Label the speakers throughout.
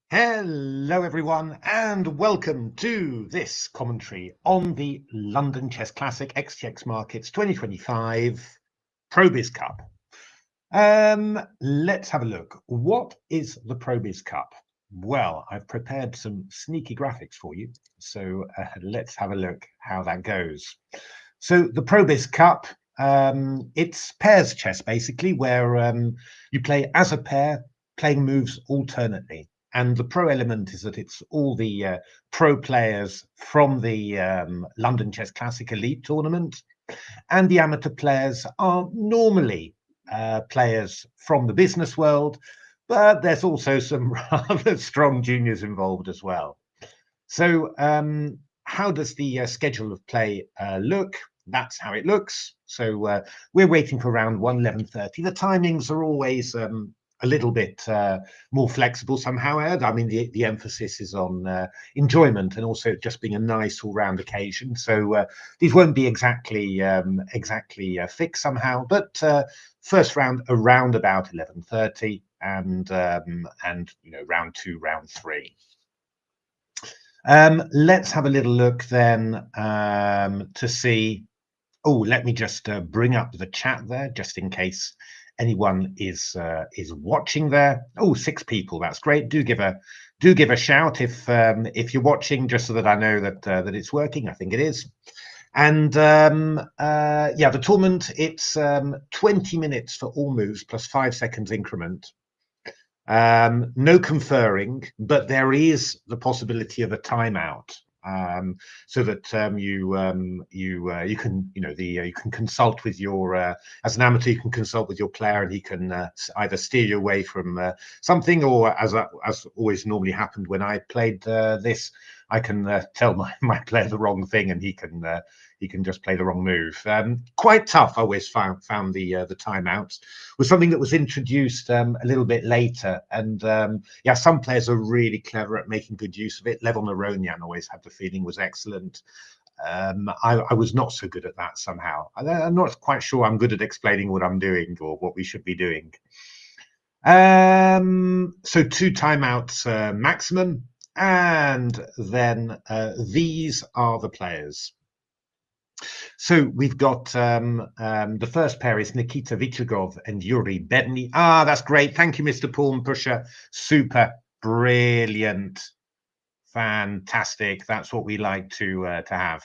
Speaker 1: Hello everyone and welcome to this commentary on the London Chess Classic XTX Markets 2025 ProBiz Cup. Let's have a look. What is the ProBiz Cup? Well, I've prepared some sneaky graphics for you, so let's have a look how that goes. So the ProBiz Cup, it's pairs chess basically, where you play as a pair, playing moves alternately. And the pro element is that it's all the pro players from the London Chess Classic Elite Tournament, and the amateur players are normally players from the business world, but there's also some rather strong juniors involved as well. So how does the schedule of play look? That's how it looks. So we're waiting for round 1, 11:30. The timings are always a little bit more flexible somehow, Ed. I mean, the emphasis is on enjoyment and also just being a nice all-round occasion. So these won't be exactly fixed somehow, but first round around about 11:30, and you know, round 2, round 3. Let's have a little look then to see. Oh, let me just bring up the chat there, just in case anyone is watching there. Oh, 6 people, that's great. Do give a shout if you're watching, just so that I know that it's working. I think it is. And yeah, the tournament, it's 20 minutes for all moves plus 5 seconds increment. No conferring, but there is the possibility of a timeout. So that you can, you know, you can consult with your as an amateur, you can consult with your player, and he can either steer you away from something, or as always normally happened when I played this, I can tell my player the wrong thing, and he can just play the wrong move. Quite tough. I always found the timeouts was something that was introduced a little bit later, and yeah, some players are really clever at making good use of it. Levon Aronian, always had the feeling, was excellent. I was not so good at that somehow. I'm not quite sure I'm good at explaining what I'm doing or what we should be doing. So 2 timeouts maximum. And then these are the players. So we've got the first pair is Nikita Vichugov and Yuri Bedny. Ah, that's great. Thank you, Mr. Paul Pusher. Super brilliant. Fantastic. That's what we like to have.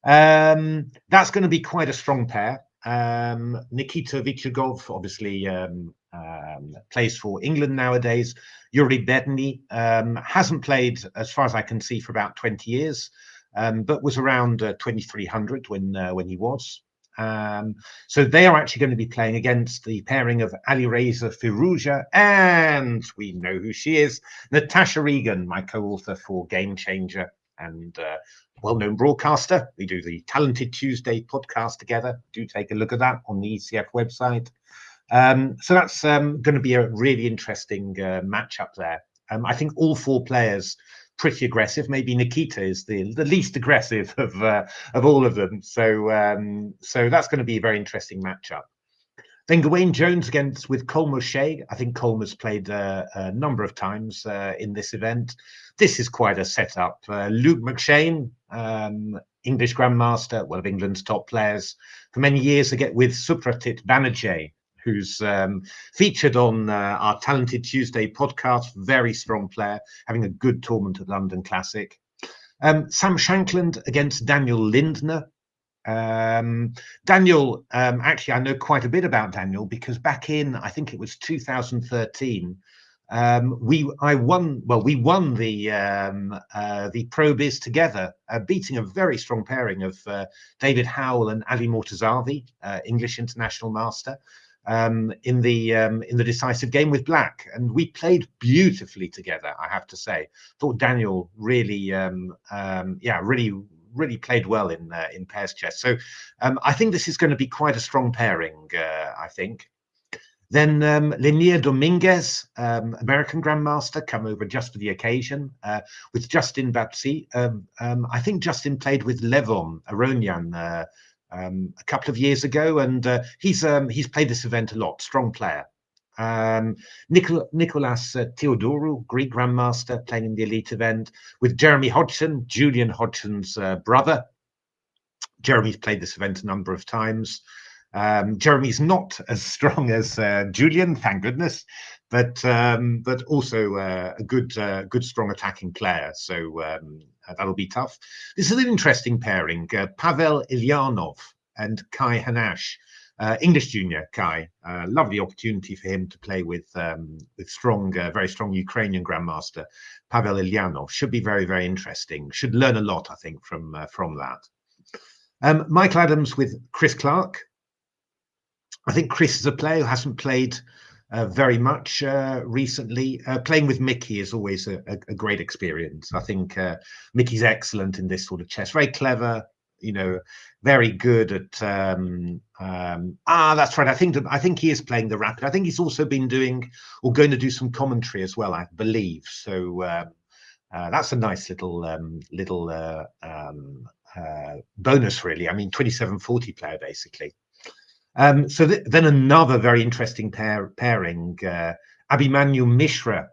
Speaker 1: That's going to be quite a strong pair. Nikita Vichugov obviously plays for England nowadays. Yuri Bedny hasn't played, as far as I can see, for about 20 years, but was around 2300 when he was. So they are actually going to be playing against the pairing of Alireza Firouzja, and we know who she is, Natasha Regan, my co-author for Game Changer and well-known broadcaster. We do the Talented Tuesday podcast together. Do take a look at that on the ECF website. So that's going to be a really interesting matchup there. I think all 4 players pretty aggressive. Maybe Nikita is the least aggressive of all of them. So so that's going to be a very interesting matchup. Then Gawain Jones with Colm O'Shea. I think Colm has played a number of times in this event. This is quite a setup. Luke McShane, English Grandmaster, one of England's top players for many years, with Supratit Banerjee, who's featured on our Talented Tuesday podcast. Very strong player, having a good tournament at London Classic. Sam Shankland against Daniel Lindner. Daniel, actually, I know quite a bit about Daniel because back in, I think it was 2013, we won the Pro Biz together, beating a very strong pairing of David Howell and Ali Mortazavi, English international master, in the decisive game with black, and we played beautifully together. I have to say, thought Daniel really, really played well in pairs chess. So I think this is going to be quite a strong pairing. I think. Then Linier Dominguez, American Grandmaster, come over just for the occasion with Justin Baptiste. I think Justin played with Levon Aronian a couple of years ago, and he's played this event a lot. Strong player. Nicolas Theodorou, Greek Grandmaster, playing in the elite event with Jeremy Hodgson, Julian Hodgson's brother. Jeremy's played this event a number of times. Jeremy's not as strong as Julian, thank goodness, but also a good strong attacking player. So that'll be tough. This is an interesting pairing: Pavel Ilyanov and Kai Hanash, English junior Kai. Lovely opportunity for him to play with strong, very strong Ukrainian grandmaster Pavel Ilyanov. Should be very, very interesting. Should learn a lot, I think, from that. Michael Adams with Chris Clark. I think Chris is a player who hasn't played very much recently. Playing with Mickey is always a great experience. I think Mickey's excellent in this sort of chess. Very clever, very good at. That's right. I think he is playing the rapid. I think he's also been doing or going to do some commentary as well, I believe. So that's a nice little bonus, really. I mean, 2740 player basically. So then another very interesting pairing, Abhimanyu Mishra,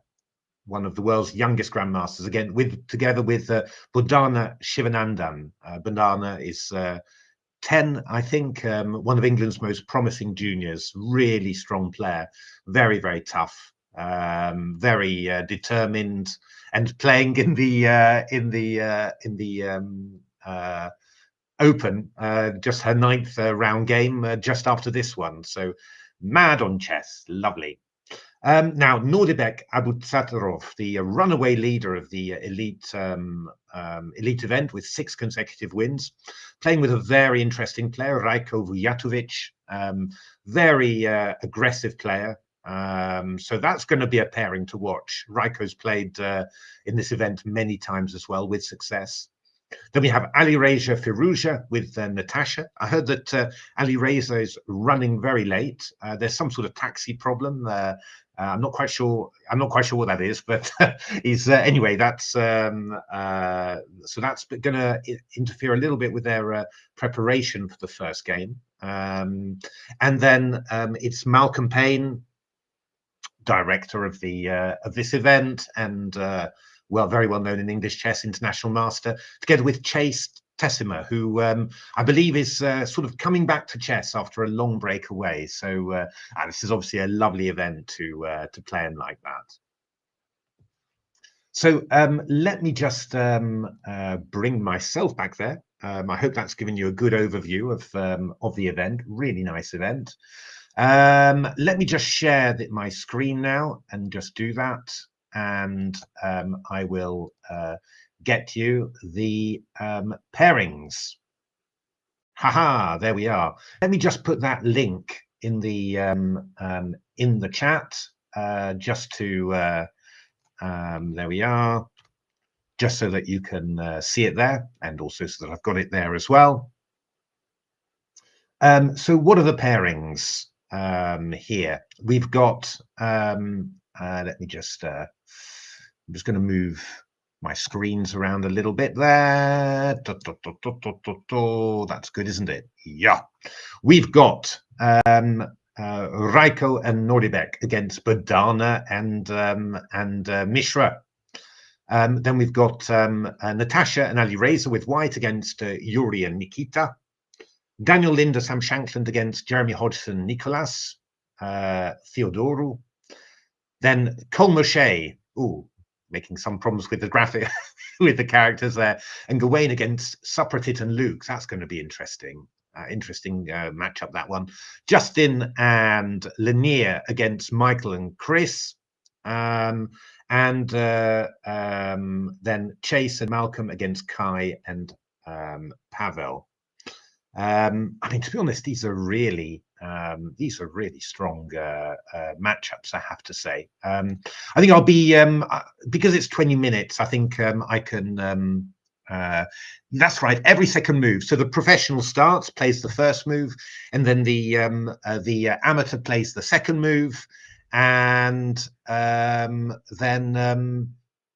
Speaker 1: one of the world's youngest grandmasters, again together with Bodhana Shivanandan. Bodhana is 10, I think, one of England's most promising juniors. Really strong player, very, very tough, very determined, and playing in the Open, just her 9th round game just after this one. So mad on chess, lovely. Now, Nordibek Abutsatarov, the runaway leader of the elite event with 6 consecutive wins, playing with a very interesting player, Rajko Vujatovic, very aggressive player. So that's going to be a pairing to watch. Rajko's played in this event many times as well with success. Then we have Ali Reza Firuza with Natasha. I heard that Ali Reza is running very late. There's some sort of taxi problem. I'm not quite sure what that is, but he's anyway. That's so that's going to interfere a little bit with their preparation for the first game. And then it's Malcolm Payne, director of this event, and very well known in English chess, international master, together with Chase Tessima, who I believe is sort of coming back to chess after a long break away. So this is obviously a lovely event to play in like that. So let me just bring myself back there. I hope that's given you a good overview of the event. Really nice event. Let me just share my screen now and just do that. And I will get you the pairings. Haha, there we are. Let me just put that link in the chat, just to there we are, just so that you can see it there, and also so that I've got it there as well. So what are the pairings here? We've got let me just I'm just going to move my screens around a little bit there. That's good, isn't it? Yeah. We've got Rajko and Nordibek against Bodhana and Mishra. Then we've got Natasha and Ali Reza with white against Yuri and Nikita. Daniel Linder, Sam Shankland against Jeremy Hodgson, Nicolas. Theodoru. Then Colmochet, ooh, making some problems with the graphic, with the characters there. And Gawain against Supratit and Luke. That's going to be interesting. Interesting matchup, that one. Justin and Lanier against Michael and Chris. And then Chase and Malcolm against Kai and Pavel. I mean, to be honest, these are really strong matchups, I have to say. I think I'll be because it's 20 minutes. I think I can. That's right. Every second move. So the professional starts, plays the first move, and then the amateur plays the second move, and then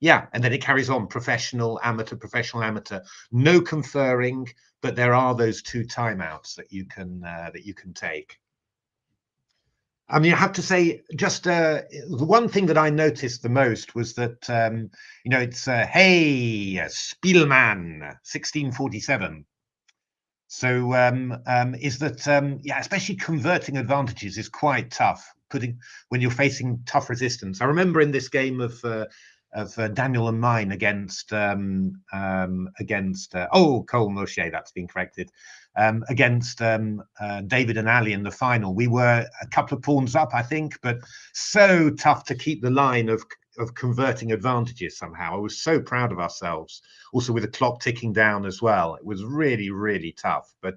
Speaker 1: yeah, and then it carries on. Professional, amateur, professional, amateur. No conferring, but there are those 2 timeouts that you can take. I mean, I have to say, just the one thing that I noticed the most was that you know, it's hey, Spielmann 1647. So is that yeah, especially converting advantages is quite tough. When you're facing tough resistance. I remember in this game of Daniel and mine against oh, Cole Moshe, that's been corrected. Against David and Ali in the final, we were a couple of pawns up, I think, but so tough to keep the line of converting advantages somehow. I was so proud of ourselves. Also with the clock ticking down as well, it was really, really tough. But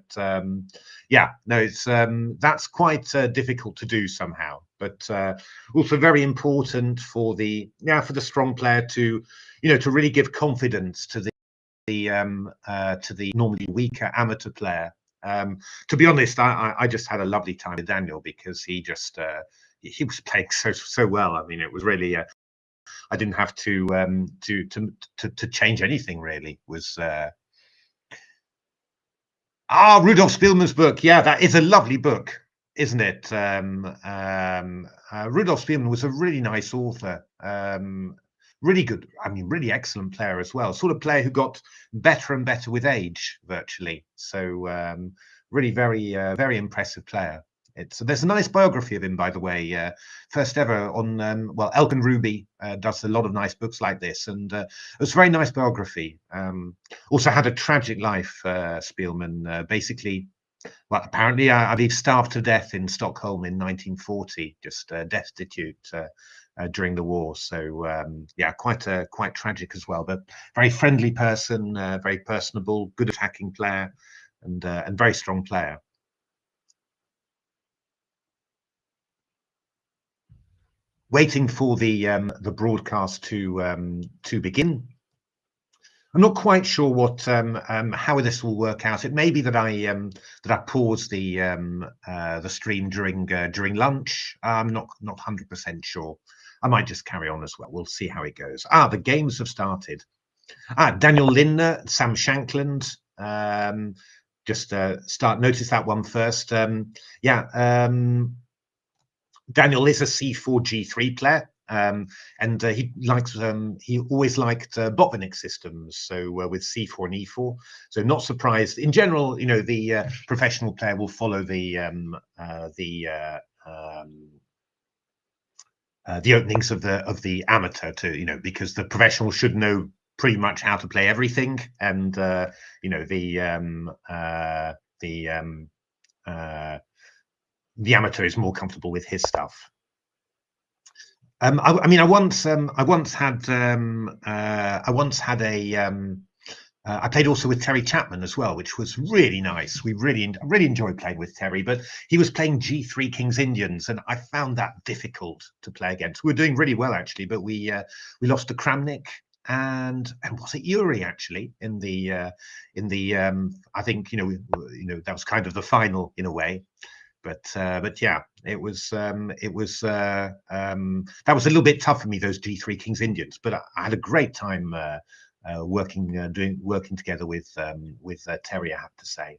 Speaker 1: yeah, no, it's that's quite difficult to do somehow. But also very important for the strong player to, you know, to really give confidence to the normally weaker amateur player. To be honest, I just had a lovely time with Daniel because he just he was playing so well. I mean, it was really I didn't have to change anything really. It was Rudolf Spielmann's book. Yeah, that is a lovely book, isn't it? Rudolf Spielmann was a really nice author. Really good, I mean, really excellent player as well. Sort of player who got better and better with age, virtually. So really very impressive player. There's a nice biography of him, by the way. First ever on well, Elkin Ruby does a lot of nice books like this, and it was a very nice biography. Also had a tragic life, Spielmann. Basically, well, apparently, I believe starved to death in Stockholm in 1940, just destitute during the war. So yeah, quite tragic as well. But very friendly person, very personable, good attacking player, and very strong player. Waiting for the broadcast to begin. I'm not quite sure what how this will work out. It may be that I pause the stream during lunch. I'm not 100% sure. I might just carry on as well. We'll see how it goes. The games have started. Daniel Lindner, Sam Shankland. Just notice that one first. Yeah. Daniel is a C4 G3 player, and he always liked Botvinnik systems, so with C4 and E4. So not surprised. In general, you know, the professional player will follow the openings of the amateur to, you know, because the professional should know pretty much how to play everything, and you know, the amateur is more comfortable with his stuff. I mean, I once had I played also with Terry Chapman as well, which was really nice. We really enjoyed playing with Terry, but he was playing G3 Kings Indians, and I found that difficult to play against. We were doing really well actually, but we lost to Kramnik and was it Yuri actually in the I think, you know, that was kind of the final in a way. But yeah, it was that was a little bit tough for me, those G3 Kings Indians. But I had a great time working together with Terry, I have to say.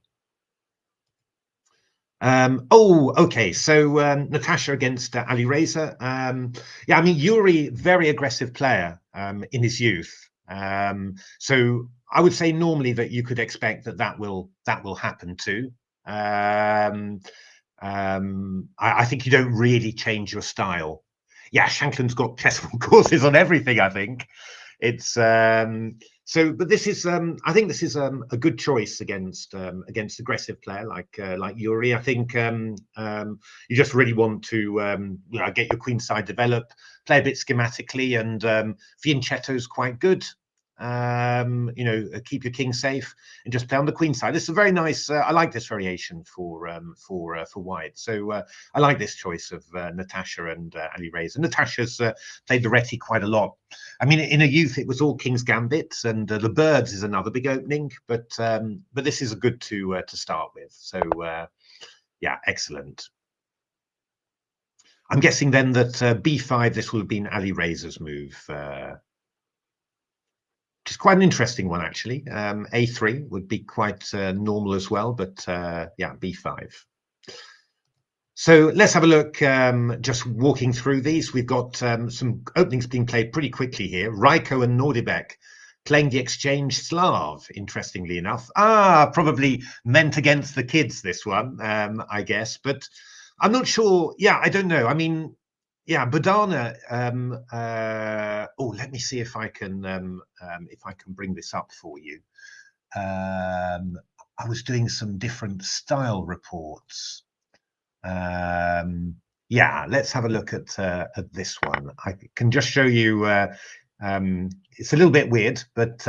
Speaker 1: Oh, okay. So Natasha against Ali Reza. Yeah, I mean, Yuri, very aggressive player in his youth. So I would say normally that you could expect that will happen too. I think you don't really change your style. Yeah, Shankland's got chessable courses on everything, I think. It's but this is I think this is a good choice against aggressive player like Yuri. I think you just really want to get your queenside develop, play a bit schematically, and Fianchetto's quite good. Keep your king safe and just play on the queen side. This is a very nice. I like this variation for white. So I like this choice of Natasha and Ali Reza. Natasha's played the Reti quite a lot. I mean, in a youth, it was all King's Gambits, and the Birds is another big opening. But this is a good to start with. So yeah, excellent. I'm guessing then that B5. This will have been Ali Reza's move. Which is quite an interesting one, actually. A3 would be quite normal as well, but yeah, B5. So let's have a look, just walking through these. We've got some openings being played pretty quickly here. Raiko and Nordibek playing the Exchange Slav, interestingly enough. Probably meant against the kids, this one, I guess. But I'm not sure. Yeah, I don't know. I mean, yeah, Badana. Let me see if I can bring this up for you. I was doing some different style reports. Yeah, let's have a look at this one. I can just show you. It's a little bit weird, but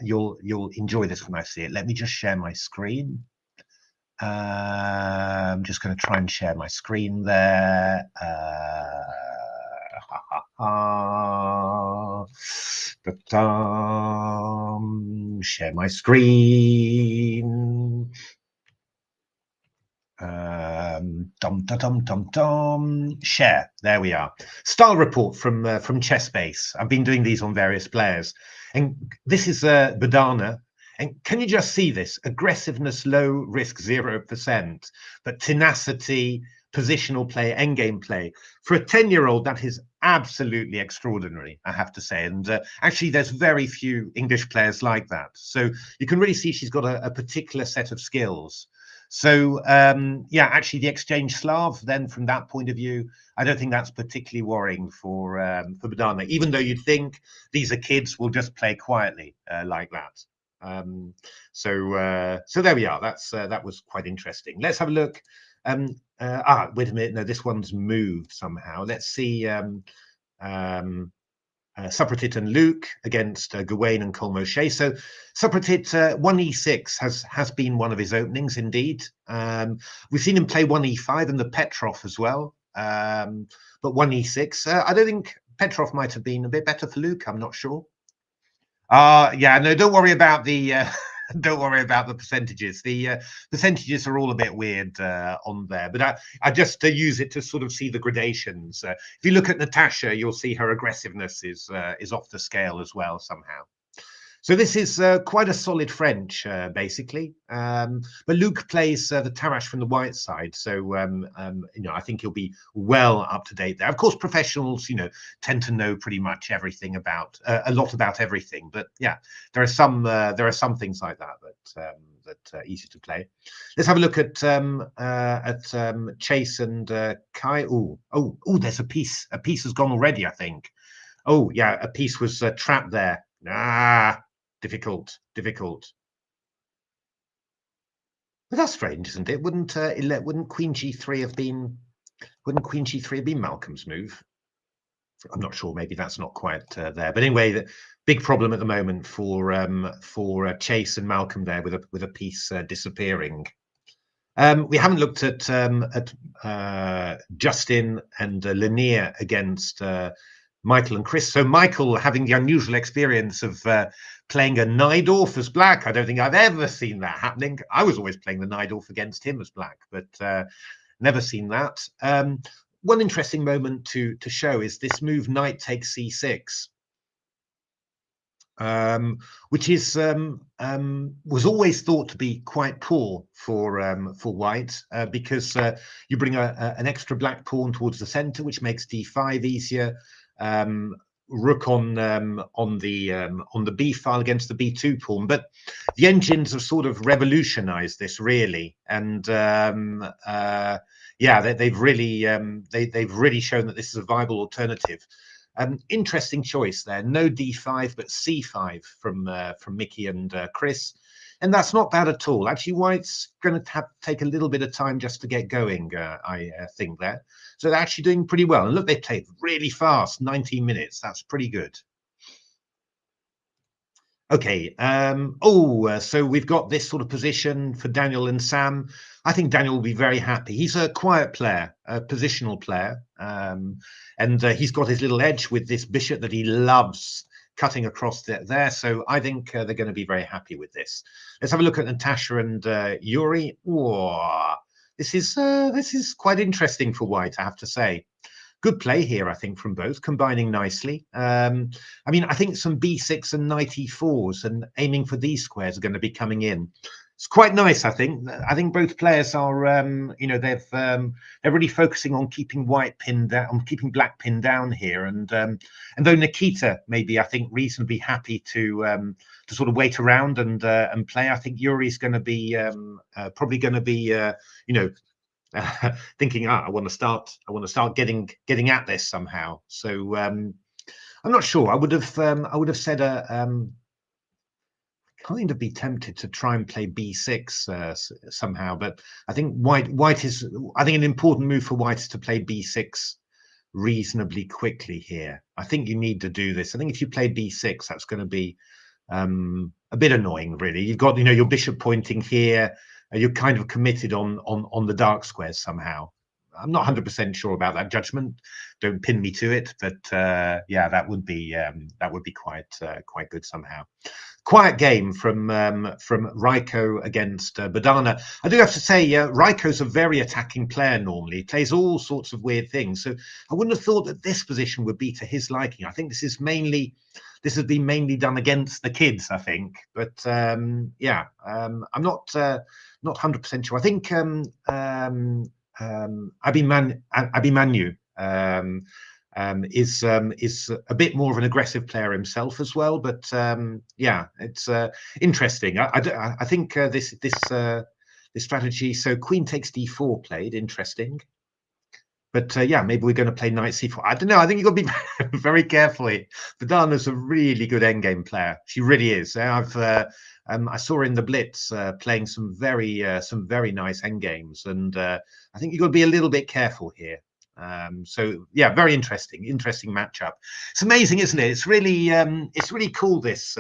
Speaker 1: you'll enjoy this when I see it. Let me just share my screen. I'm just going to try and share my screen there. Share my screen. Share. There we are. Style report from Chessbase. I've been doing these on various players, and this is Badana. And can you just see this? Aggressiveness, low, risk 0%, but tenacity, positional play, endgame play. For a 10-year-old, that is absolutely extraordinary, I have to say. And actually, there's very few English players like that. So you can really see she's got a particular set of skills. So yeah, actually, the Exchange Slav, then from that point of view, I don't think that's particularly worrying for Badana, even though you'd think these are kids will just play quietly like that. So there we are. That was quite interesting. Let's have a look. Wait a minute. No, this one's moved somehow. Let's see. Supratit and Luke against Gawain and Colmoshe. So Supratit 1e6 has been one of his openings indeed. We've seen him play 1e5 and the Petrov as well. But 1e6, I don't think Petrov might have been a bit better for Luke. I'm not sure. Yeah, no, don't worry about the don't worry about the percentages. The percentages are all a bit weird on there, but I just use it to sort of see the gradations. If you look at Natasha, you'll see her aggressiveness is off the scale as well somehow. So this is quite a solid French, basically. But Luke plays the Tarrasch from the white side, so I think he'll be well up to date there. Of course, professionals, tend to know pretty much everything about a lot about everything. But yeah, there are some things like that that are easy to play. Let's have a look at Chase and Kai. Oh, there's a piece. A piece has gone already, I think. Oh yeah, a piece was trapped there. Difficult. But that's strange, isn't it? Wouldn't Queen G3 have been Malcolm's move? I'm not sure. Maybe that's not quite there. But anyway, the big problem at the moment for Chase and Malcolm there with a piece disappearing. We haven't looked at Justin and Lanier against Michael and Chris. So Michael having the unusual experience of playing a Najdorf as black. I don't think I've ever seen that happening. I was always playing the Najdorf against him as black, but never seen that. One interesting moment to show is this move knight takes c6, which is was always thought to be quite poor for white because you bring an extra black pawn towards the center, which makes d5 easier. rook on the b file against the b2 pawn, but the engines have sort of revolutionized this really, and yeah, they've really they've really shown that this is a viable alternative. Interesting choice there. No d5, but c5 from Mickey and Chris, and that's not bad at all. Actually, White's going to take a little bit of time just to get going. I think there. So they're actually doing pretty well. And look, they played really fast, 19 minutes. That's pretty good. Okay. So we've got this sort of position for Daniel and Sam. I think Daniel will be very happy. He's a quiet player, a positional player. And he's got his little edge with this bishop that he loves cutting across there. So I think they're going to be very happy with this. Let's have a look at Natasha and Yuri. Whoa, this is quite interesting for White, I have to say. Good play here, I think, from both, combining nicely. I mean, I think some b6 and knight e4s and aiming for these squares are going to be coming in. It's quite nice, I think. I think both players are, you know, they're really focusing on keeping White pinned down, on keeping Black pinned down here. And though Nikita may be, I think, reasonably happy to sort of wait around and play, I think Yuri's going to be probably going to be, you know, thinking, I want to start getting at this somehow. So I'm not sure. I would have said kind of be tempted to try and play b6 somehow, but I think White is. I think an important move for White is to play b6 reasonably quickly here. I think you need to do this. I think if you play b6, that's going to be a bit annoying, really. You've got, you know, your bishop pointing here. You're kind of committed on the dark squares somehow. I'm not 100% sure about that judgment. Don't pin me to it, but yeah, that would be quite good somehow. Quiet game from Raiko against Badana. I do have to say, Raiko's a very attacking player normally. He plays all sorts of weird things. So I wouldn't have thought that this position would be to his liking. I think this has been mainly done against the kids, I think. But yeah, I'm not 100% sure. I think Abimanyu is a bit more of an aggressive player himself as well. But yeah, it's interesting. I think this strategy. So Queen takes d4 played. Interesting. But yeah, maybe we're going to play knight c4. I don't know. I think you've got to be very careful here. Badana's a really good endgame player. She really is. I saw her in the Blitz playing some very nice endgames, and I think you've got to be a little bit careful here. So yeah, very interesting matchup. It's amazing, isn't it? It's really cool, this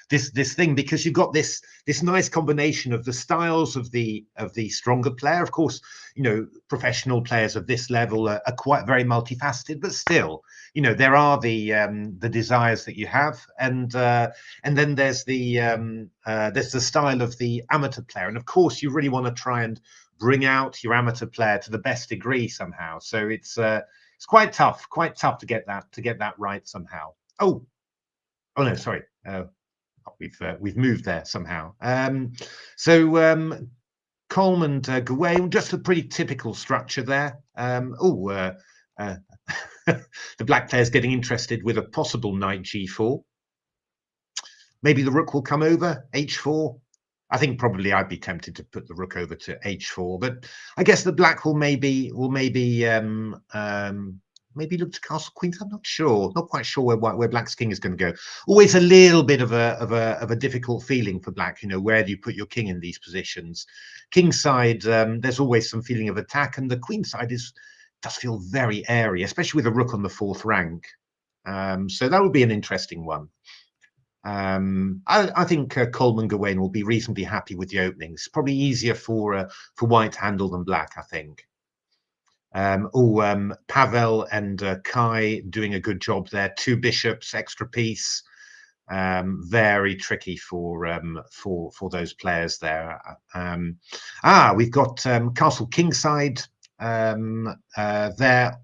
Speaker 1: this thing, because you've got this nice combination of the styles of the stronger player. Of course, you know, professional players of this level are quite very multifaceted, but still, you know, there are the desires that you have, and then there's the style of the amateur player, and of course you really want to try and bring out your amateur player to the best degree somehow. So it's quite tough to get that right somehow. Oh no, sorry. We've moved there somehow. So Colm and Gawain, just a pretty typical structure there. The black player's getting interested with a possible knight g4. Maybe the rook will come over, h4. I think probably I'd be tempted to put the rook over to h4, but I guess the black will maybe look to castle queens. I'm not sure, not quite sure where black's king is going to go. Always a little bit of a difficult feeling for black. You know, where do you put your king in these positions? King side, there's always some feeling of attack, and the queen side does feel very airy, especially with a rook on the 4th rank. So that would be an interesting one. I think Coleman Gawain will be reasonably happy with the openings. Probably easier for White to handle than black, I think. Pavel and Kai doing a good job there. 2 bishops, extra piece. Very tricky for those players there. We've got castle kingside there.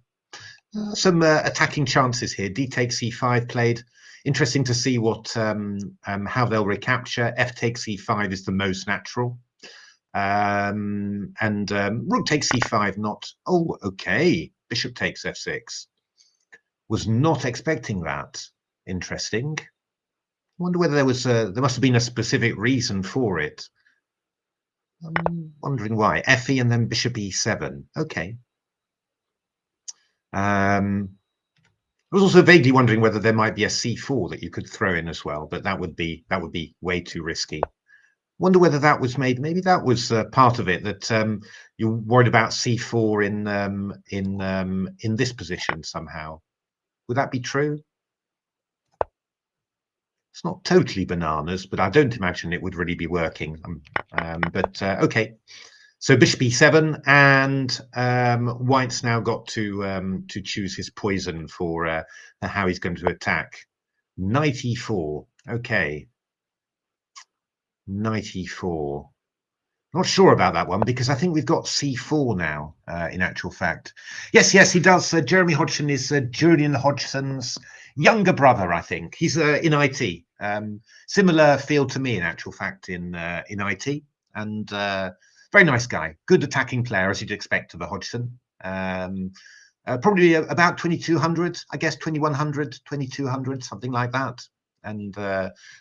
Speaker 1: Some attacking chances here. D takes c5 played. Interesting to see what how they'll recapture. F takes e5 is the most natural. Rook takes c5, not... Oh, okay. Bishop takes f6. Was not expecting that. Interesting. I wonder whether there must have been a specific reason for it. I'm wondering why. Fe and then bishop e7. Okay. I was also vaguely wondering whether there might be a c4 that you could throw in as well, but that would be way too risky. Wonder whether that was maybe that was part of it, that you're worried about c4 in this position somehow. Would that be true? It's not totally bananas, but I don't imagine it would really be working. Okay. So bishop e7, and White's now got to choose his poison for how he's going to attack. Knight e4. Okay. Knight e4. Not sure about that one, because I think we've got c4 now, in actual fact. Yes, he does. Jeremy Hodgson is Julian Hodgson's younger brother, I think. He's in IT. Similar field to me, in actual fact, in IT. And very nice guy. Good attacking player, as you'd expect of a Hodgson. Probably about 2200, I guess, 2100, 2200, something like that. And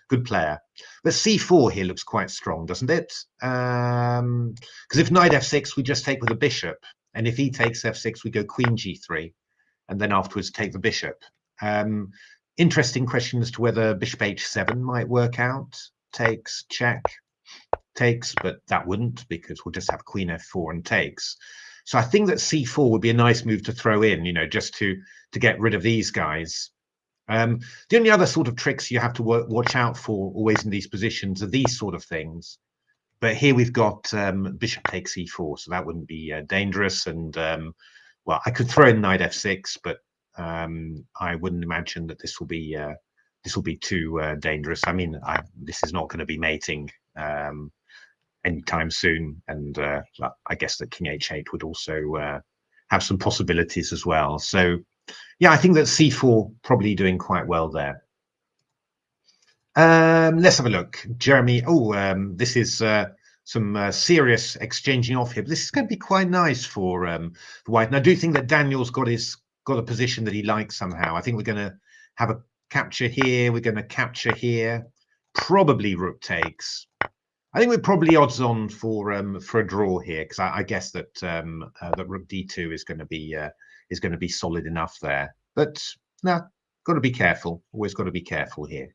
Speaker 1: good player. But c4 here looks quite strong, doesn't it? Because if knight f6, we just take with a bishop. And if he takes f6, we go queen g3. And then afterwards take the bishop. Interesting question as to whether bishop h7 might work out. Takes, check, takes, but that wouldn't, because we'll just have queen f4 and takes. So I think that c4 would be a nice move to throw in, just to get rid of these guys. The only other sort of tricks you have to watch out for always in these positions are these sort of things. But here we've got bishop takes e4, so that wouldn't be dangerous. And well, I could throw in knight f6, but I wouldn't imagine that this will be too dangerous. I mean, this is not going to be mating anytime soon, and well, I guess that king h8 would also have some possibilities as well. So yeah, I think that c4 probably doing quite well there. Let's have a look. Jeremy, this is some serious exchanging off here, but this is going to be quite nice for White. And I do think that Daniel's got a position that he likes somehow. I think we're going to have a capture here. We're going to capture here. Probably rook takes. I think we're probably odds on for a draw here, because I guess that that rook d2 is going to be solid enough there. But no, got to be careful. Always got to be careful here.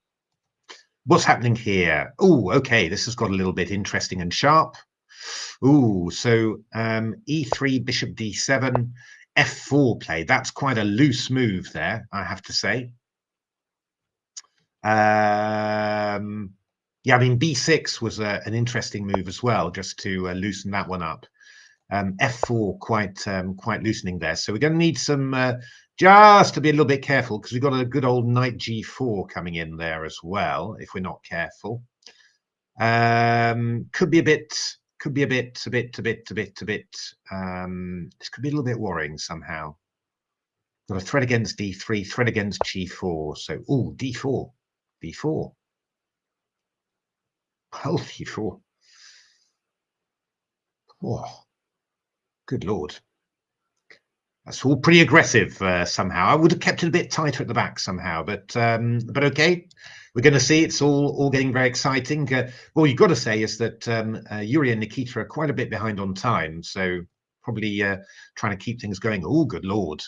Speaker 1: What's happening here? Oh, okay, this has got a little bit interesting and sharp. Ooh, so e3, bishop d7, f4 play. That's quite a loose move there, I have to say. Yeah, I mean, b6 was an interesting move as well, just to loosen that one up. f4 quite loosening there. So we're going to need some just to be a little bit careful, because we've got a good old knight g4 coming in there as well, if we're not careful. Could be a bit. This could be a little bit worrying somehow. Got a threat against d3, threat against g4. So, d4, d4. Oh, d4. Oh, good lord. That's all pretty aggressive somehow. I would have kept it a bit tighter at the back somehow, but okay. We're going to see. It's all getting very exciting. Well, you've got to say is that Yuri and Nikita are quite a bit behind on time, so probably trying to keep things going. Oh, good lord.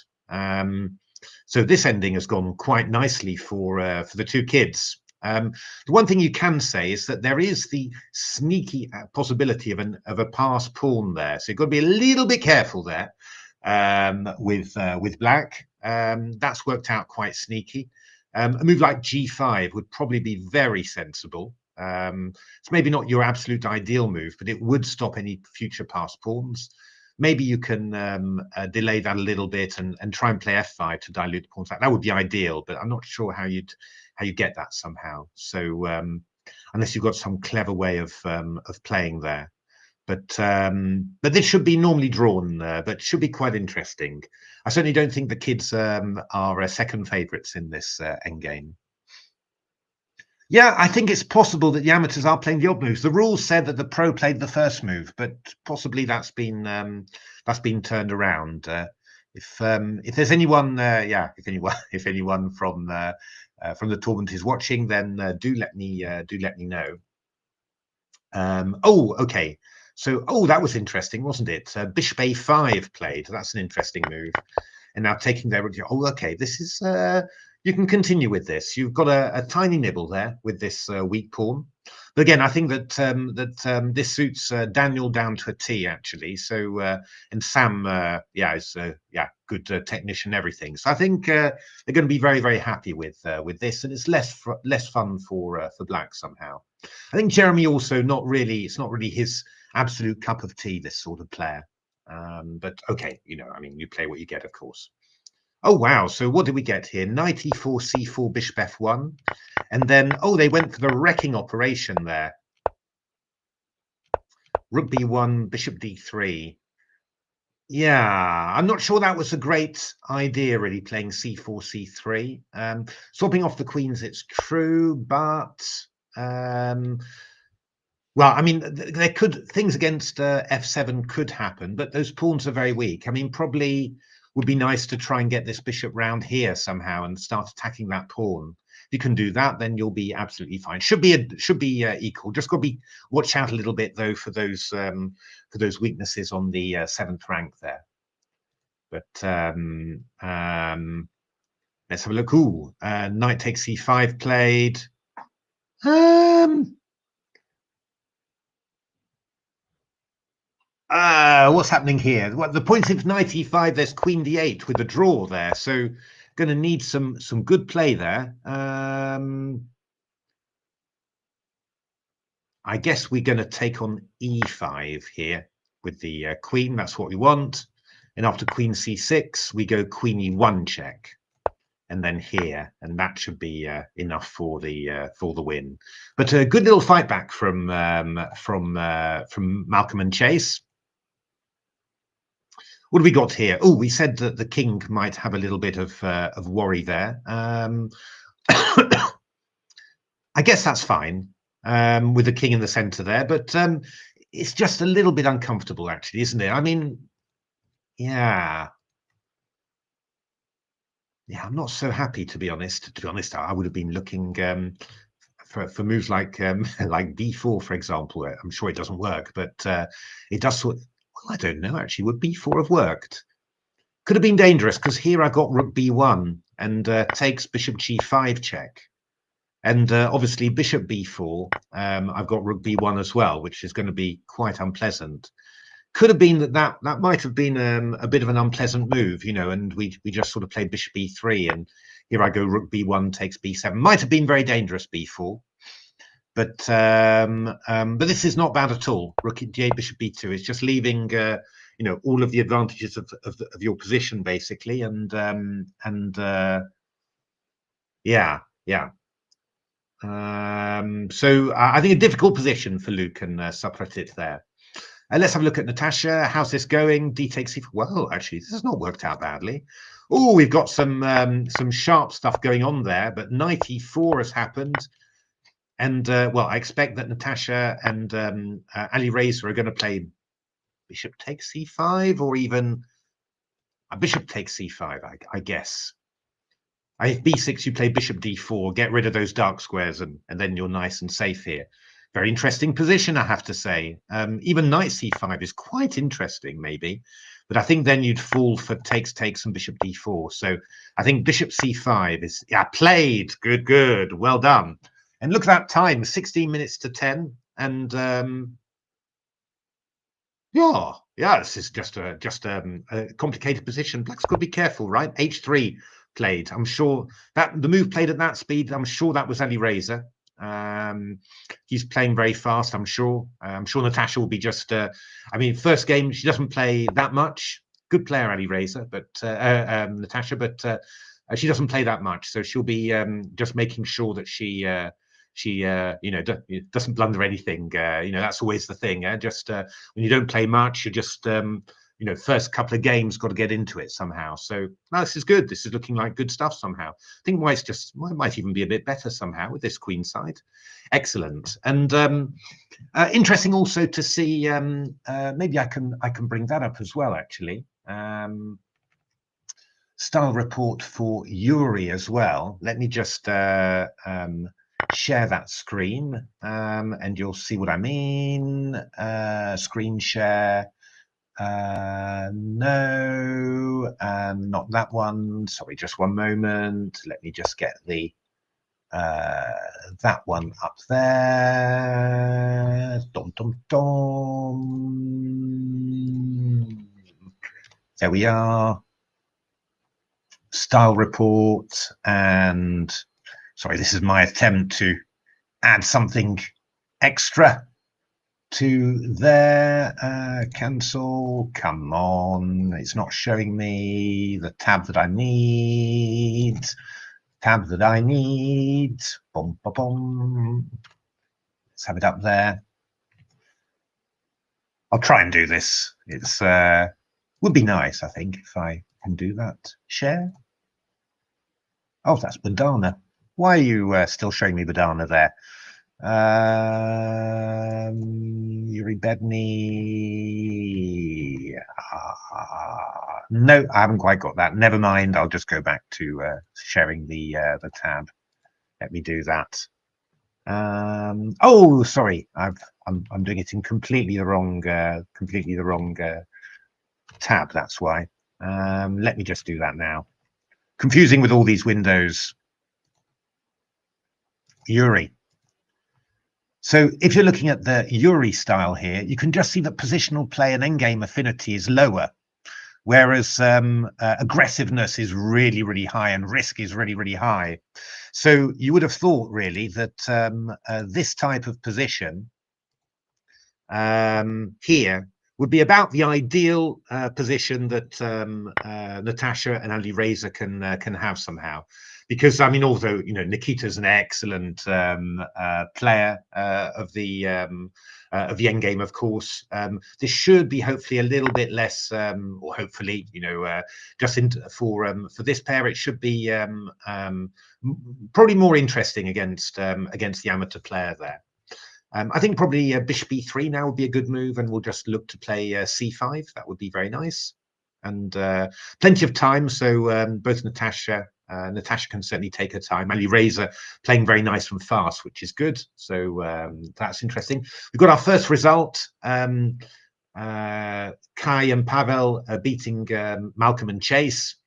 Speaker 1: So this ending has gone quite nicely for the two kids. The one thing you can say is that there is the sneaky possibility of a pass pawn there, so you've got to be a little bit careful there with black. That's worked out quite sneaky. A move like g5 would probably be very sensible. It's maybe not your absolute ideal move, but it would stop any future pass pawns. Maybe you can delay that a little bit and try and play f5 to dilute the pawns. That would be ideal, but I'm not sure how you get that somehow. So unless you've got some clever way of playing there. But this should be normally drawn, but should be quite interesting. I certainly don't think the kids are second favourites in this endgame. Yeah, I think it's possible that the amateurs are playing the odd moves. The rules said that the pro played the first move, but possibly that's been turned around. If there's anyone, if anyone from the tournament is watching, then do let me know. Oh, okay. So, that was interesting, wasn't it? Bishop A5 played. That's an interesting move. And now taking their, okay, this is, you can continue with this. You've got a tiny nibble there with this weak pawn. But again, I think that this suits Daniel down to a T, actually. So, and Sam, is good technician, everything. So I think they're going to be very, very happy with this, and it's less fun for Black somehow. I think Jeremy also it's not really his absolute cup of tea, this sort of player. But okay, I mean, you play what you get, of course. Oh, wow. So what did we get here? Knight e4, c4, bishop f1. And then, they went for the wrecking operation there. Rook b1, bishop d3. Yeah, I'm not sure that was a great idea, really, playing c4, c3. Swapping off the queens, it's true, but... well, I mean, things against f7 could happen, but those pawns are very weak. I mean, probably would be nice to try and get this bishop round here somehow and start attacking that pawn. If you can do that, then you'll be absolutely fine. Should be equal. Just got to watch out a little bit though for those weaknesses on the 7th rank there. But let's have a look. Ooh, knight takes c5 played. What's happening here? Well, the point is knight e5, there's queen d8 with a draw there. So going to need some good play there. I guess we're going to take on e5 here with the queen. That's what we want. And after queen c6, we go queen e1 check. And then here, and that should be enough for the win. But a good little fight back from Malcolm and Chase. What have we got here? Oh, we said that the king might have a little bit of worry there. I guess that's fine with the king in the center there, but it's just a little bit uncomfortable, actually, isn't it? I mean, yeah, I'm not so happy, to be honest. I would have been looking for moves like like b4, for example. I'm sure it doesn't work, but it does sort. Well, I don't know, actually. Would b4 have worked? Could have been dangerous because here I got rook b1 and takes bishop g5 check. And obviously bishop b4, I've got rook b1 as well, which is going to be quite unpleasant. Could have been that might have been a bit of an unpleasant move, and we just sort of played bishop b3, and here I go rook b1 takes b7. Might have been very dangerous b4. But this is not bad at all. Rook d8, bishop b2. It's just leaving all of the advantages of your position basically, and yeah. So I think a difficult position for Luke and Supratit there. Let's have a look at Natasha. How's this going? D takes c4. Well, actually, this has not worked out badly. Oh, we've got some sharp stuff going on there, but knight e4 has happened. And, well, I expect that Natasha and Ali Reza are going to play bishop takes c5 or even a bishop takes c5, I guess. If b6, you play bishop d4, get rid of those dark squares, and then you're nice and safe here. Very interesting position, I have to say. Even knight c5 is quite interesting, maybe. But I think then you'd fall for takes, and bishop d4. So I think bishop c5 is, played. Good. Well done. And look at that time, 16 minutes to 10. And this is just a complicated position. Black's got to be careful, right? H3 played. I'm sure that the move played at that speed, I'm sure that was Ali Reza. He's playing very fast, I'm sure. I'm sure Natasha will be just, I mean, first game, she doesn't play that much. Good player, Ali Reza, but Natasha, but she doesn't play that much. So she'll be just making sure that she doesn't blunder anything. That's always the thing. Just when you don't play much, you just first couple of games got to get into it somehow. So this is good. This is looking like good stuff somehow. I think White's might even be a bit better somehow with this queen side. Excellent. And interesting also to see. Maybe I can bring that up as well. Actually. style report for Yuri as well. Let me just share that screen, and you'll see what I mean. Screen share. No, not that one. Sorry, just one moment. Let me just get the that one up there. Dum, dum, dum. There we are. Style report, and sorry, this is my attempt to add something extra to there. Cancel. Come on, it's not showing me the tab that I need. Tab that I need. Boom, boom, boom. Let's have it up there. I'll try and do this. It's would be nice, I think, if I can do that. Share. Oh, that's Badana. Why are you still showing me Badana there? Yuri Bedny. No, I haven't quite got that. Never mind. I'll just go back to sharing the tab. Let me do that. Oh, sorry. I'm doing it in completely the wrong tab. That's why. Let me just do that now. Confusing with all these windows. Yuri. So if you're looking at the Yuri style here, you can just see that positional play and endgame affinity is lower, whereas aggressiveness is really, really high and risk is really, really high. So you would have thought really that this type of position here would be about the ideal position that Natasha and Ali Reza can have somehow. Because I mean, although Nikita's an excellent player of the endgame, of course, this should be hopefully a little bit less, or hopefully, just for this pair, it should be probably more interesting against the amateur player there. I think probably bishop e3 now would be a good move, and we'll just look to play c5. That would be very nice, and plenty of time. So both Natasha can certainly take her time. Ali Reza playing very nice and fast, which is good. So that's interesting. We've got our first result. Kai and Pavel beating Malcolm and Chase.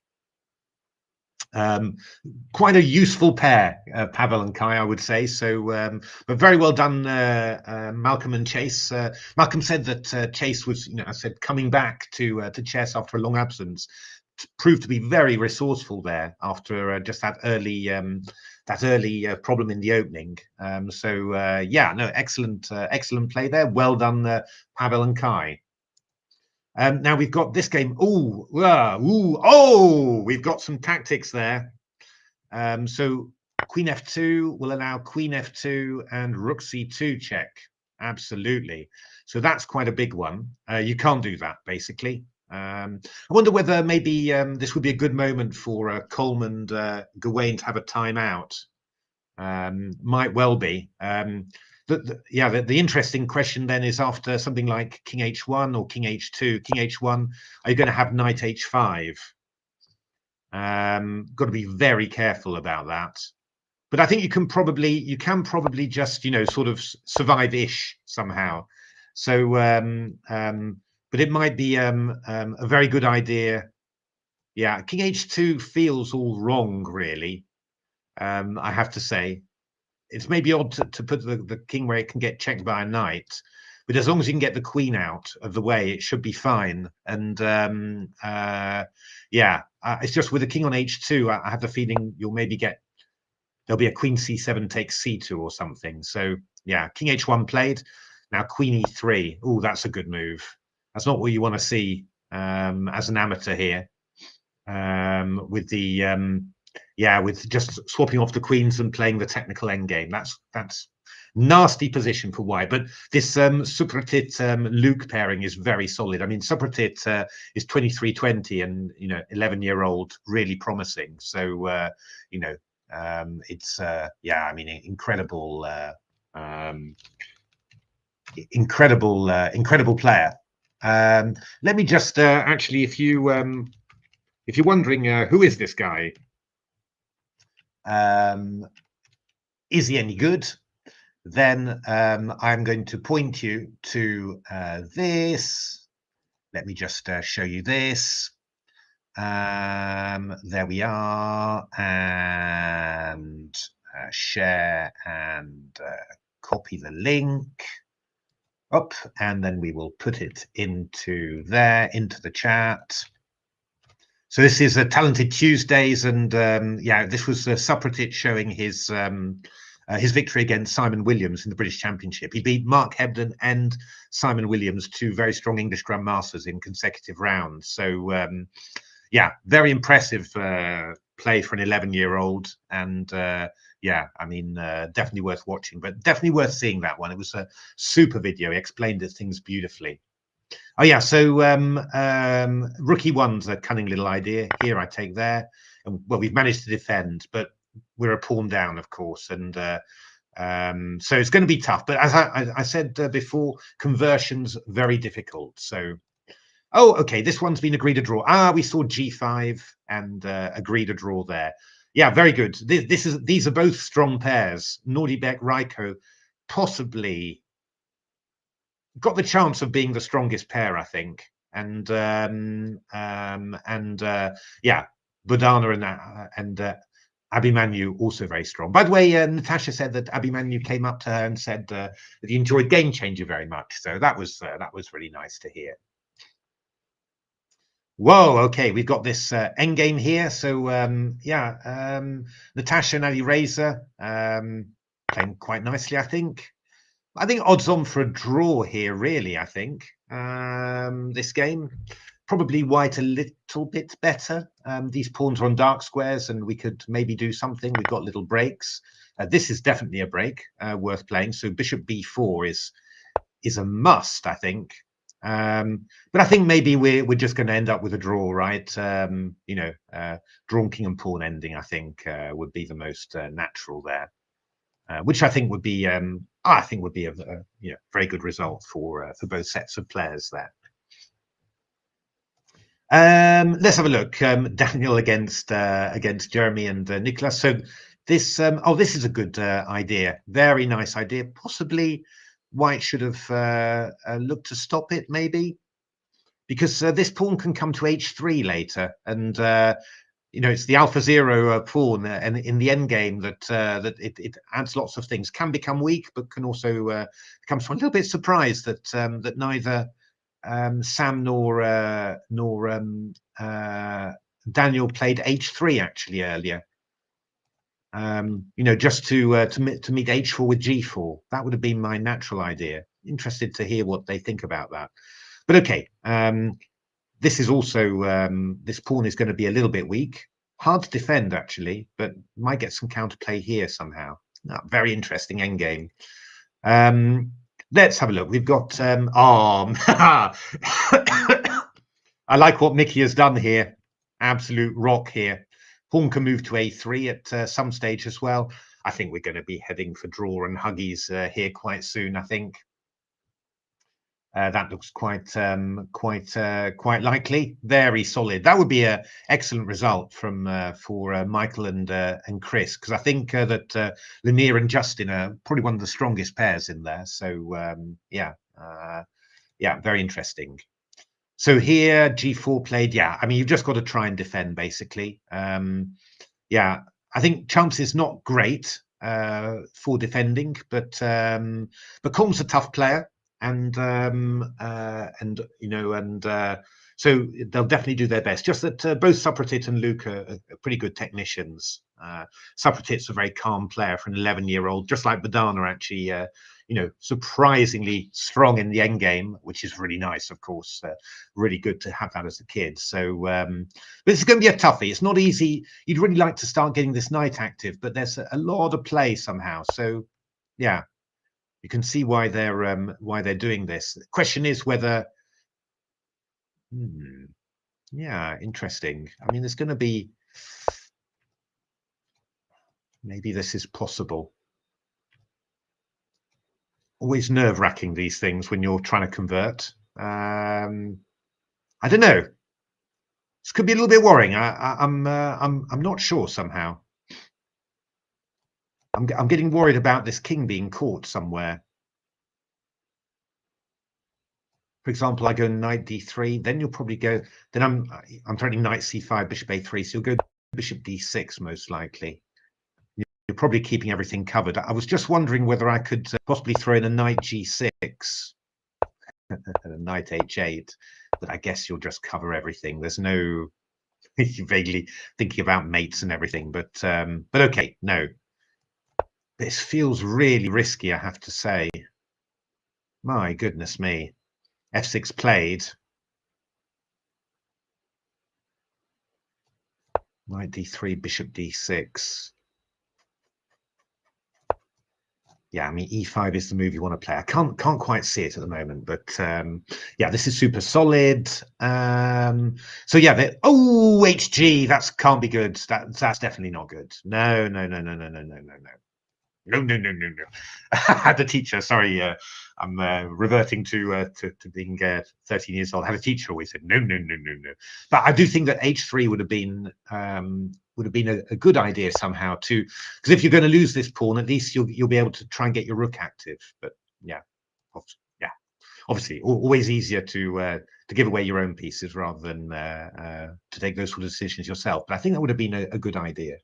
Speaker 1: Quite a useful pair, Pavel and Kai, I would say. So, but very well done, Malcolm and Chase. Malcolm said that Chase was, I said, coming back to chess after a long absence. Proved to be very resourceful there after just that early problem in the opening. Yeah, no, excellent play there. Well done, Pavel and Kai. Now we've got this game. We've got some tactics there. So Queen F2 will allow Queen F2 and Rook C2 check. Absolutely. So that's quite a big one. You can't do that, basically. I wonder whether maybe this would be a good moment for Coleman and Gawain to have a timeout. Might well be. The interesting question then is, after something like King H1 or King H2, King H1, are you going to have Knight H5? Got to be very careful about that. But I think you can probably just sort of survive-ish somehow. So, but it might be a very good idea. Yeah, King H2 feels all wrong, really. I have to say. It's maybe odd to put the king where it can get checked by a knight, but as long as you can get the queen out of the way, it should be fine. And it's just with the king on h2, I have the feeling you'll maybe there'll be a queen c7 takes c2 or something. So yeah, king h1 played. Now queen e3. Oh, that's a good move. That's not what you want to see as an amateur here, with the with just swapping off the queens and playing the technical endgame. That's nasty position for white. But this Supratit Luke pairing is very solid. I mean, Supratit is 23-20 and 11-year-old, really promising. So it's I mean, incredible player. Let me just actually, if you If you're wondering who is this guy, is he any good? Then I'm going to point you to this. Let me just show you this. There we are, and share and copy the link up, and then we will put it into there, into the chat. So this is Talented Tuesdays, and yeah, this was Supratic showing his victory against Simon Williams in the British Championship. He beat Mark Hebden and Simon Williams, two very strong English Grandmasters, in consecutive rounds. So yeah, very impressive play for an 11-year-old, and yeah, I mean, definitely worth watching, but definitely worth seeing that one. It was a super video. He explained the things beautifully. Oh yeah, so rookie one's a cunning little idea. Here I take there, and well, we've managed to defend, but we're a pawn down, of course, and so it's going to be tough. But as I said before, conversions very difficult. So, oh, okay, this one's been agreed a draw. Ah, we saw G5 and agreed a draw there. Yeah, very good. These are both strong pairs. Nordibek, Raiko, possibly got the chance of being the strongest pair, I think. And yeah, Bodana and Abhimanyu also very strong. By the way, Natasha said that Abhimanyu came up to her and said that he enjoyed Game Changer very much. So that was really nice to hear. Whoa, okay, we've got this endgame here. So yeah, Natasha and Ali Reza playing quite nicely, I think. I think odds on for a draw here, really, I think. This game, probably white a little bit better. These pawns are on dark squares, and we could maybe do something. We've got little breaks. This is definitely a break worth playing. So bishop b4 is a must, I think. But I think maybe we're just going to end up with a draw, right? You know, drawn king and pawn ending, I think, would be the most natural there. Which I think would be a you know, very good result for both sets of players there. Let's have a look. Daniel against Jeremy and Nicholas. So this this is a good idea. Very nice idea. Possibly White should have looked to stop it, maybe, because this pawn can come to h3 later, and you know, it's the alpha zero pawn, and in the end game that it adds lots of things. Can become weak, but can also become a little bit surprised that that neither Sam nor Daniel played h3 actually earlier. You know, just to meet h4 with g4. That would have been my natural idea. Interested to hear what they think about that. But okay. This is also this pawn is going to be a little bit weak. Hard to defend, actually, but might get some counterplay here somehow. Oh, very interesting endgame. Let's have a look. We've got I like what Mickey has done here. Absolute rock here. Pawn can move to a3 at some stage as well. I think we're going to be heading for draw and huggies here quite soon, I think. That looks quite likely. Very solid. That would be an excellent result from for Michael and Chris, because I think that Lanier and Justin are probably one of the strongest pairs in there. So yeah, yeah, very interesting. So here G4 played. Yeah, I mean, you've just got to try and defend basically. Yeah, I think chance is not great for defending, but Colm's a tough player. And you know, and so they'll definitely do their best. Just that both Supratit and Luke are pretty good technicians. Supratit's a very calm player for an 11-year-old, just like Badana, actually. You know, surprisingly strong in the end game, which is really nice, of course. Really good to have that as a kid. So, but it's going to be a toughie. It's not easy. You'd really like to start getting this knight active, but there's a lot of play somehow. So, yeah. You can see why they're doing this. The question is whether, yeah, interesting. I mean, there's going to be, maybe this is possible. Always nerve-wracking, these things when you're trying to convert. I don't know. could be a little bit worrying. I'm not sure somehow. I'm getting worried about this king being caught somewhere. For example, I go knight d3, then you'll probably go. Then I'm threatening knight c5, bishop a3, so you'll go bishop d6 most likely. You're probably keeping everything covered. I was just wondering whether I could possibly throw in a knight g6 and a knight h8, but I guess you'll just cover everything. There's no vaguely thinking about mates and everything, but okay, no. This feels really risky, I have to say. My goodness me. f6 played. Knight d3, bishop d6. Yeah, I mean, e5 is the move you want to play. I can't quite see it at the moment, but yeah, this is super solid. So yeah, oh, HG, that can't be good. That's definitely not good. No. No. I had a teacher. Sorry, I'm reverting to being 13 years old. I had a teacher always said no. But I do think that h3 would have been a good idea somehow too, because if you're going to lose this pawn, at least you'll be able to try and get your rook active. But yeah, obviously, always easier to give away your own pieces rather than to take those sort of decisions yourself. But I think that would have been a good idea.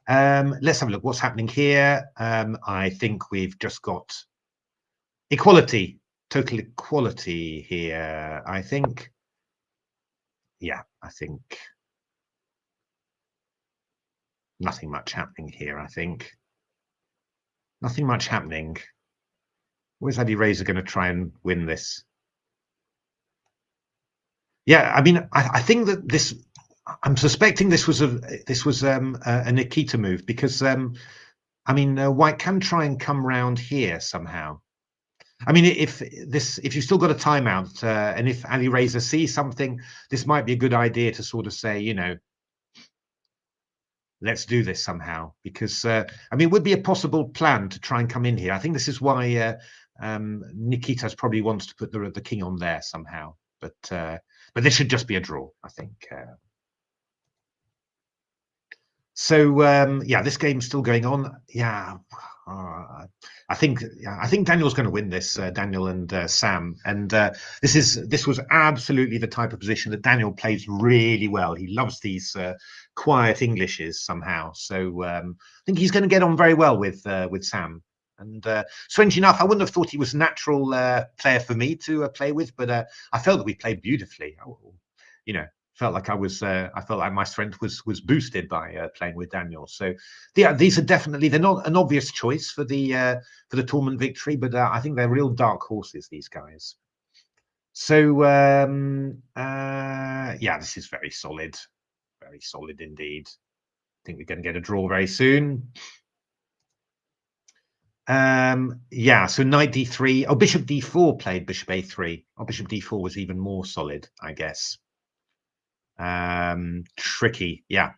Speaker 1: Let's have a look. What's happening here? I think we've just got equality, total equality here. I think, yeah, I think nothing much happening here. I think nothing much happening. Where's Ali Reza going to try and win this? Yeah, I mean, I think that this. I'm suspecting this was a Nikita move because I mean, White can try and come round here somehow. I mean, if you've still got a timeout, and if Ali Reza sees something, this might be a good idea to sort of say, you know, let's do this somehow. Because I mean, it would be a possible plan to try and come in here. I think this is why Nikitas probably wants to put the king on there somehow. But this should just be a draw, I think. So yeah, this game's still going on. Yeah, I think Daniel's going to win this. Daniel and Sam, and this was absolutely the type of position that Daniel plays really well. He loves these quiet Englishes somehow. So I think he's going to get on very well with Sam. And strange enough, I wouldn't have thought he was a natural player for me to play with, but I felt that we played beautifully. You know, felt like I felt like my strength was boosted by playing with Daniel. So yeah, these are definitely, they're not an obvious choice for the tournament victory, but I think they're real dark horses, these guys. So yeah, this is very solid indeed. I think we're going to get a draw very soon. Yeah, so knight d3. Oh, bishop d4 played bishop a3. Oh, bishop d4 was even more solid, I guess. Tricky. Yeah.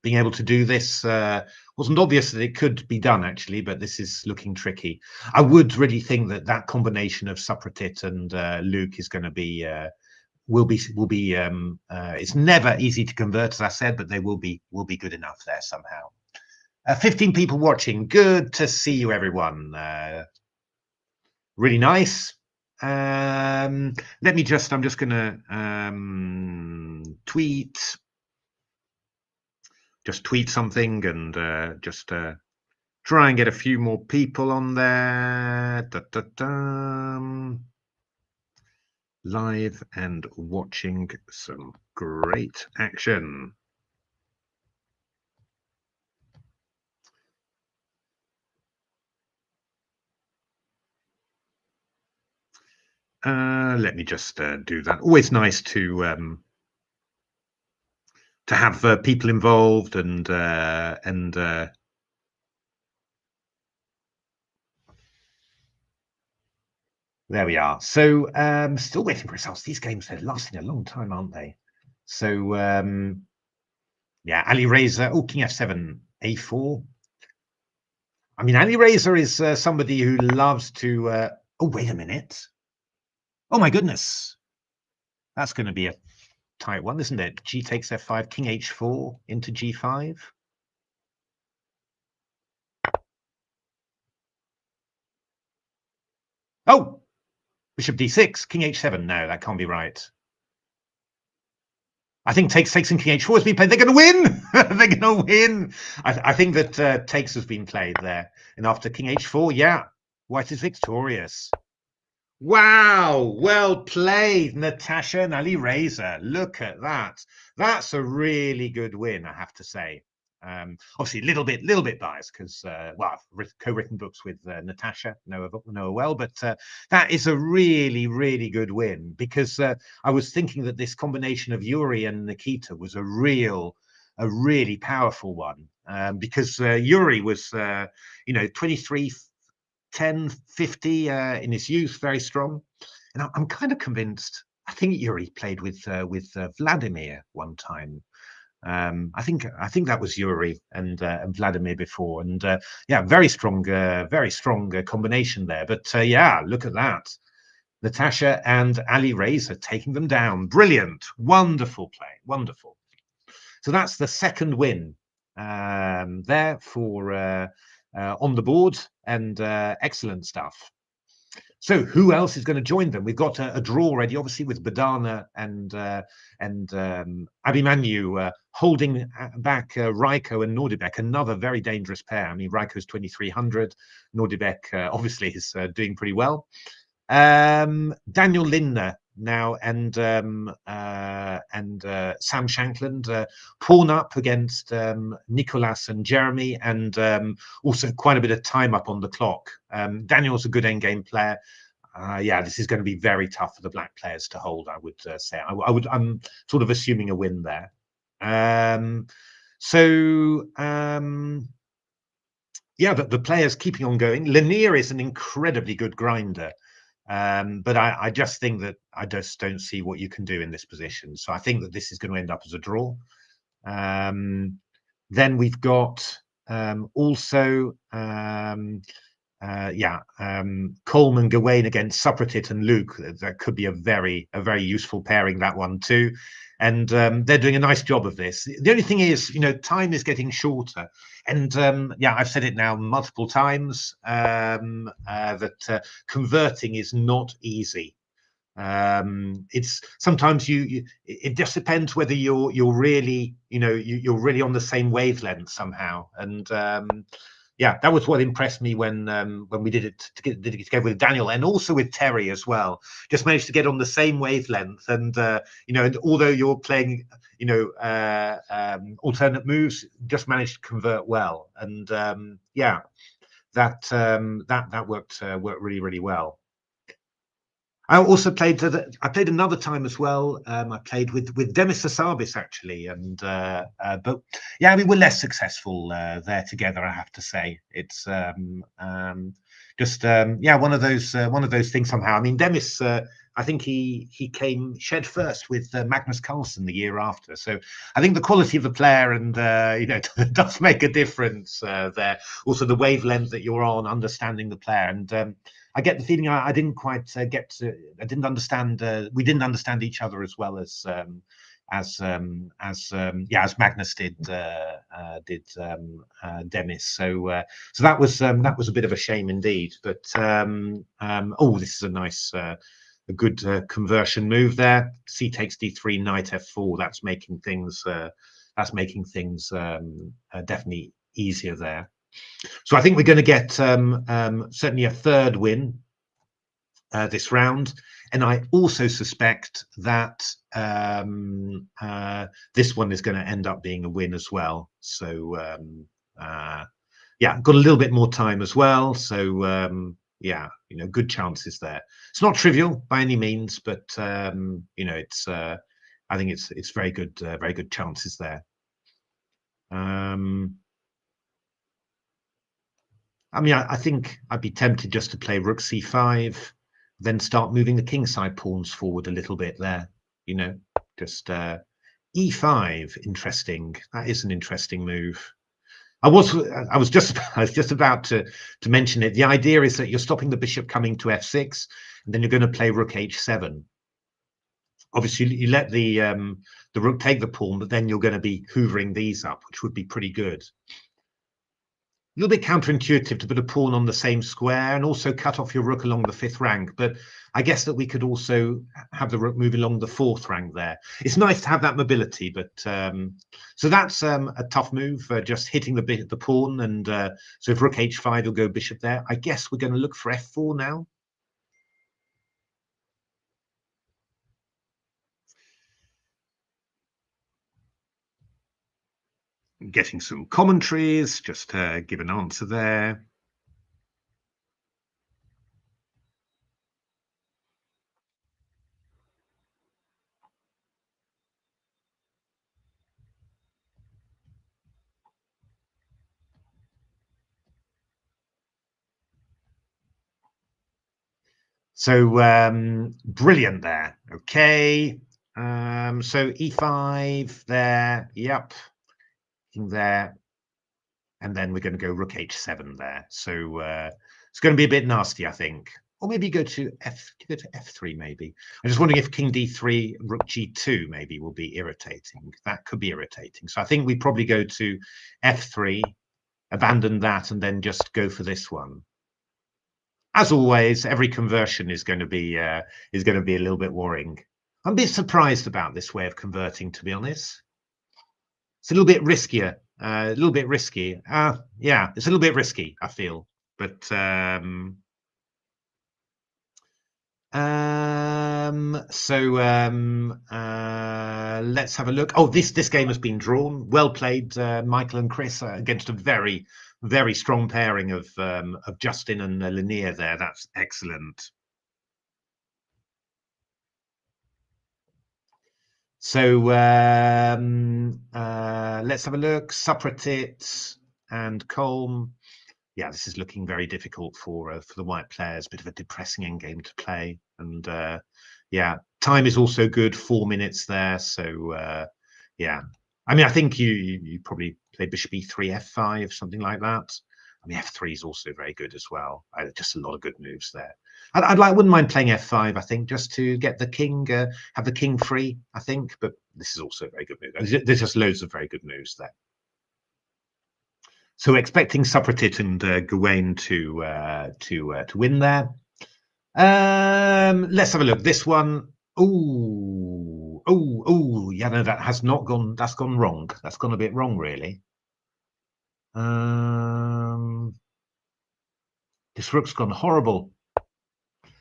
Speaker 1: Being able to do this wasn't obvious that it could be done actually, but this is looking tricky. I would really think that combination of Supratit and Luke is going to be will be it's never easy to convert, as I said, but they will be good enough there somehow. 15 people watching. Good to see you, everyone. Really nice. Let me just, I'm just going to tweet something and just try and get a few more people on there. Live and watching some great action. Let me just do that. Always nice to have people involved and there we are. So still waiting for results. These games are lasting a long time, aren't they? So yeah, Ali Reza. Oh, King f7, a4. I mean, Ali Reza is somebody who loves to. Oh, wait a minute. Oh my goodness, that's going to be a tight one, isn't it? G takes f5, king h4 into g5. Oh, bishop d6, king h7. No, that can't be right. I think takes and king h4 has been played. They're going to win. They're going to win. I think that takes has been played there. And after king h4, yeah, white is victorious. Wow, well played, Natasha and Ali Reza. Look at that. That's a really good win, I have to say. Obviously, a little bit biased because, well, I've co-written books with Natasha, know her well, but that is a really, really good win because I was thinking that this combination of Yuri and Nikita was a really powerful one because Yuri was, 23, 10, 50 in his youth, very strong. And I'm kind of convinced. I think Yuri played with Vladimir one time. I think that was Yuri and Vladimir before, and yeah, very strong combination there. But yeah, look at that, Natasha and Ali Reza taking them down. Brilliant, wonderful play, wonderful. So that's the second win there for on the board, and excellent stuff. So who else is going to join them? We've got a draw already, obviously, with Badana and Abhimanyu holding back Raiko and Nordibek, another very dangerous pair. I mean, Raiko's 2300, Nordibek obviously is doing pretty well. Daniel Lindner now and Sam Shankland pawn up against Nicolas and Jeremy, and also quite a bit of time up on the clock. Daniel's a good endgame player. Yeah, this is going to be very tough for the black players to hold, I would say. I'm sort of assuming a win there. Yeah, the players keeping on going. Lanier is an incredibly good grinder. But I just think that I just don't see what you can do in this position. So I think that this is going to end up as a draw. Then we've got also Coleman, Gawain against Supratit and Luke. That could be a very useful pairing, that one too. And they're doing a nice job of this. The only thing is, time is getting shorter. And yeah, I've said it now multiple times that converting is not easy. It's sometimes it just depends whether you're really you're really on the same wavelength somehow. And yeah, that was what impressed me when we did it together with Daniel and also with Terry as well. Just managed to get on the same wavelength, and and although you're playing alternate moves, just managed to convert well. And yeah, that worked really well. I also played. I played another time as well. I played with Demis Hassabis actually, and but yeah, we were less successful there together. I have to say, it's just yeah, one of those things somehow. I mean, Demis, I think he came shed first with Magnus Carlsen the year after. So I think the quality of the player and does make a difference there. Also, the wavelength that you're on, understanding the player, and I get the feeling I didn't quite get to. I didn't understand. We didn't understand each other as well as Magnus did Demis. So that was a bit of a shame indeed. But oh, this is a nice. A good conversion move there. C takes d3, knight f4. That's making things definitely easier there. So I think we're going to get certainly a third win this round, and I also suspect that this one is going to end up being a win as well. So yeah, got a little bit more time as well. So yeah, good chances there. It's not trivial by any means, but it's I think it's very good chances there. I mean, I think I'd be tempted just to play rook c5, then start moving the kingside pawns forward a little bit there. Just e5. Interesting. That is an interesting move. I was just about to mention it. The idea is that you're stopping the bishop coming to f6, and then you're going to play rook h7. Obviously, you let the rook take the pawn, but then you're going to be hoovering these up, which would be pretty good. A little bit counterintuitive to put a pawn on the same square and also cut off your rook along the 5th rank, but I guess that we could also have the rook move along the 4th rank there. It's nice to have that mobility, but so that's a tough move, just hitting the pawn, and so if rook h5, you'll go bishop there. I guess we're going to look for f4 now. Getting some commentaries, just to give an answer there. So brilliant there. Okay. So e5 there. Yep. There. And then we're going to go rook h7 there. So it's going to be a bit nasty, I think. Or maybe go to f3 maybe. I'm just wondering if king d3, rook g2 maybe will be irritating. That could be irritating. So I think we probably go to f3, abandon that, and then just go for this one. As always, every conversion is going to be a little bit worrying. I'm a bit surprised about this way of converting, to be honest. It's a little bit riskier, a little bit risky. Yeah, it's a little bit risky, I feel. But let's have a look. Oh, this game has been drawn. Well played, Michael and Chris, against a very, very strong pairing of Justin and Lanier there. That's excellent. So let's have a look. Supratit and Colm. Yeah, this is looking very difficult for the white players. Bit of a depressing endgame to play, and yeah, time is also good. 4 minutes there. So yeah, I mean, I think you probably play bishop e3, f5, something like that. I mean, f3 is also very good as well. Just a lot of good moves there. Wouldn't mind playing f5. I think just to get the king, have the king free. I think, but this is also a very good move. There's just loads of very good moves there. So expecting Supratit and Gawain to win there. Let's have a look. This one. Oh, yeah, no, that has not gone. That's gone wrong. That's gone a bit wrong, really. This rook's gone horrible.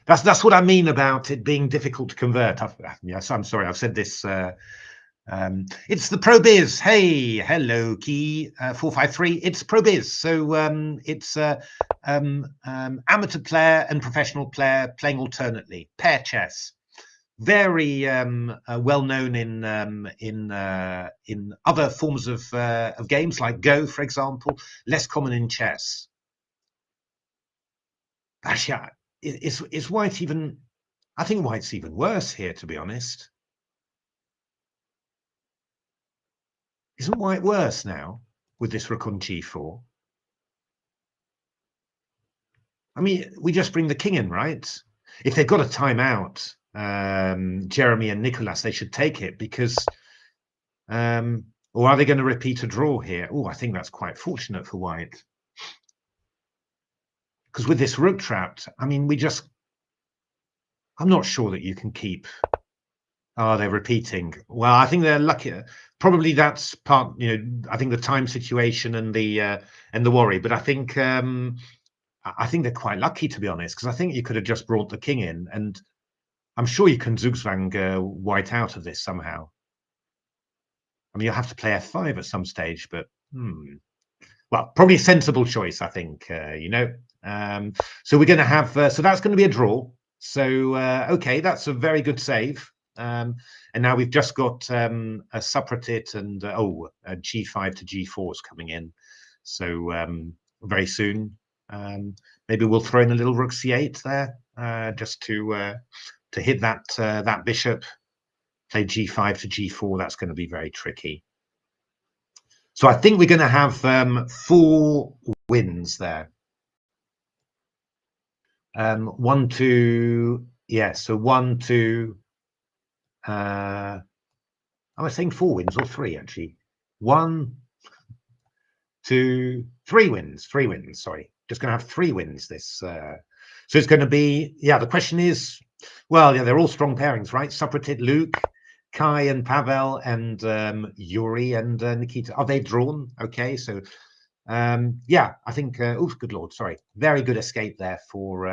Speaker 1: That's what I mean about it being difficult to convert. Yes, I'm sorry. I've said this. It's the ProBiz. Hey, hello, Key 453. It's ProBiz. So it's amateur player and professional player playing alternately. Pair chess. Very well known in other forms of games like Go, for example. Less common in chess. Actually, is white even? I think white's even worse here, to be honest. Isn't white worse now with this rook on g4? I mean, we just bring the king in, right? If they've got a timeout, Jeremy and Nicholas, they should take it because, or are they going to repeat a draw here? Oh, I think that's quite fortunate for white. Because with this rook trapped, I mean, I'm not sure that you can keep. Oh, they're repeating. Well, I think they're lucky. Probably that's part, I think the time situation and the worry. But I think they're quite lucky, to be honest, because I think you could have just brought the king in, and I'm sure you can zugzwang white out of this somehow. I mean, you'll have to play f5 at some stage, but well, probably a sensible choice, I think. So we're going to have so that's going to be a draw. So okay, that's a very good save. And now we've just got a Supratit and g5 to g4 is coming in. So very soon, maybe we'll throw in a little rook c8 there, just to hit that bishop. Play g5 to g4. That's going to be very tricky. So I think we're going to have 4 wins there. 1, 2, yeah. So 1, 2. Am I saying 4 wins or 3 actually? 1, 2, 3 wins. 3 wins. Sorry, just going to have 3 wins this. So it's going to be, yeah. The question is, well, yeah, they're all strong pairings, right? Supratit, Luke, Kai and Pavel, and Yuri and Nikita. Are they drawn? Okay, so yeah, I think. Oh, good lord, sorry. Very good escape there for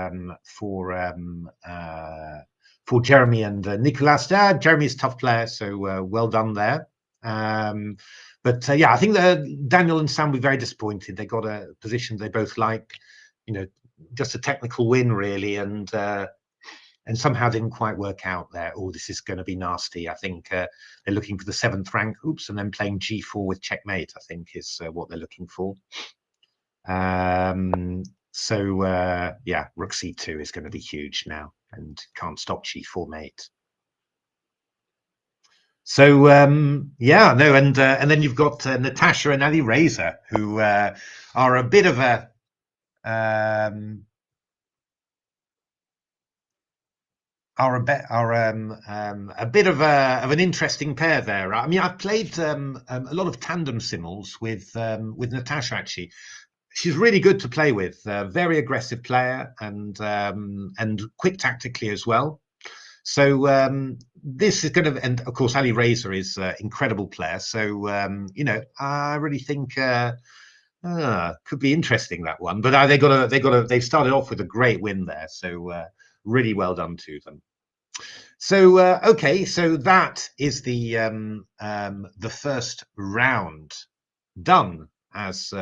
Speaker 1: Jeremy and Nicolas. Jeremy's a tough player, so well done there. But yeah, I think Daniel and Sam were very disappointed. They got a position they both like, you know, just a technical win really, and somehow didn't quite work out there. Oh, this is going to be nasty. I think they're looking for the 7th rank. Oops, and then playing G4 with checkmate, I think is what they're looking for. So yeah, Rook C2 is going to be huge now, and can't stop G4 mate. So yeah, no, and then you've got Natasha and Ali Reza, who are a bit of a bit of an interesting pair there. I mean, I've played a lot of tandem simuls with Natasha actually. She's really good to play with. Very aggressive player and quick tactically as well. So this is going to, and of course Ali Reza is an incredible player. So you know, I really think could be interesting, that one. But they've started off with a great win there. So really well done to them. So okay, so that is the first round done, as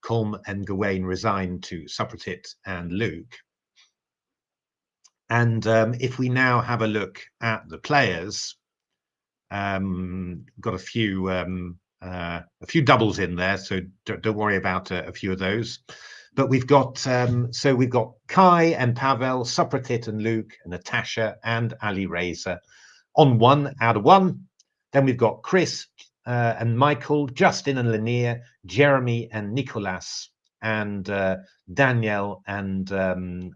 Speaker 1: Colm and Gawain resigned to Supratit and Luke. And if we now have a look at the players, got a few doubles in there, so don't worry about a few of those. But we've got we've got Kai and Pavel, Supratit and Luke, and Natasha and Ali Reza on 1 out of 1. Then we've got Chris and Michael, Justin and Lanier, Jeremy and Nicolas, and Danielle and Sam,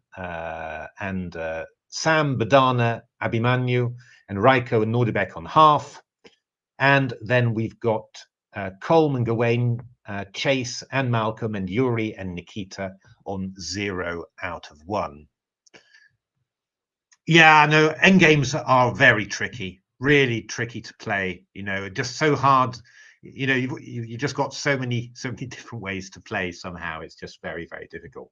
Speaker 1: Badana, Abhimanyu, and Raiko and Nordebek on half. And then we've got Colm and Gawain, Chase and Malcolm, and Yuri and Nikita on 0 out of 1. Yeah, no, endgames are very tricky, really tricky to play. You know, just so hard. You know, you just got so many different ways to play. Somehow, it's just very, very difficult.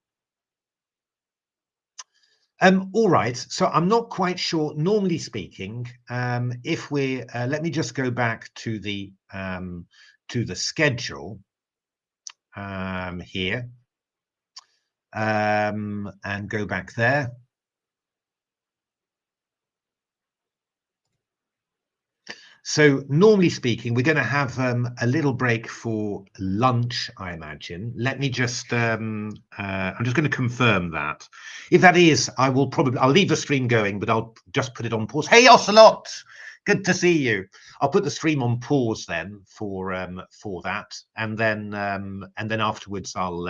Speaker 1: All right, so I'm not quite sure. Normally speaking, if we let me just go back to the schedule here and go back there. So normally speaking, we're going to have a little break for lunch, I imagine. Let me just, I'm just going to confirm that. If that is, I'll leave the stream going, but I'll just put it on pause. Hey, Ocelot, good to see you. I'll put the stream on pause then for that, and then afterwards I'll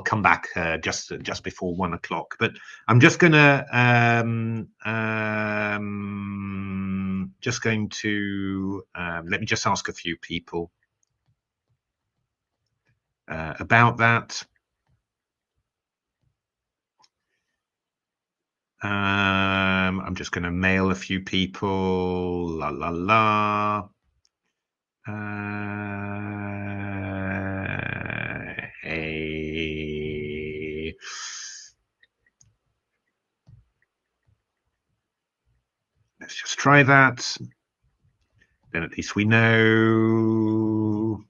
Speaker 1: come back just before 1 o'clock. But I'm just gonna let me just ask a few people about that. I'm just going to mail a few people. La la la. Hey. Let's just try that. Then at least we know.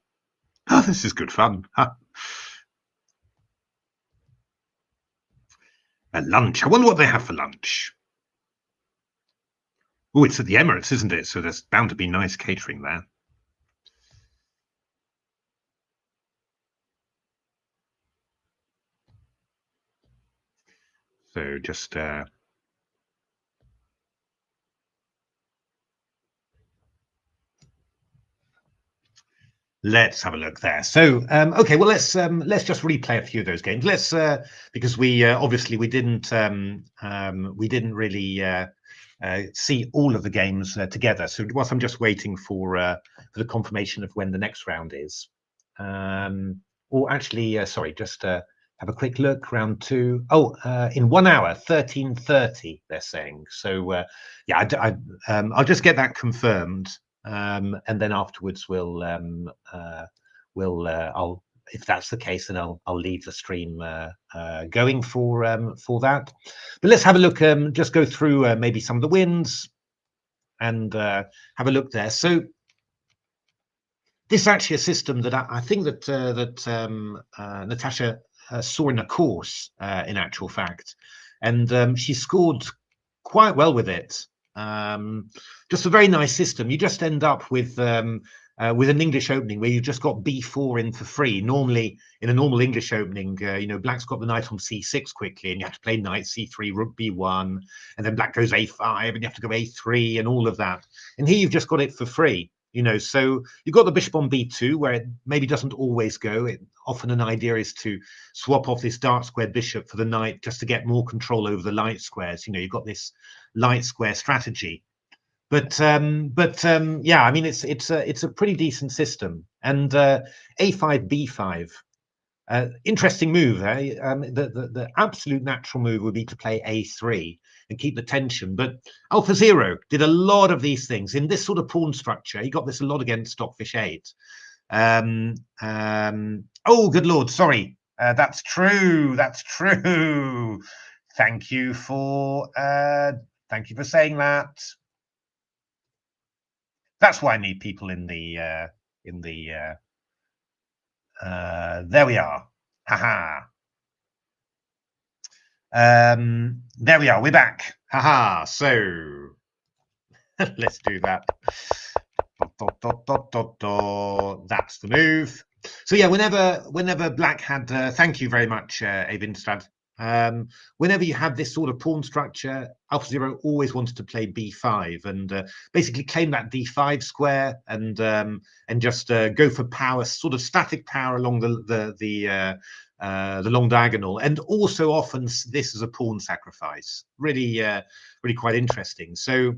Speaker 1: Oh, this is good fun. Huh. At lunch. I wonder what they have for lunch. Oh, it's at the Emirates, isn't it? So there's bound to be nice catering there. So just Let's have a look there. So, okay, well, let's just replay a few of those games. Let's because we obviously we didn't really see all of the games together. So, whilst I'm just waiting for the confirmation of when the next round is, or actually, sorry, just have a quick look. Round two. Oh, in 1 hour, 13:30. They're saying. So, yeah, I'll just get that confirmed. And then afterwards I'll, if that's the case, then I'll leave the stream going for that. But let's have a look. Just go through maybe some of the wins and have a look there. So this is actually a system that I think that Natasha saw in a course, in actual fact, and she scored quite well with it. Just a very nice system. You just end up with an English opening where you just got b4 in for free. Normally, in a normal English opening, black's got the knight on c6 quickly, and you have to play knight c3, rook b1, and then black goes a5, and you have to go a3, and all of that. And here you've just got it for free. So you've got the bishop on b2, where it maybe doesn't always go. Often an idea is to swap off this dark squared bishop for the knight just to get more control over the light squares. You've got this light square strategy. But yeah, I mean, it's a pretty decent system. And a5, b5. Interesting move. The absolute natural move would be to play a3 and keep the tension. But AlphaZero did a lot of these things in this sort of pawn structure. He got this a lot against Stockfish 8. Oh, good Lord. Sorry. That's true. That's true. Thank you for saying that. That's why I need people in the there we are. Haha. There we are. We're back. Haha. So let's do that. That's the move. So yeah, whenever black had, thank you very much, Avinstrad. Whenever you have this sort of pawn structure, AlphaZero always wanted to play b5 and basically claim that d5 square and just go for power, sort of static power along the long diagonal, and also often this is a pawn sacrifice. Really quite interesting. So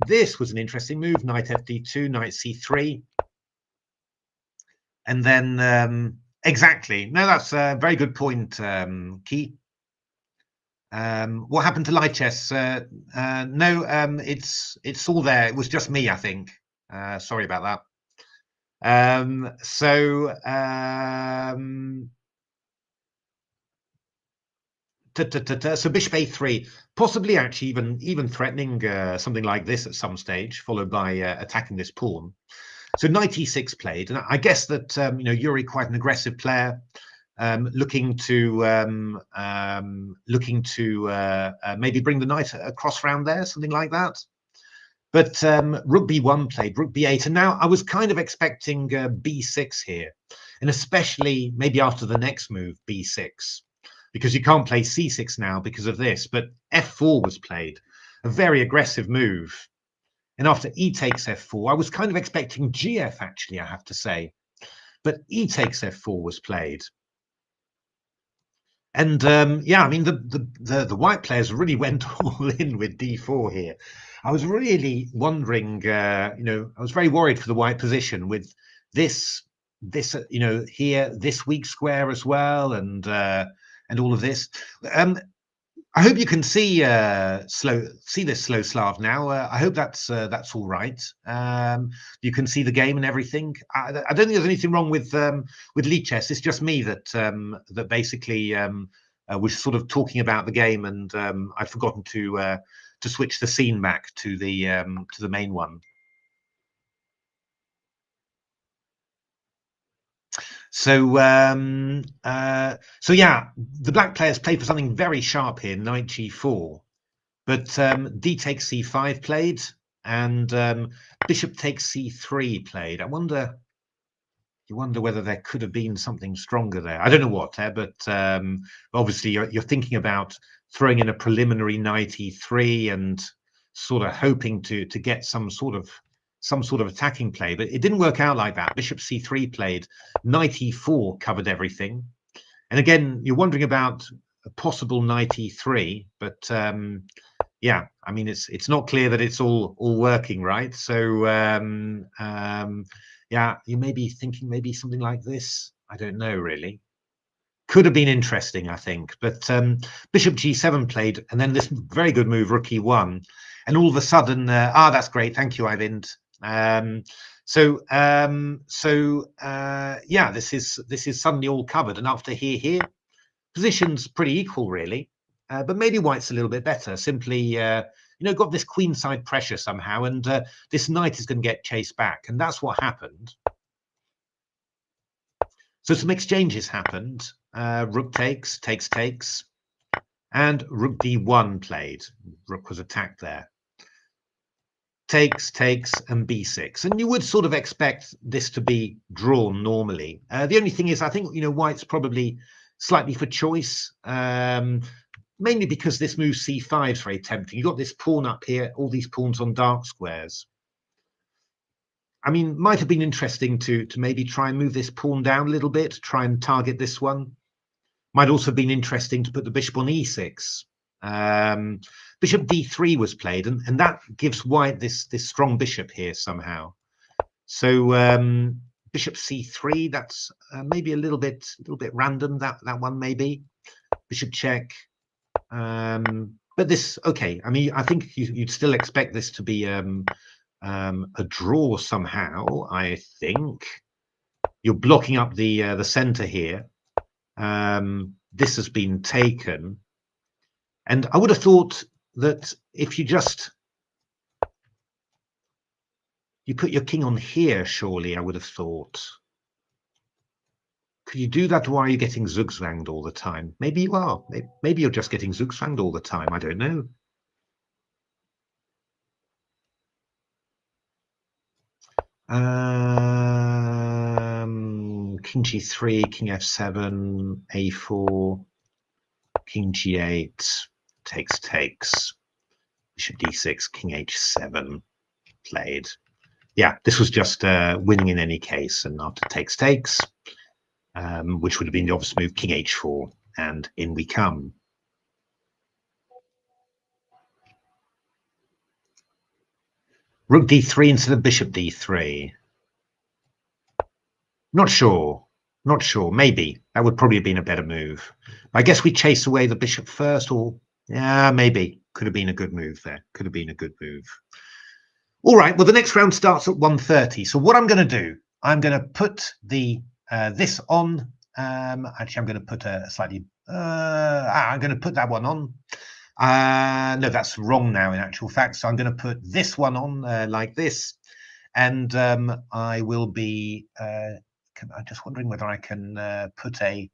Speaker 1: this was an interesting move: knight fd2, knight c3, and then exactly. No, that's a very good point, Key. What happened to light chess? No, it's all there. It was just me, I think. Sorry about that. So bishop a3, possibly actually even threatening something like this at some stage, followed by attacking this pawn. So knight e6 played, and I guess that Yuri, quite an aggressive player, looking to maybe bring the knight across round there, something like that. But rook b1 played, rook b8, and now I was kind of expecting b6 here, and especially maybe after the next move, b6, because you can't play c6 now because of this. But f4 was played, a very aggressive move. And after e takes f4, I was kind of expecting gf, actually, I have to say. But e takes f4 was played. And yeah, I mean, the white players really went all in with d4 here. I was really wondering, I was very worried for the white position with this here, this weak square as well, and all of this. I hope you can see this slow Slav now. I hope that's all right. You can see the game and everything. I don't think there's anything wrong with lead chess. It's just me that that basically was sort of talking about the game, and I'd forgotten to switch the scene back to the main one. So so yeah, the black players played for something very sharp here, knight g4, but d takes c5 played, and bishop takes c3 played. You wonder whether there could have been something stronger there. I don't know what, but obviously you're thinking about throwing in a preliminary knight e3 and sort of hoping to get some sort of some sort of attacking play, but it didn't work out like that. Bishop c3 played, knight e4 covered everything. And again, you're wondering about a possible knight e3, but yeah, I mean, it's not clear that it's all working, right? So yeah, you may be thinking maybe something like this. I don't know, really. Could have been interesting, I think. But bishop g7 played, and then this very good move, rook e1. And all of a sudden, that's great. Thank you, Eivind. Yeah, this is suddenly all covered. And after here, position's pretty equal, really. But maybe white's a little bit better. Simply, got this queenside pressure somehow, and this knight is going to get chased back. And that's what happened. So some exchanges happened. Rook takes, and rook d1 played. Rook was attacked there. Takes, and b6. And you would sort of expect this to be drawn normally. The only thing is, I think, white's probably slightly for choice, mainly because this move c5 is very tempting. You've got this pawn up here, all these pawns on dark squares. I mean, might have been interesting to maybe try and move this pawn down a little bit, try and target this one. Might also have been interesting to put the bishop on e6. Bishop d3 was played, and that gives white this strong bishop here somehow. So bishop c3, that's maybe a little bit random, that one maybe. Bishop check. But this, okay, I mean, I think you'd still expect this to be a draw somehow, I think. You're blocking up the center here. This has been taken. And I would have thought that if you put your king on here, surely, I would have thought. Could you do that, or are you getting zugzwanged all the time? Maybe you are. Maybe you're just getting zugzwanged all the time. I don't know. King g3, king f7, a4, king g8, takes, bishop d6, king h7 played. Yeah, this was just winning in any case, and after takes, which would have been the obvious move, king h4, and in we come. Rook d3 instead of bishop d3. Not sure. Maybe that would probably have been a better move. I guess we chase away the bishop first, or yeah, maybe could have been a good move there. Could have been a good move. All right. Well, the next round starts at 1:30. So what I'm going to do, I'm going to put the this on. Actually, I'm going to put a slightly. I'm going to put that one on. No, that's wrong now. In actual fact, so I'm going to put this one on like this, and I will be. I'm just wondering whether I can put a.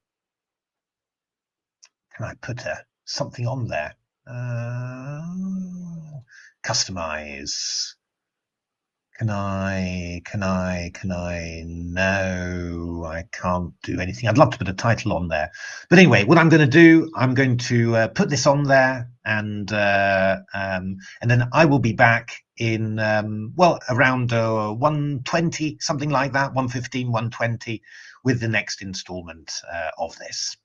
Speaker 1: Can I put something on there? Customize. Can I? No, I can't do anything. I'd love to put a title on there. But anyway, what I'm going to do, I'm going to put this on there, and then I will be back in, well, around 1:20, something like that, 1:15, 1:20, with the next installment of this.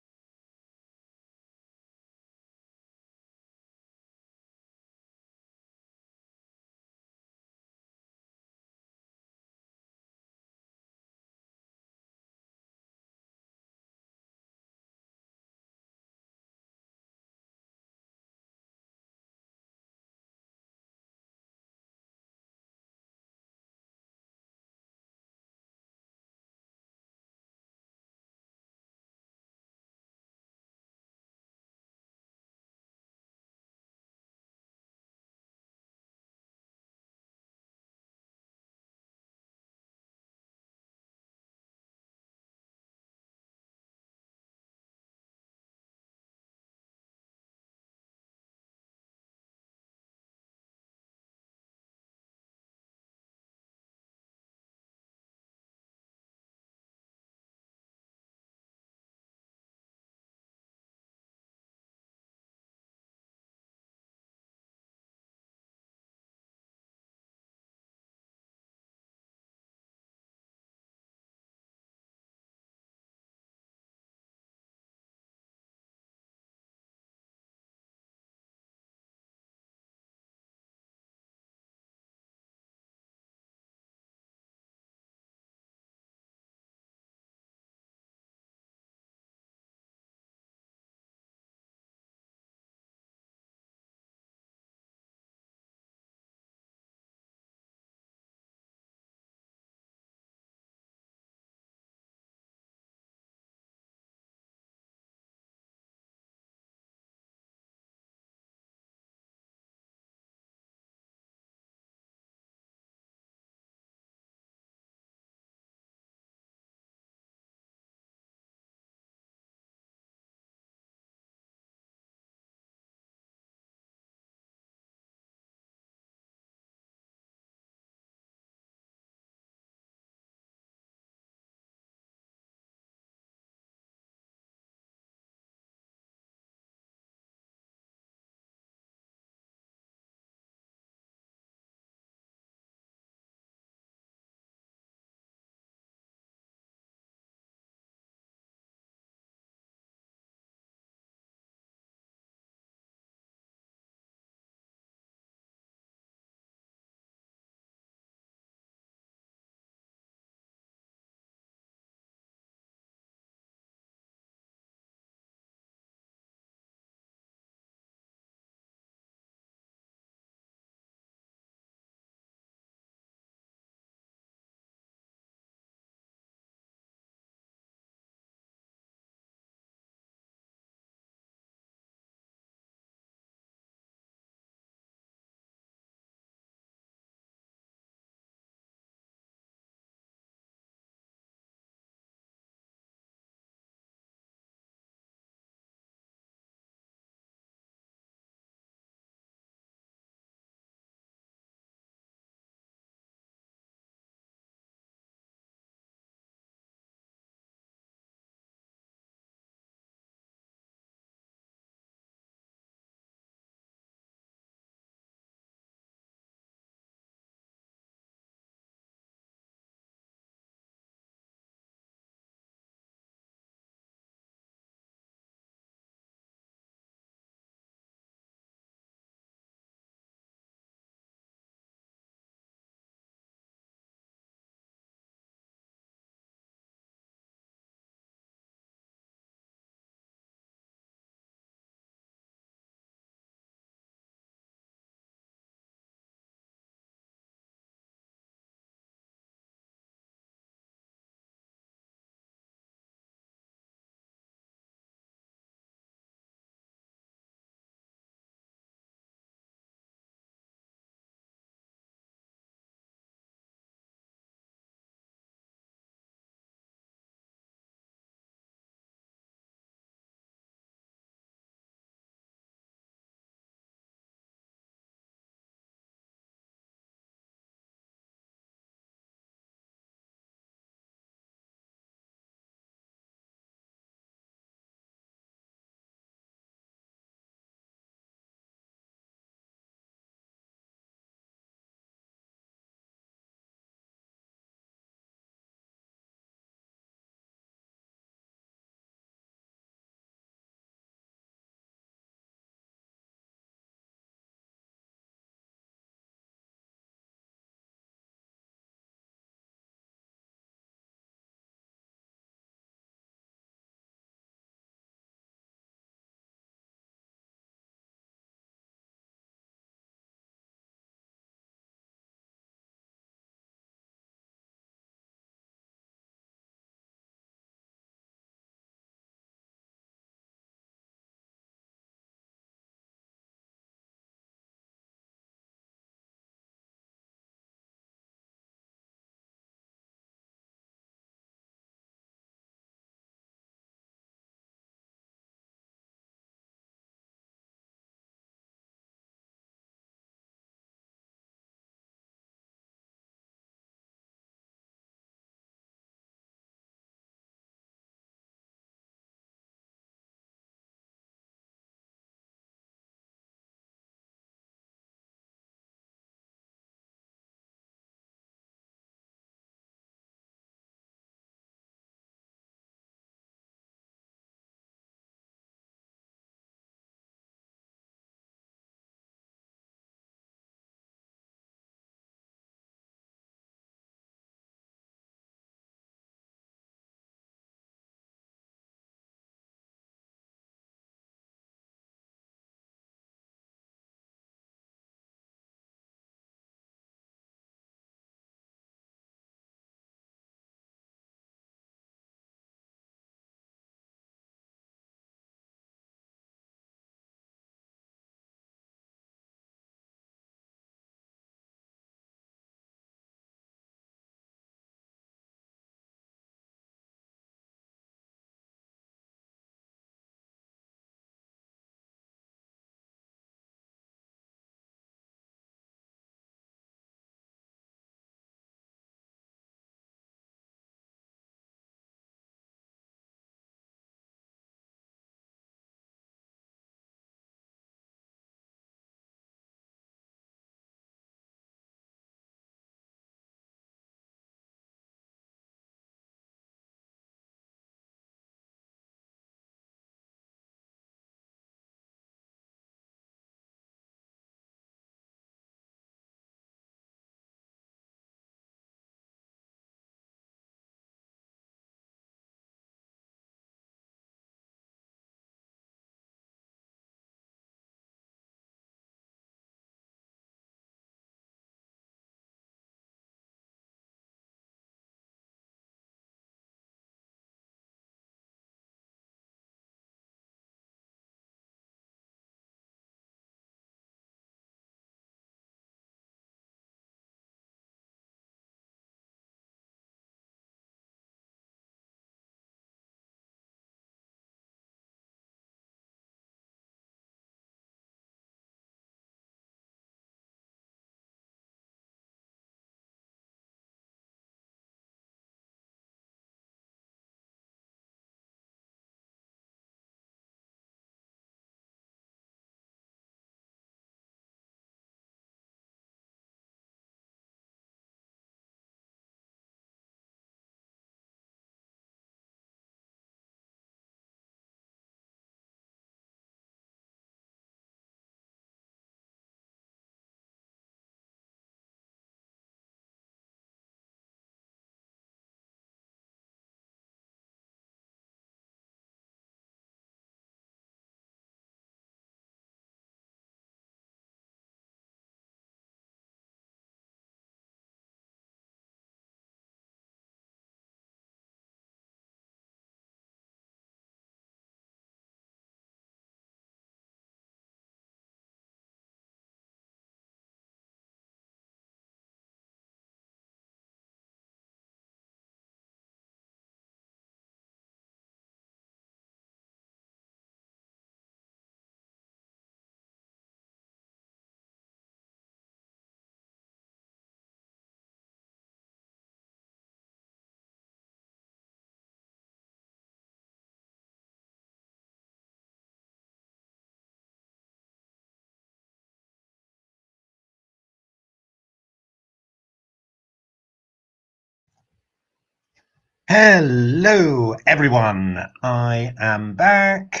Speaker 1: Hello, everyone. I am back,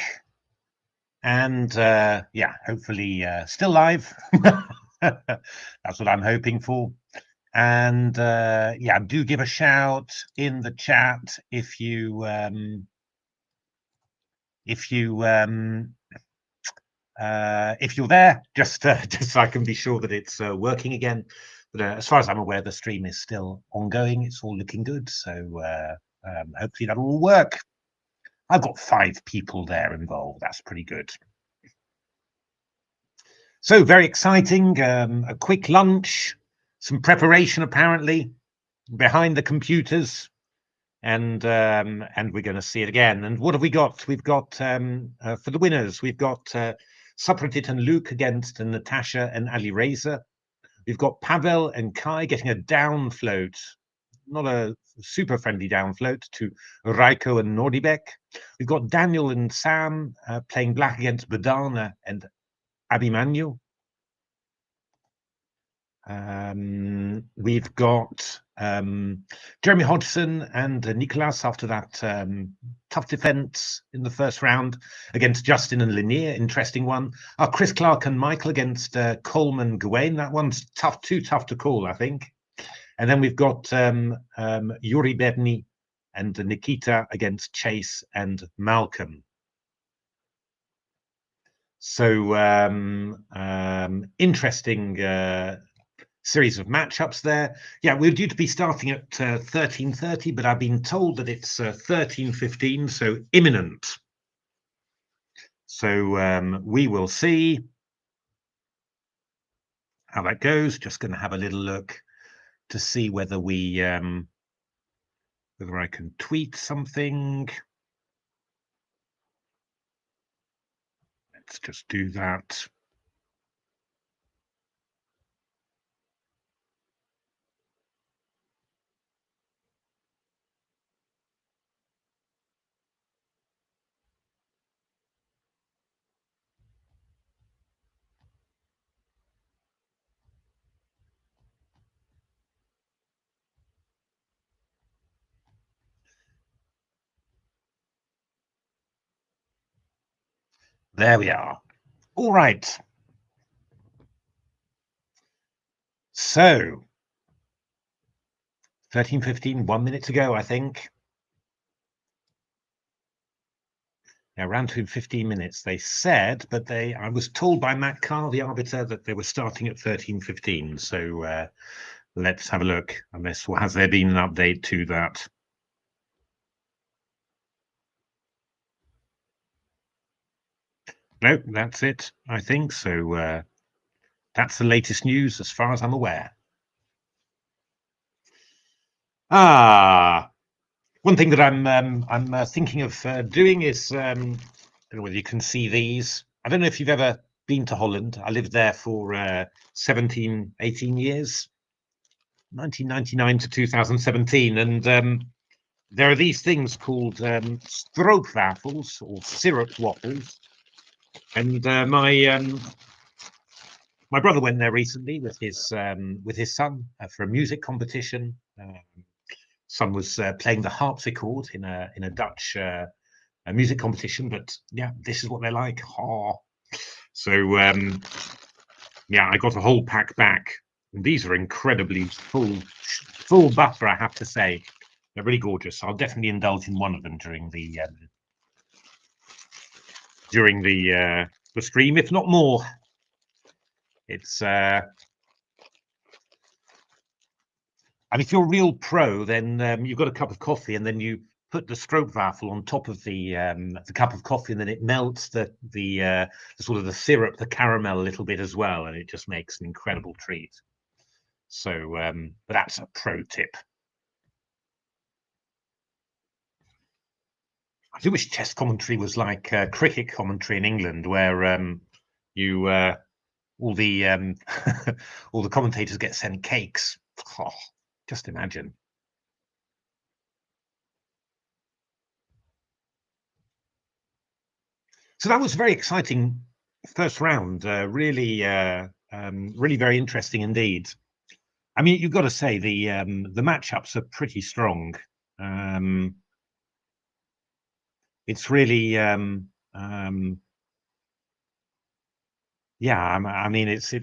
Speaker 1: and yeah, hopefully still live. That's what I'm hoping for. And yeah, do give a shout in the chat if you if you're there, just so I can be sure that it's working again. But as far as I'm aware, the stream is still ongoing. It's all looking good, so hopefully that'll all work. I've got 5 people there involved. That's pretty good. So very exciting. A quick lunch, some preparation apparently behind the computers, and we're going to see it again. And what have we got? We've got for the winners, we've got Supratit and Luke against Natasha and Ali Reza. We've got Pavel and Kai getting a down float, not a super friendly down float, to Raiko and Nordibek. We've got Daniel and Sam playing black against Badana and Abhimanyu. We've got Jeremy Hodgson and Nicolas after that tough defense in the first round against Justin and Lanier. Interesting one. Chris Clark and Michael against Coleman Gawain. That one's tough, too tough to call, I think. And then we've got Yuri Bebny and Nikita against Chase and Malcolm. So interesting series of matchups there. Yeah, we're due to be starting at 13:30, but I've been told that it's 13:15, so imminent. So we will see how that goes. Just going to have a little look to see whether we whether I can tweet something. Let's just do that. There we are. All right. So 13:15, 1 minute to go, I think. Now, around 15 minutes, they said, but I was told by Matt Carr, the arbiter, that they were starting at 13:15. So let's have a look. Unless, has there been an update to that? No, that's it, I think. So that's the latest news as far as I'm aware. One thing that I'm thinking of doing is, I don't know whether you can see these. I don't know if you've ever been to Holland. I lived there for 17, 18 years, 1999 to 2017. And there are these things called stroopwafels or syrup waffles. And my brother went there recently with his son for a music competition. Son was playing the harpsichord in a Dutch a music competition, but yeah, this is what they're like. Oh. So yeah, I got a whole pack back, and these are incredibly full buffer, I have to say. They're really gorgeous. I'll definitely indulge in one of them during the stream, if not more. It's and if you're a real pro, then you've got a cup of coffee, and then you put the stroopwafel on top of the cup of coffee, and then it melts the sort of the syrup, the caramel a little bit as well, and it just makes an incredible treat. So, but that's a pro tip. I do wish chess commentary was like cricket commentary in England, where you all the all the commentators get sent cakes. Oh, just imagine. So that was very exciting first round. Really very interesting indeed. I mean, you've got to say the matchups are pretty strong. It's really, yeah. I mean, it's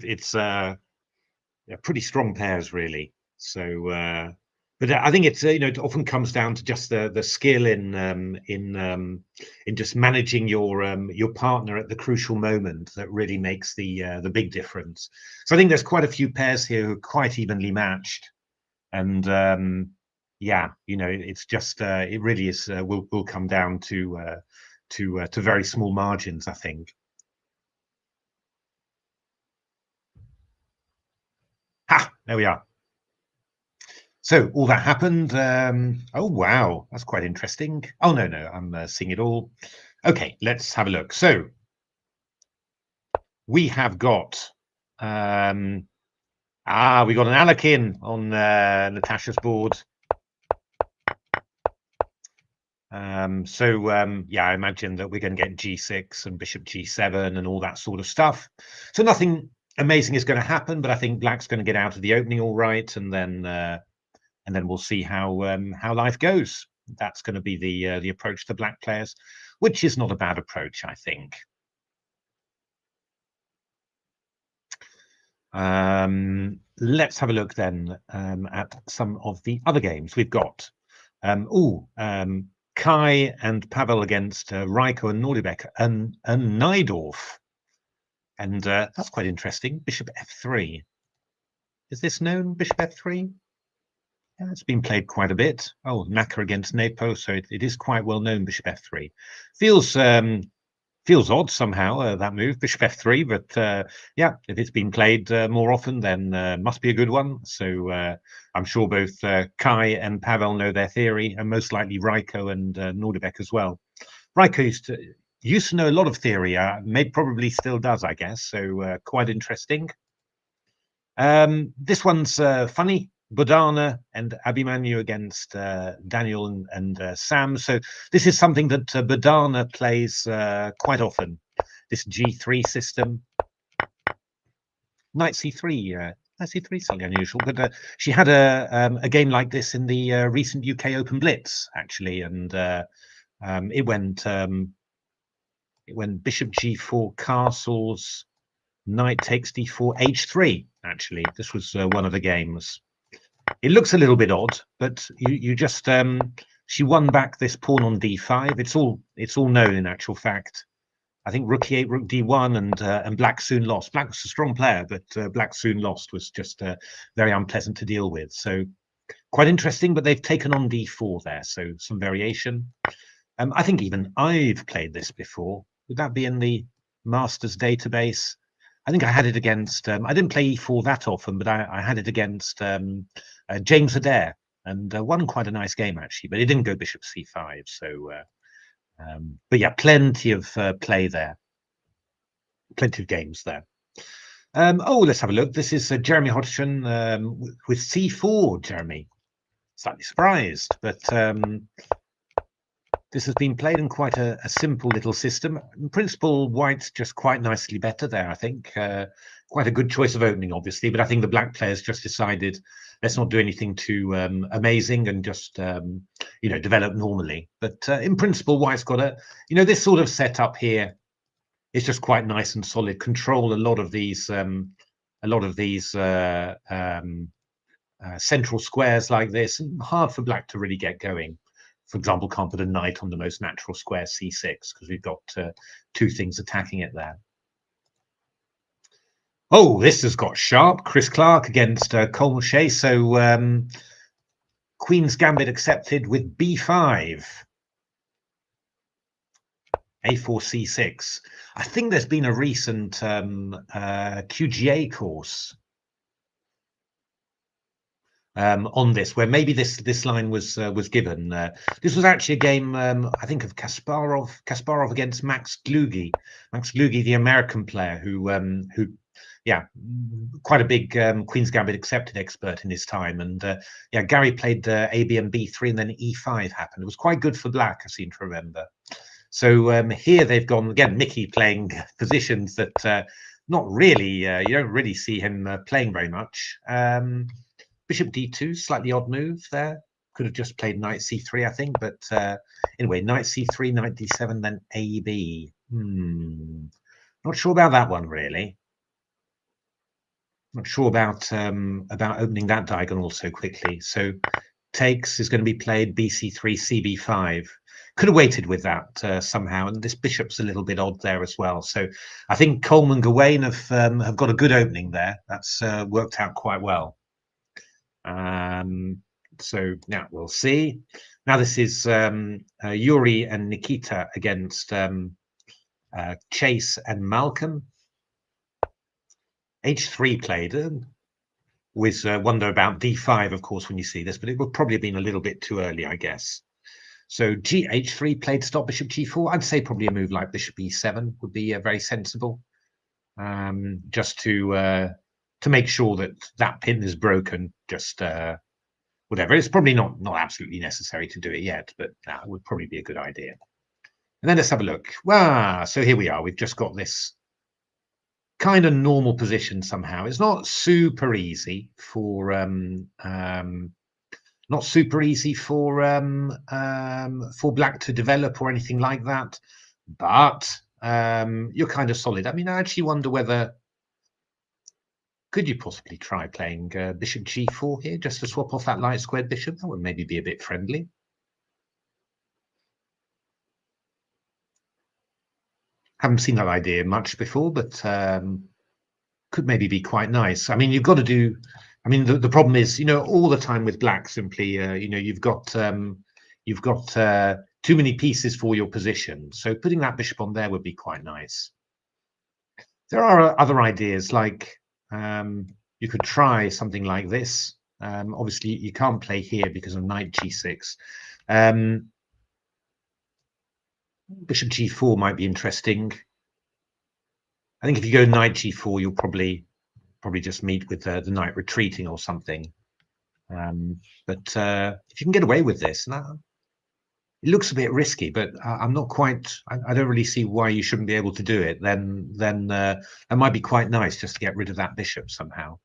Speaker 1: pretty strong pairs, really. So, but I think it's it often comes down to just the skill in just managing your partner at the crucial moment that really makes the big difference. So I think there's quite a few pairs here who are quite evenly matched, and yeah, it's just it really is will come down to very small margins, I think. Ha! There we are. So all that happened. Oh wow, that's quite interesting. Oh no, I'm seeing it all. Okay, let's have a look. So we have got we got an Alekin on Natasha's board. Yeah, I imagine that we're going to get G6 and Bishop G7 and all that sort of stuff. So nothing amazing is going to happen, but I think Black's going to get out of the opening all right, and then we'll see how life goes. That's going to be the approach to Black players, which is not a bad approach, I think. Let's have a look then at some of the other games we've got. Kai and Pavel against Raiko and Nordebek and Najdorf. And that's quite interesting. Bishop f3. Is this known, Bishop f3? Yeah, it's been played quite a bit. Oh, Naka against Nepo, so it is quite well known, Bishop f3. Feels odd somehow, that move, Bishop f3, but yeah, if it's been played more often, then must be a good one. So I'm sure both Kai and Pavel know their theory, and most likely Raiko and Nordebek as well. Raiko used to know a lot of theory, probably still does, I guess, so quite interesting. This one's funny. Bodana and Abhimanyu against Daniel and Sam. So this is something that Bodana plays quite often. This G3 system. Knight C3. Knight C3 is something unusual, but she had a game like this in the recent UK Open Blitz, actually, and it went Bishop G4 castles, Knight takes D4 H3. Actually, this was one of the games. It looks a little bit odd, but you just she won back this pawn on d5. It's all known in actual fact. I think rook e8, rook d1, and Black soon lost. Black was a strong player, but Black soon lost. Was just very unpleasant to deal with. So quite interesting. But they've taken on d4 there, so some variation. I think even I've played this before. Would that be in the Masters database? I think I had it against. I didn't play e4 that often, but I had it against James Adair, and won quite a nice game actually. But it didn't go Bishop c5. So, but yeah, plenty of play there, plenty of games there. Let's have a look. This is Jeremy Hodgson with c4. Jeremy, slightly surprised, but this has been played in quite a simple little system. In principle, White's just quite nicely better there, I think. Quite a good choice of opening, obviously, but I think the Black players just decided, let's not do anything too amazing and just, develop normally. But in principle, White's got this sort of setup here is just quite nice and solid. Control a lot of these central squares like this, and hard for Black to really get going. For example, can't put a knight on the most natural square c6 because we've got two things attacking it there. Oh, this has got sharp. Chris Clark against Cole Mouchet. So Queen's Gambit accepted with b5. a4 c6. I think there's been a recent QGA course on this, where maybe this line was given. This was actually a game, I think, of Kasparov against Max Glugi. Max Glugi, the American player, who yeah, quite a big Queen's Gambit accepted expert in his time. And yeah, Gary played A, B, and B3, and then E5 happened. It was quite good for Black, I seem to remember. So here they've gone again. Mickey playing positions that not really you don't really see him playing very much. Bishop d2, slightly odd move there. Could have just played knight c3, I think. But anyway, knight c3, knight d7, then ab. Not sure about that one, really. Not sure about opening that diagonal so quickly. So takes is going to be played bc3, cb5. Could have waited with that somehow, and this bishop's a little bit odd there as well. So I think Coleman Gawain have got a good opening there. That's worked out quite well. So now we'll see. Now this is Yuri and Nikita against Chase and Malcolm. H3 played. With wonder about d5, of course, when you see this, but it would probably have been a little bit too early, I guess. So gh3 played stop bishop g4. I'd say probably a move like bishop e7 would be very sensible, just to make sure that that pin is broken. Just whatever. It's probably not absolutely necessary to do it yet, but that would probably be a good idea. And then let's have a look. Wow, so here we are. We've just got this kind of normal position somehow. It's not super easy for black to develop or anything like that, but you're kind of solid. I mean, I actually wonder whether could you possibly try playing bishop g4 here just to swap off that light squared bishop. That would maybe be a bit friendly. Haven't seen that idea much before, but could maybe be quite nice. I mean, you've got to do. I mean, the problem is, all the time with black, simply, you've got too many pieces for your position. So putting that bishop on there would be quite nice. There are other ideas, like you could try something like this. Obviously, you can't play here because of knight g6. Bishop g4 might be interesting. I think if you go knight g4, you'll probably just meet with the knight retreating or something. But if you can get away with this, now it looks a bit risky, but I'm not quite. I don't really see why you shouldn't be able to do it. Then that might be quite nice just to get rid of that bishop somehow.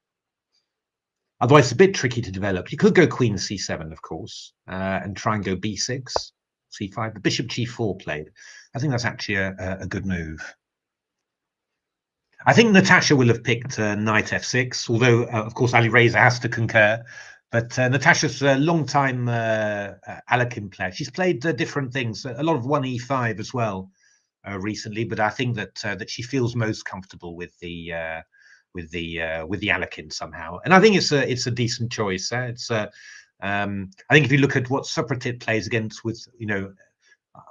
Speaker 1: Otherwise, it's a bit tricky to develop. You could go queen c7, of course, and try and go b6, c5. The bishop g4 played. I think that's actually a good move. I think Natasha will have picked knight f6, although, of course, Ali Reza has to concur. But Natasha's a long-time Alekhine player. She's played different things, a lot of 1e5 as well recently. But I think that she feels most comfortable with the Alekhine somehow, and I think it's a decent choice. I think if you look at what Supratit plays against with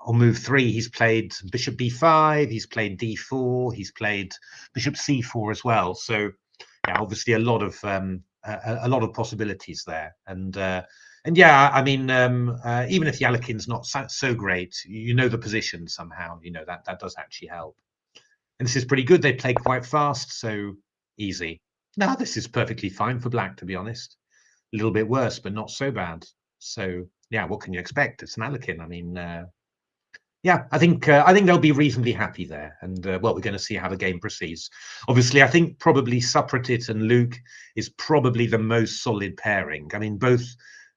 Speaker 1: on move 3, he's played bishop b5, he's played d4, he's played bishop c4 as well. So yeah, obviously a lot of possibilities there. And yeah, I mean, even if the Alekhine's not so great, the position somehow. That does actually help. And this is pretty good. They play quite fast, so easy. No, this is perfectly fine for black, to be honest. A little bit worse, but not so bad. So yeah, what can you expect? It's an Alekhine. I mean, yeah, I think they'll be reasonably happy there, and well, we're going to see how the game proceeds. Obviously, I think probably Supratit and Luke is probably the most solid pairing. I mean, both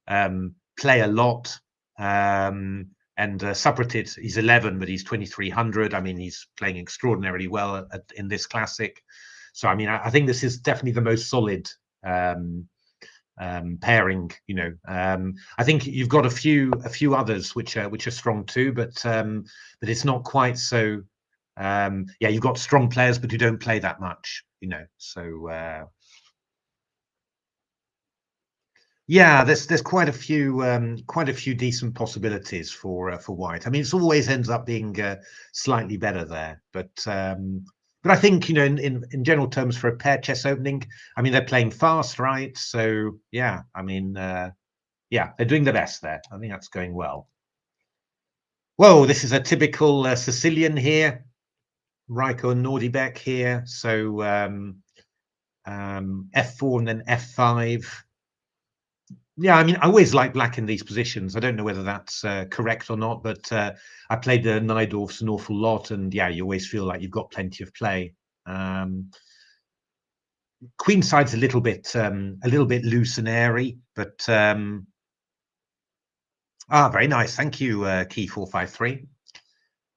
Speaker 1: play a lot, and Supratit, he's 11, but he's 2300. I mean, he's playing extraordinarily well in this classic. So, I mean, I think this is definitely the most solid pairing. I think you've got a few others which are strong too, but it's not quite so. Yeah, you've got strong players, but who don't play that much. So yeah, there's quite a few decent possibilities for white. I mean, it always ends up being slightly better there, but I think, in general terms for a pair chess opening, I mean, they're playing fast, right? So yeah, I mean, yeah, they're doing the best there. I think that's going well. Whoa, this is a typical Sicilian here. Raiko and Nordibek here. So f4 and then f5. Yeah, I mean, I always like black in these positions. I don't know whether that's correct or not, but I played the Najdorfs an awful lot, and yeah, you always feel like you've got plenty of play. Queenside's a little bit loose and airy, but Ah, very nice. Thank you, Key 453.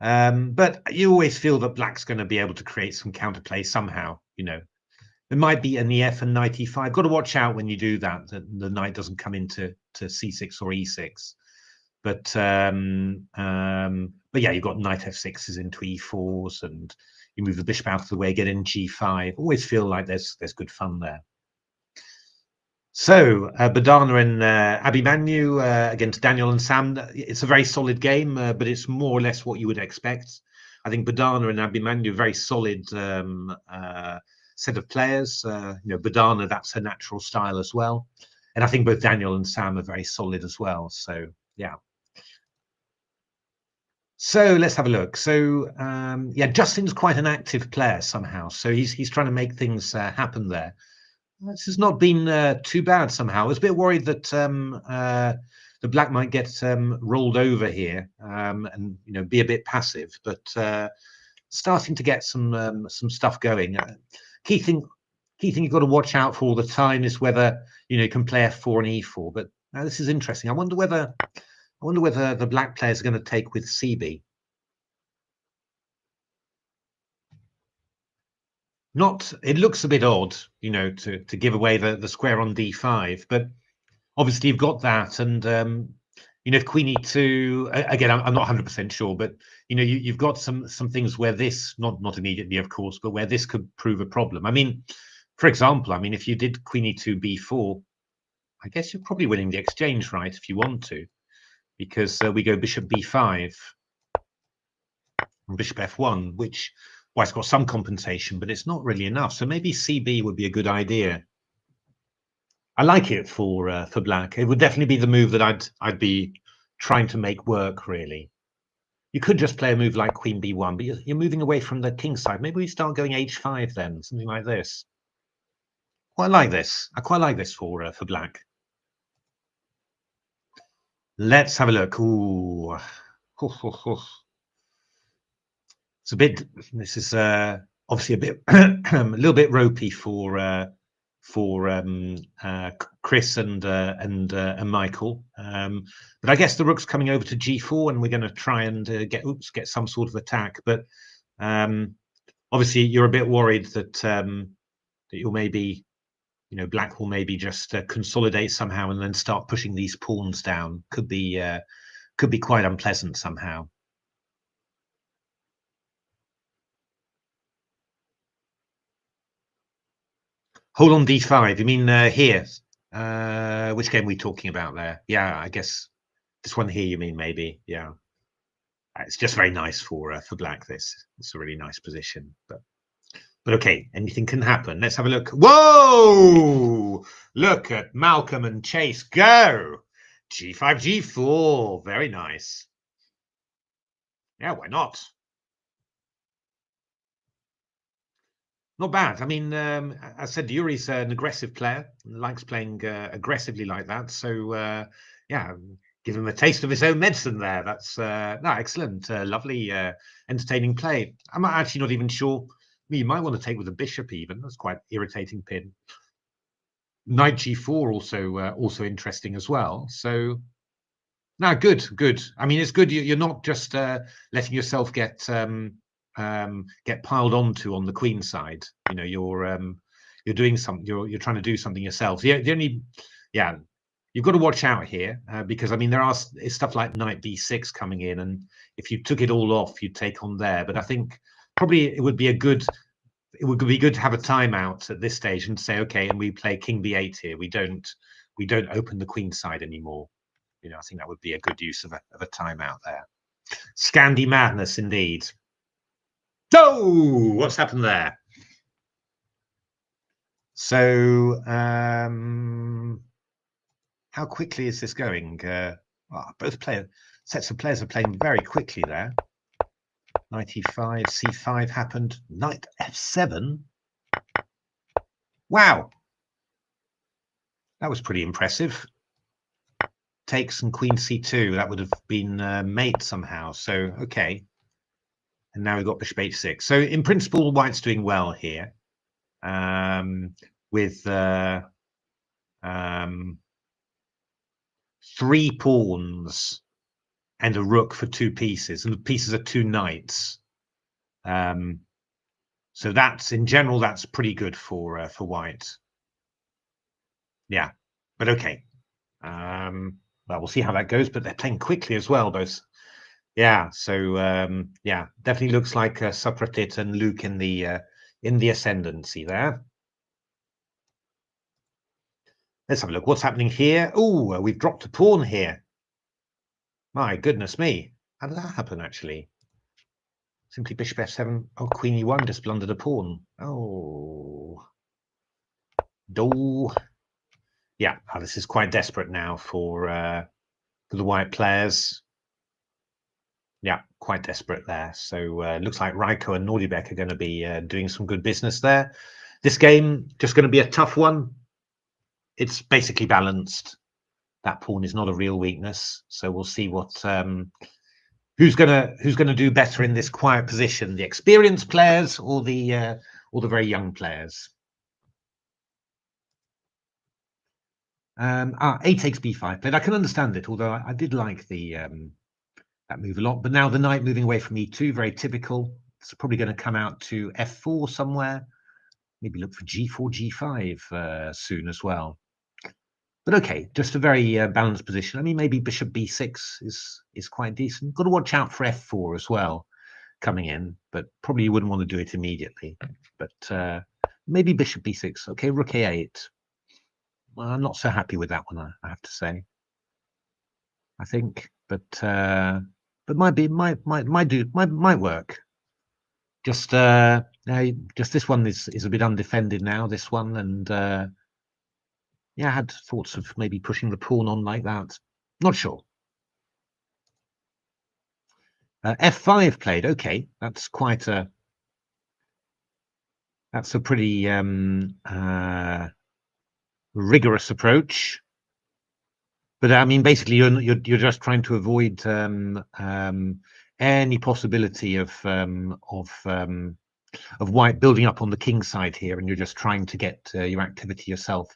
Speaker 1: But you always feel that black's going to be able to create some counterplay somehow. There might be an EF and knight e5. Got to watch out when you do that the knight doesn't come into c6 or e6. But yeah, you've got knight f6s into e4s, and you move the bishop out of the way, get in g5. Always feel like there's good fun there. So Badana and Abhimanyu against Daniel and Sam. It's a very solid game, but it's more or less what you would expect. I think Badana and Abhimanyu very solid set of players. Badana, that's her natural style as well, and I think both Daniel and Sam are very solid as well. So yeah. So let's have a look. So yeah, Justin's quite an active player somehow. So he's trying to make things happen there. This has not been too bad somehow. I was a bit worried that the black might get rolled over here and be a bit passive, but starting to get some stuff going. Key thing you've got to watch out for all the time is whether you can play f4 and e4. But this is interesting. I wonder whether the black players are going to take with CB. It looks a bit odd, to give away the square on d5, but obviously you've got that, and if queen e2 again, I'm not 100% sure, but you've got some things where this not immediately, of course, but where this could prove a problem. I mean, for example, if you did queen e2 b4, I guess you're probably winning the exchange, right, if you want to, because we go bishop b5 and bishop f1, which, well, it's got some compensation, but it's not really enough. So maybe CB would be a good idea. I like it for black. It would definitely be the move that I'd be trying to make work, really. You could just play a move like queen b1, but you're moving away from the king side. Maybe we start going h5 then, something like this. Quite like this. I quite like this for black. Let's have a look. Ooh. It's a bit. This is obviously a bit, a little bit ropey for Chris and Michael. But I guess the rook's coming over to g4, and we're going to try and get some sort of attack. But obviously, you're a bit worried that that you'll maybe, black will maybe just consolidate somehow and then start pushing these pawns down. Could be quite unpleasant somehow. Hold on d5. You mean here? Which game are we talking about there? Yeah, I guess this one here. You mean maybe? Yeah, it's just very nice for black. It's a really nice position, but okay, anything can happen. Let's have a look. Whoa! Look at Malcolm and Chase go. G5, G4. Very nice. Yeah, why not? Not bad. I mean, I said Yuri's an aggressive player, likes playing aggressively like that. So, yeah, give him a taste of his own medicine there. That's no, excellent, lovely, entertaining play. I'm actually not even sure. You might want to take with a bishop even. That's quite irritating pin. Knight g4 also interesting as well. So, no, good. I mean, it's good. You're not just letting yourself get piled onto on the queen side. You're doing something. You're trying to do something yourself. The only, yeah, you've got to watch out here because I mean there are stuff like knight b6 coming in, and if you took it all off, you'd take on there. But I think probably it would be good to have a timeout at this stage and say, okay, and we play king b8 here. We don't open the queen side anymore. I think that would be a good use of a timeout there. Scandi madness indeed. Oh, what's happened there? So, how quickly is this going? Both sets of players are playing very quickly there. Knight e5, c5 happened. Knight f7. Wow, that was pretty impressive. Takes and queen c2. That would have been mate somehow. So, okay. And now we've got bishop h6. So in principle, white's doing well here with 3 pawns and a rook for 2 pieces, and the pieces are 2 knights. So that's, in general, that's pretty good for white. Yeah, but okay. Well, we'll see how that goes. But they're playing quickly as well, both. Yeah, so yeah, definitely looks like Supratit and Luke in the ascendancy there. Let's have a look. What's happening here? Oh, we've dropped a pawn here. My goodness me. How did that happen, actually? Simply bishop f7. Oh, queen e1 just blundered a pawn. Oh. Yeah, this is quite desperate now for the white players. Yeah, quite desperate there. So looks like Raiko and Nordibek are going to be doing some good business there. This game just going to be a tough one. It's basically balanced. That pawn is not a real weakness. So we'll see what who's gonna do better in this quiet position, the experienced players or the very young players. A takes b5 played. I can understand it, although I did like the that move a lot. But now the knight moving away from e2, very typical. It's probably going to come out to f4 somewhere. Maybe look for g4, g5 soon as well. But okay, just a very balanced position. I mean, maybe bishop b6 is quite decent. Got to watch out for f4 as well coming in, but probably you wouldn't want to do it immediately. But maybe bishop b6. Okay, rook a8. Well, I'm not so happy with that one, I have to say. I think, but might work. Just this one is a bit undefended now. This one, and yeah, I had thoughts of maybe pushing the pawn on like that. Not sure. f5 played. Okay, that's quite a. That's a pretty rigorous approach. But I mean, basically, you're just trying to avoid any possibility of white building up on the king side here, and you're just trying to get your activity yourself.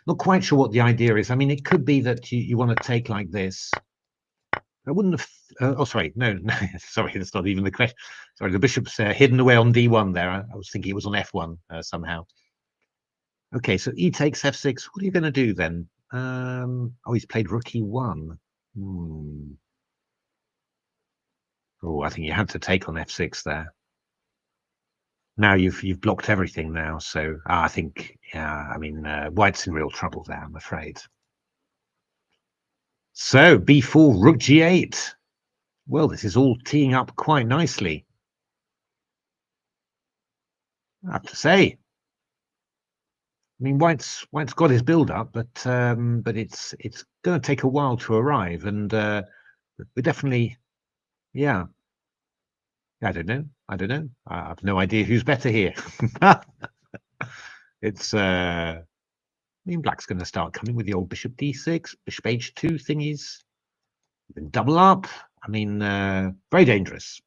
Speaker 1: Not quite sure what the idea is. I mean, it could be that you want to take like this. I wouldn't have. Oh, sorry, no, sorry, that's not even the question. Sorry, the bishop's hidden away on d1 there. I was thinking it was on f1 somehow. Okay, so e takes f6. What are you going to do then? Oh, he's played rook e1. Oh, I think you had to take on f6 there. Now you've blocked everything now, so I think, yeah, I mean, white's in real trouble there, I'm afraid. So b4, rook g8. Well, this is all teeing up quite nicely, I have to say. I mean, white's got his build up, but it's going to take a while to arrive, and we're definitely, yeah. I don't know. I have no idea who's better here. It's I mean, black's going to start coming with the old bishop d6, bishop h2 thingies, double up. I mean, very dangerous.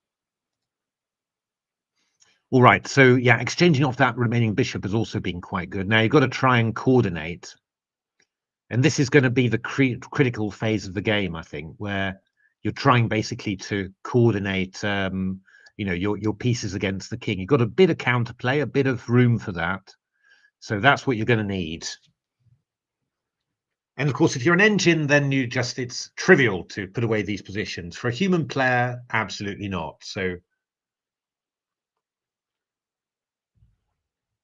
Speaker 1: All right, so yeah, exchanging off that remaining bishop has also been quite good. Now you've got to try and coordinate, and this is going to be the critical phase of the game, I think, where you're trying basically to coordinate, you know, your pieces against the king. You've got a bit of counterplay, a bit of room for that. So that's what you're going to need. And of course, if you're an engine, then it's trivial to put away these positions. For a human player, absolutely not. So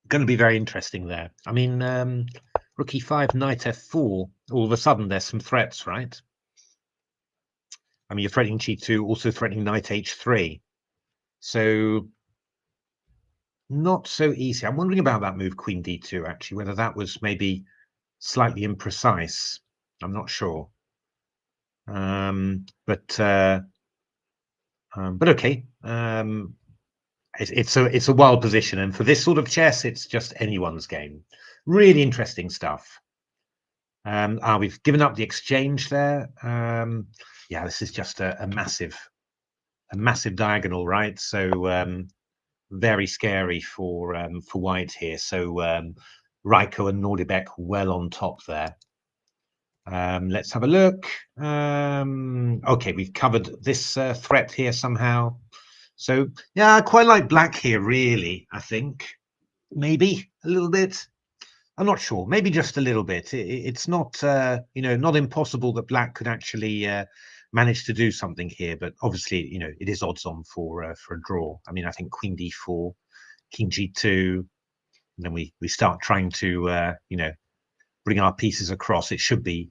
Speaker 1: going to be very interesting there. I mean, rook e5, knight f4, all of a sudden there's some threats, right? I mean, you're threatening g2, also threatening knight h3. So not so easy. I'm wondering about that move, queen d2, actually, whether that was maybe slightly imprecise. I'm not sure. But okay. It's a wild position, and for this sort of chess, it's just anyone's game. Really interesting stuff. We've given up the exchange there. Yeah, this is just a massive diagonal, right? So very scary for white here. So Raiko and Nordibek well on top there. Let's have a look. Okay, we've covered this threat here somehow. So yeah, I quite like black here, really. I think maybe a little bit. I'm not sure. Maybe just a little bit. It's not, not impossible that black could actually manage to do something here. But obviously, it is odds on for a draw. I mean, I think Queen D4, King G2, and then we start trying to, bring our pieces across. It should be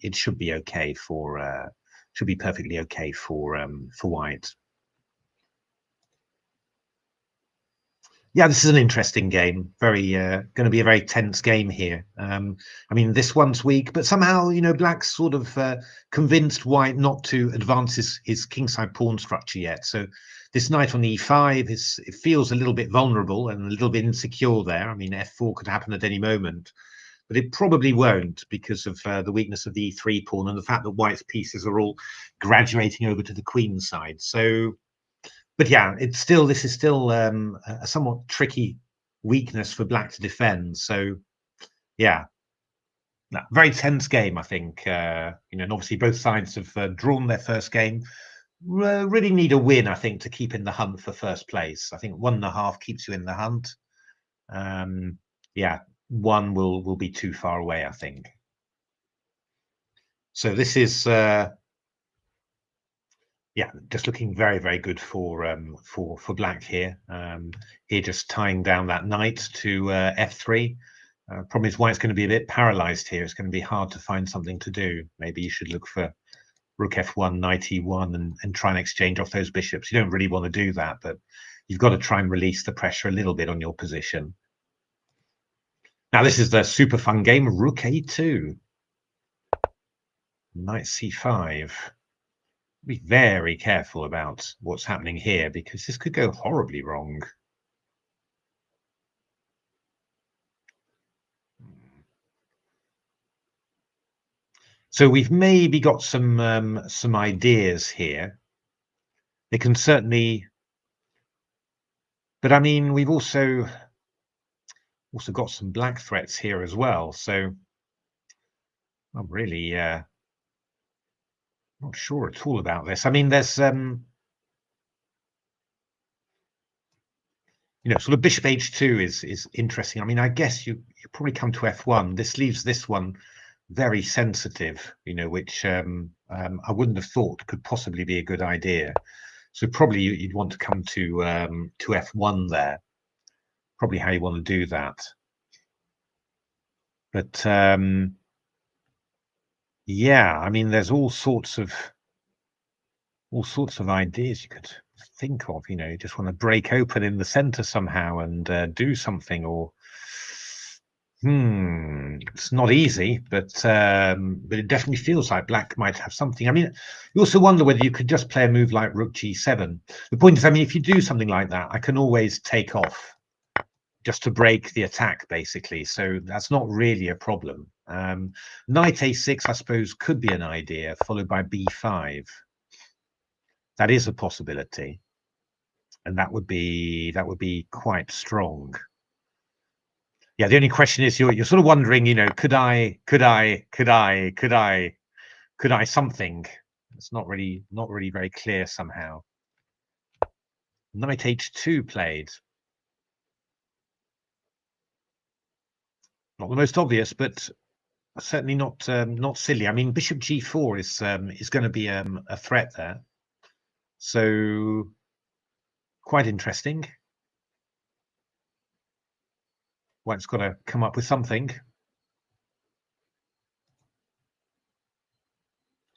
Speaker 1: okay for should be perfectly okay for white. Yeah, this is an interesting game. Very going to be a very tense game here. I mean, this one's weak, but somehow black's sort of convinced white not to advance his kingside pawn structure yet. So this knight on e5 it feels a little bit vulnerable and a little bit insecure there. I mean, f4 could happen at any moment. But it probably won't because of the weakness of the e3 pawn and the fact that white's pieces are all graduating over to the queen side. So, but yeah, this is still a somewhat tricky weakness for black to defend. So, yeah, very tense game, I think. And obviously both sides have drawn their first game. Really need a win, I think, to keep in the hunt for first place. I think 1.5 keeps you in the hunt. Yeah, 1 will be too far away, I think. So this is just looking very, very good for black here. Here just tying down that knight to f3. Problem is white's going to be a bit paralyzed here. It's going to be hard to find something to do. Maybe you should look for rook f1, knight e1 and try and exchange off those bishops. You don't really want to do that, but you've got to try and release the pressure a little bit on your position. Now this is the super fun game, rook a2. Knight c5. Be very careful about what's happening here because this could go horribly wrong. So we've maybe got some ideas here. They can certainly, but I mean we've also got some black threats here as well. So I'm really not sure at all about this. I mean, there's sort of bishop h2 is interesting. I mean, I guess you probably come to f1. This leaves this one very sensitive, which I wouldn't have thought could possibly be a good idea. So probably you'd want to come to f1 there. Probably how you want to do that. But yeah, I mean, there's all sorts of ideas you could think of. You just want to break open in the center somehow and do something, or it's not easy, but it definitely feels like black might have something. I mean, you also wonder whether you could just play a move like rook g7. The point is, I mean, if you do something like that, I can always take off just to break the attack, basically. So that's not really a problem. Knight a6, I suppose, could be an idea, followed by b5. That is a possibility, and that would be quite strong. Yeah, the only question is you're sort of wondering, could I something? It's not really very clear somehow. Knight h2 played. Not the most obvious, but certainly not silly. I mean, bishop g4 is going to be a threat there. So quite interesting. White's got to come up with something.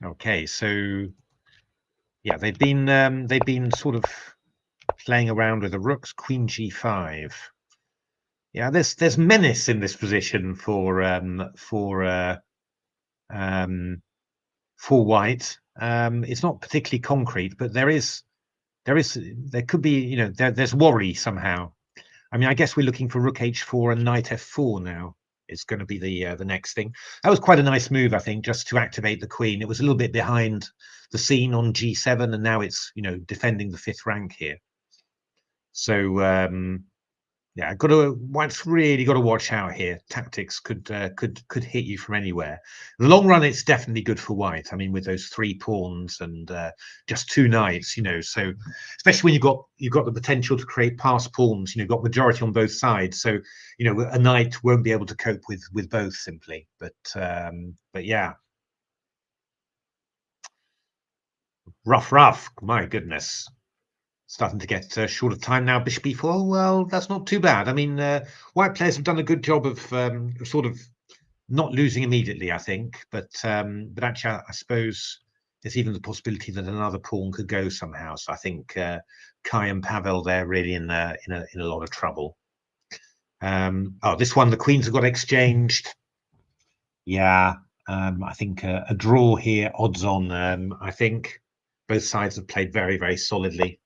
Speaker 1: Okay, so yeah, they've been sort of playing around with the rooks, queen g5. Yeah, there's menace in this position for white. It's not particularly concrete, but there could be, there's worry somehow. I mean, I guess we're looking for rook h4 and knight f4 now. It's going to be the next thing. That was quite a nice move, I think, just to activate the queen. It was a little bit behind the scene on g7, and now it's defending the 5th rank here. So Yeah, White's really got to watch out here. Tactics could hit you from anywhere. In the long run, it's definitely good for White. I mean, with those 3 pawns and just 2 knights, so especially when you've got the potential to create passed pawns, you've got majority on both sides. So a knight won't be able to cope with both simply. But yeah, rough. My goodness. Starting to get short of time now. Bishop e4. Well, that's not too bad. I mean, White players have done a good job of sort of not losing immediately, I think. But actually, I suppose there's even the possibility that another pawn could go somehow. So I think Kai and Pavel, they're really in a lot of trouble. Oh, this one, the queens have got exchanged. Yeah, I think a draw here, odds on. I think both sides have played very, very solidly.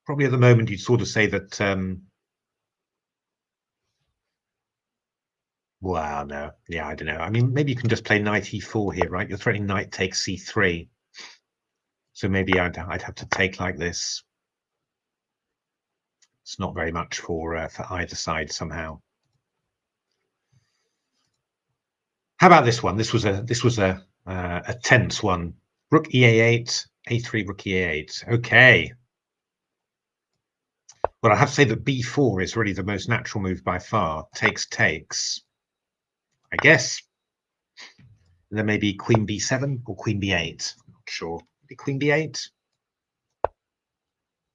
Speaker 1: Probably at the moment you'd sort of say that well, no, yeah, I don't know. I mean, maybe you can just play knight e4 here, right? You're threatening knight takes c3, so maybe I'd have to take like this. It's not very much for either side somehow. How about this one? This was a tense one. Rook e8, a3, rook e8. Okay. Well, I have to say that b4 is really the most natural move by far. Takes, I guess. And then maybe queen b7 or queen b8. Not sure. Maybe queen b8.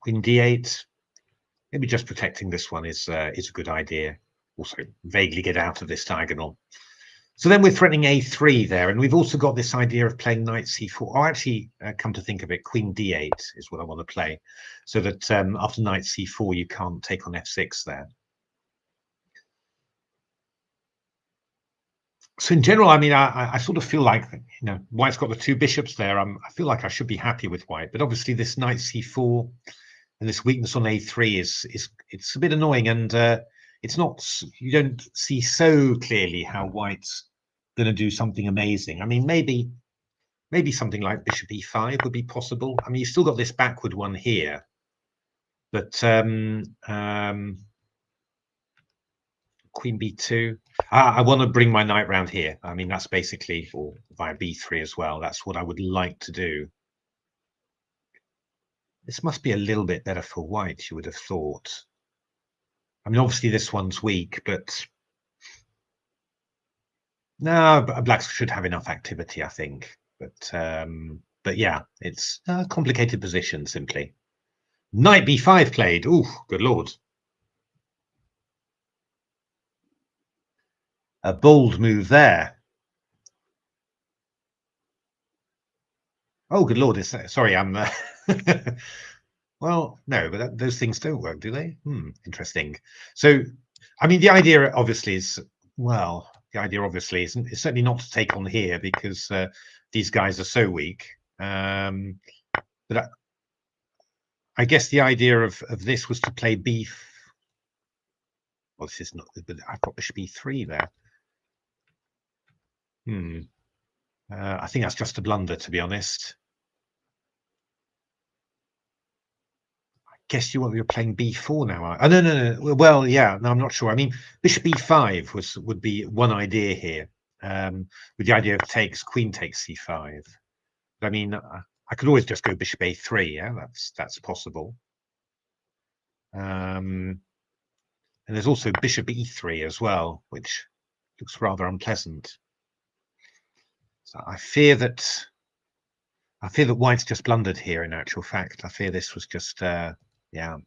Speaker 1: Queen d8. Maybe just protecting this one is a good idea. Also, vaguely get out of this diagonal. So then we're threatening a3 there, and we've also got this idea of playing knight c4. Oh, actually, come to think of it, queen d8 is what I want to play, so that after knight c4 you can't take on f6 there. So in general, I mean, I sort of feel like White's got the 2 bishops there. I feel like I should be happy with White, but obviously this knight c4 and this weakness on a3 it's a bit annoying, and it's not, you don't see so clearly how White's going to do something amazing. I mean, maybe something like bishop e5 would be possible. I mean, you've still got this backward one here, but queen b2. I want to bring my knight round here. I mean, that's basically, or via b3 as well. That's what I would like to do. This must be a little bit better for White, you would have thought. I mean, obviously this one's weak, but no, Blacks should have enough activity, I think. But yeah, it's a complicated position simply. Knight b5 played. Ooh, good lord. A bold move there. Oh, good lord! Sorry, I'm. Well, no, but those things don't work, do they? Interesting. So, I mean, the idea obviously is, well, the idea obviously is certainly not to take on here because these guys are so weak. But I guess the idea of this was to play b. Well, this is not. But I've got bishop b3 there. I think that's just a blunder, to be honest. Guess you're playing b4 now. Oh, no. Well, yeah, no, I'm not sure. I mean, bishop e5 would be one idea here, with the idea of queen takes c5. But I mean, I could always just go bishop a3. Yeah, that's possible. And there's also bishop e3 as well, which looks rather unpleasant. So I fear that White's just blundered here. In actual fact, I fear this was just yeah,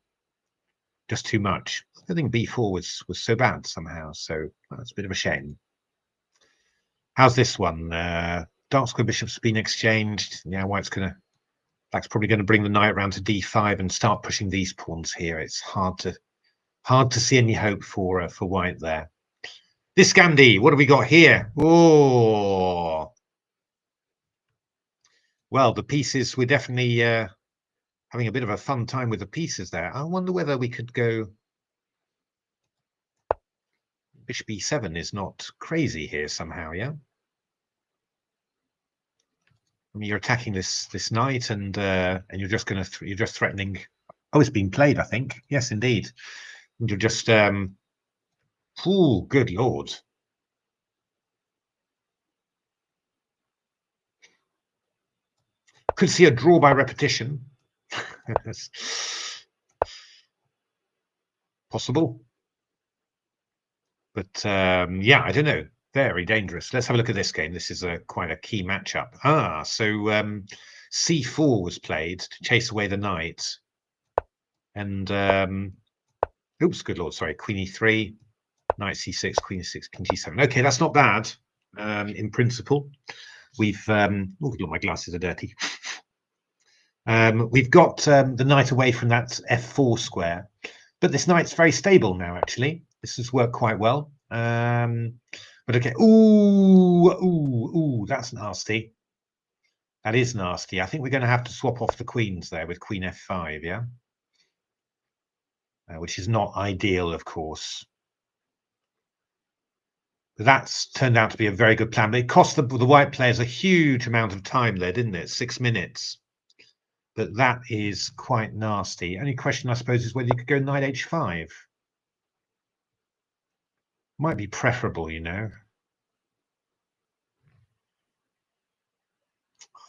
Speaker 1: just too much. I think b4 was so bad somehow, so that's a bit of a shame. How's this one? Dark square bishop's been exchanged. Yeah, Black's probably going to bring the knight around to d5 and start pushing these pawns here. It's hard to see any hope for White there. This Gandhi, what have we got here? Oh, well, the pieces, we're definitely having a bit of a fun time with the pieces there. I wonder whether we could go bishop e7 is not crazy here somehow, yeah? I mean, you're attacking this knight, and you're just going to you're just threatening. Oh, it's been played, I think. Yes, indeed. And you're just oh, good lord. Could see a draw by repetition. Possible. But yeah, I don't know. Very dangerous. Let's have a look at this game. This is quite a key matchup. So c4 was played to chase away the knight. And oops, good lord, sorry, queen e3, knight c6, queen e6, king g7. Okay, that's not bad in principle. We've oh, good lord, my glasses are dirty. We've got the knight away from that f4 square, but this knight's very stable now. Actually, this has worked quite well. But okay, ooh, that's nasty. That is nasty. I think we're going to have to swap off the queens there with queen f5, yeah, which is not ideal, of course. But that's turned out to be a very good plan. But it cost the white players a huge amount of time there, didn't it? 6 minutes. But that is quite nasty. Only question, I suppose, is whether you could go knight h5. Might be preferable, you know.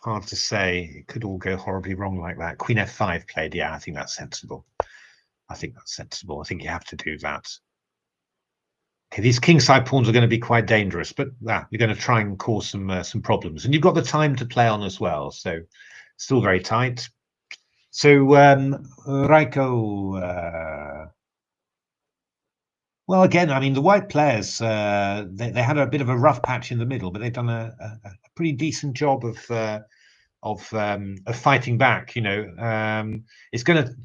Speaker 1: Hard to say. It could all go horribly wrong like that. Queen f5 played. Yeah, I think that's sensible. I think that's sensible. I think you have to do that. Okay, these kingside pawns are going to be quite dangerous, but you're going to try and cause some problems. And you've got the time to play on as well, so still very tight. So Raiko, well, again, I mean, the white players, they had a bit of a rough patch in the middle, but they've done a pretty decent job of fighting back. You know, it's gonna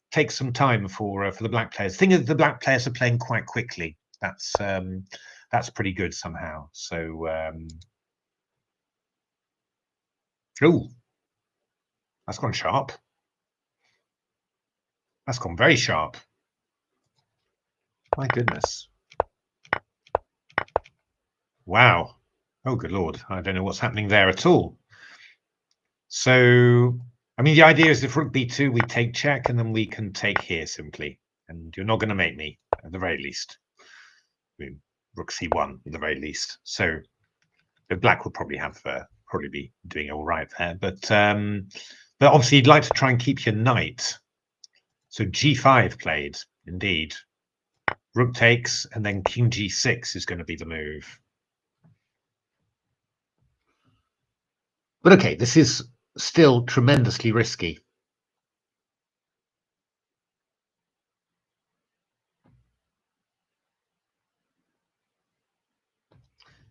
Speaker 1: take some time for the black players. The thing is, the black players are playing quite quickly. That's pretty good somehow. So, oh, that's gone sharp. That's gone very sharp. My goodness. Wow. Oh, good lord. I don't know what's happening there at all. So, I mean, the idea is if rook b2, we take check, and then we can take here simply. And you're not going to make me, at the very least. I mean, rook c1, at the very least. So, the black will probably have probably be doing all right there. But obviously, you'd like to try and keep your knight. So g5 played, indeed. Rook takes, and then king g6 is going to be the move. But okay, this is still tremendously risky.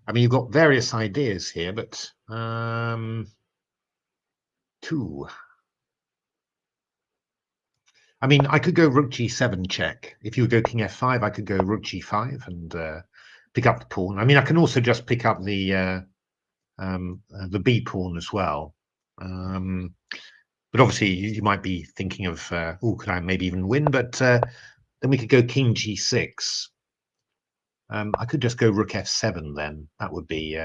Speaker 1: I mean, you've got various ideas here, but two. I mean, I could go rook g7 check. If you go king f5, I could go rook g5 and pick up the pawn. I mean, I can also just pick up the b pawn as well. But obviously, you might be thinking of, oh, could I maybe even win? But then we could go king g6. I could just go rook f7 then. That would be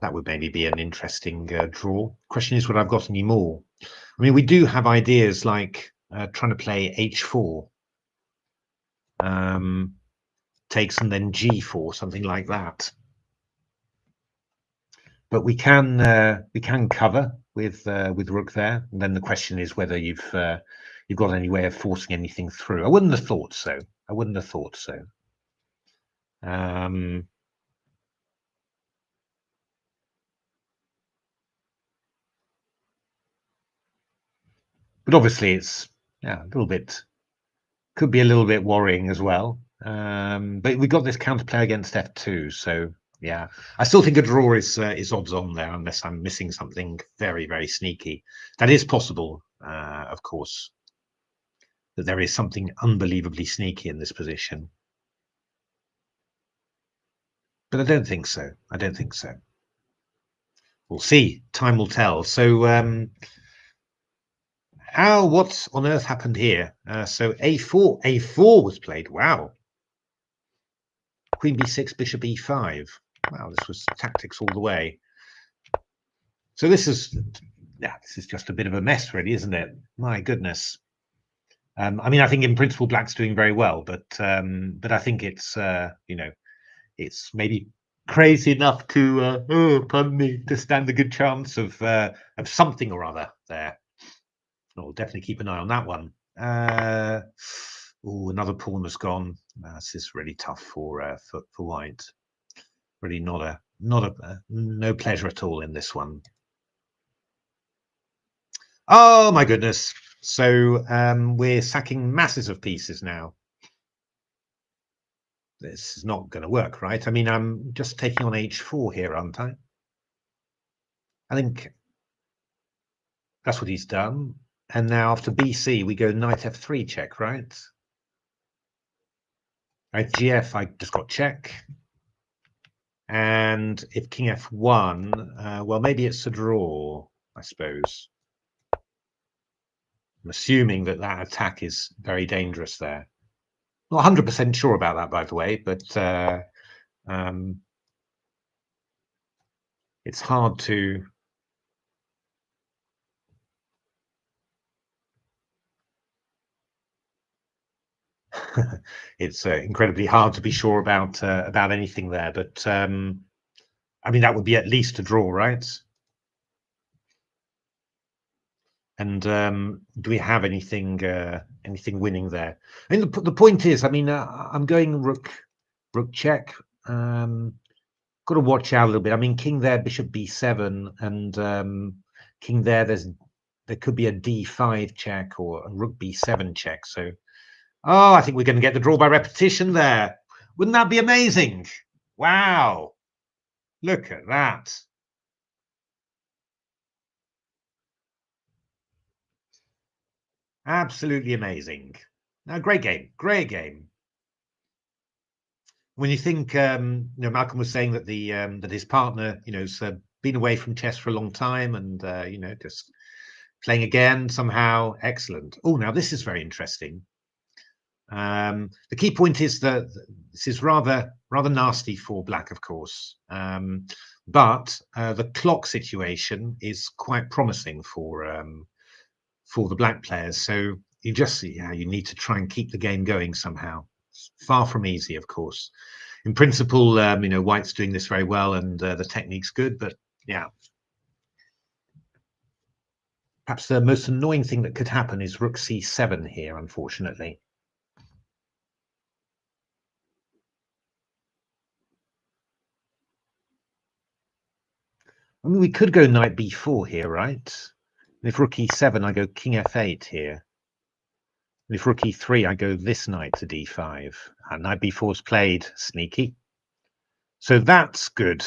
Speaker 1: that would maybe be an interesting draw. Question is, would I've got any more? I mean, we do have ideas like trying to play h4, takes and then g4, something like that. But we can cover with rook there. And then the question is whether you've got any way of forcing anything through. I wouldn't have thought so. I wouldn't have thought so. But obviously, it's a little bit, could be a little bit worrying as well. But we got this counterplay against f2, so yeah, I still think a draw is odds on there, unless I'm missing something very, very sneaky. That is possible, of course, that there is something unbelievably sneaky in this position. But I don't think so. I don't think so. We'll see. Time will tell. So, what on earth happened here? So A4 was played. Wow. Queen b6, bishop e5. Wow, this was tactics all the way. So this is just a bit of a mess, really, isn't it? My goodness. I mean, I think in principle Black's doing very well, but I think it's it's maybe crazy enough to pardon me, to stand a good chance of something or other there. I'll definitely keep an eye on that one. Oh, another pawn has gone. This is really tough for white. Really no pleasure at all in this one. Oh my goodness! So we're sacking masses of pieces now. This is not going to work, right? I mean, I'm just taking on h4 here, aren't I? I think that's what he's done. And now after BC, we go knight f3 check, right? At GF, I just got check. And if king f1, well, maybe it's a draw, I suppose. I'm assuming that that attack is very dangerous there. Not 100% sure about that, by the way, but it's hard to... it's incredibly hard to be sure about anything there, but I mean, that would be at least a draw, right? And do we have anything winning there? I mean, the point is, I mean, I'm going rook check. Got to watch out a little bit. I mean, king there, bishop b7, and king there. There could be a d5 check or a rook b7 check. So, oh, I think we're going to get the draw by repetition there. Wouldn't that be amazing? Wow! Look at that. Absolutely amazing. Now, great game. Great game. When you think, Malcolm was saying that that his partner, has been away from chess for a long time, and just playing again somehow. Excellent. Oh, now this is very interesting. The key point is that this is rather nasty for Black, of course, but the clock situation is quite promising for the Black players. So you need to try and keep the game going somehow. It's far from easy, of course. In principle, White's doing this very well, and the technique's good, but yeah. Perhaps the most annoying thing that could happen is rook c7 here, unfortunately. I mean, we could go knight b4 here, right? And if rook e7, I go king f8 here. And if rook e3, I go this knight to d5. And knight b4 is played, sneaky. So that's good.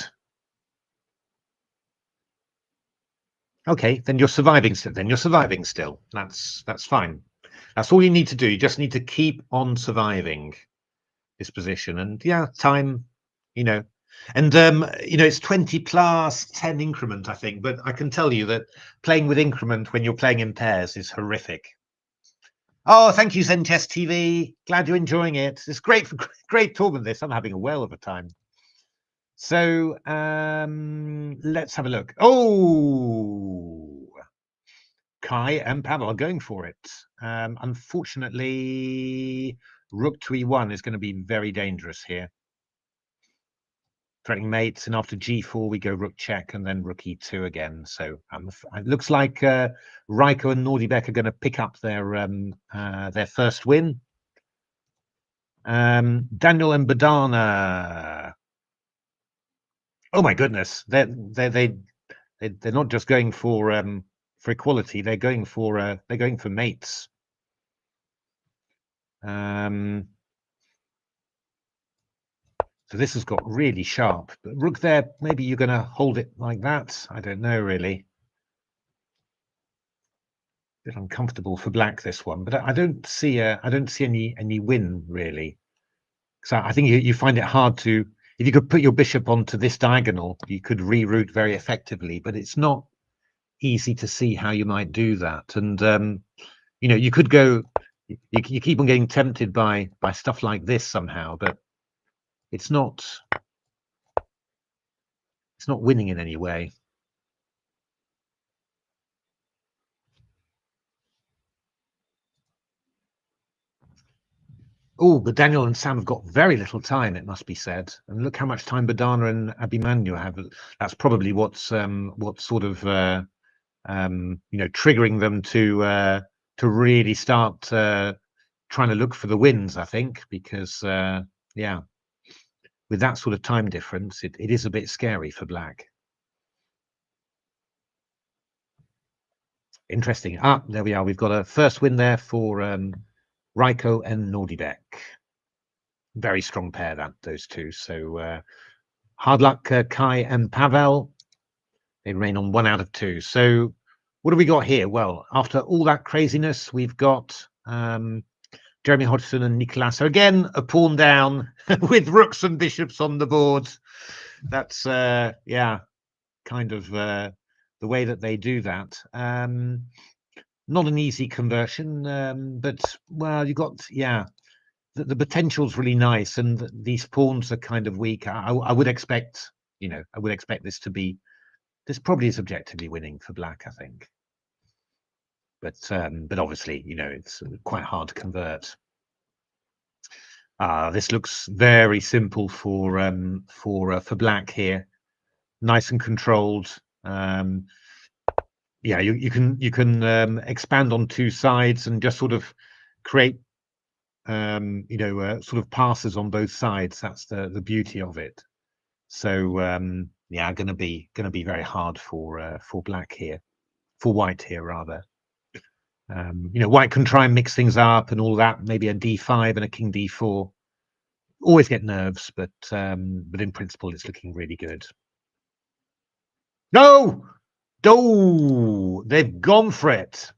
Speaker 1: Okay, then you're surviving. Then you're surviving still. That's fine. That's all you need to do. You just need to keep on surviving this position. And yeah, time, and it's 20 plus 10 increment, I think. But I can tell you that playing with increment when you're playing in pairs is horrific. Oh, thank you, Zen Chess TV. Glad you're enjoying it. It's great tournament. This I'm having a whale of a time. So let's have a look. Oh, Kai and Pavel are going for it. Unfortunately, rook to e1 is going to be very dangerous here. Threatening mates, and after g4 we go rook check and then rook e2 again. So it looks like Raiko and Nordibek are going to pick up their first win. Daniel and Badana. Oh my goodness, they're not just going for equality. They're going for mates. So this has got really sharp. But rook there, maybe you're going to hold it like that. I don't know, really. A bit uncomfortable for Black, this one. But I don't see any win, really. So I think you find it hard to... If you could put your bishop onto this diagonal, you could reroute very effectively. But it's not easy to see how you might do that. And, you could go... You keep on getting tempted by stuff like this somehow, but it's not winning in any way. Oh, but Daniel and Sam have got very little time, it must be said. And look how much time Badana and Abhimanyu have. That's probably what's sort of triggering them to really start trying to look for the wins, I think, because yeah, with that sort of time difference, it is a bit scary for Black. Interesting. There we are. We've got a first win there for Raiko and Nordibek. Very strong pair, those two. So hard luck, Kai and Pavel. They remain on 1 out of 2. So what have we got here? Well, after all that craziness, we've got Jeremy Hodgson and Nicolas. So again, a pawn down with rooks and bishops on the board. That's yeah, kind of the way that they do that. Not an easy conversion, but well, you got the potential's really nice, and these pawns are kind of weak. I would expect, I would expect this to be. This probably is objectively winning for Black, I think. But obviously, it's quite hard to convert. This looks very simple for Black here. Nice and controlled. Yeah, you can expand on 2 sides and just sort of create sort of passes on both sides. That's the beauty of it. So yeah, gonna be very hard for Black here, for White here rather. White can try and mix things up and all that. Maybe a d5 and a king d4. Always get nerves, but in principle, it's looking really good. No, they've gone for it.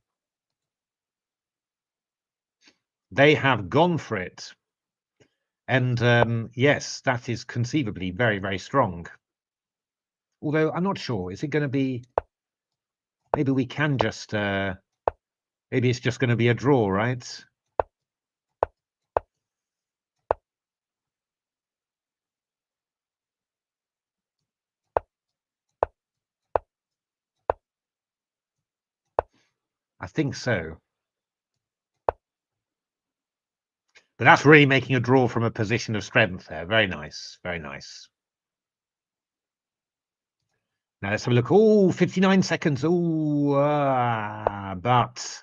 Speaker 1: They have gone for it. And yes, that is conceivably very, very strong. Although I'm not sure. Is it going to be? Maybe we can just. Maybe it's just going to be a draw, right? I think so. But that's really making a draw from a position of strength there. Very nice. Very nice. Now let's have a look. Oh, 59 seconds. Oh, but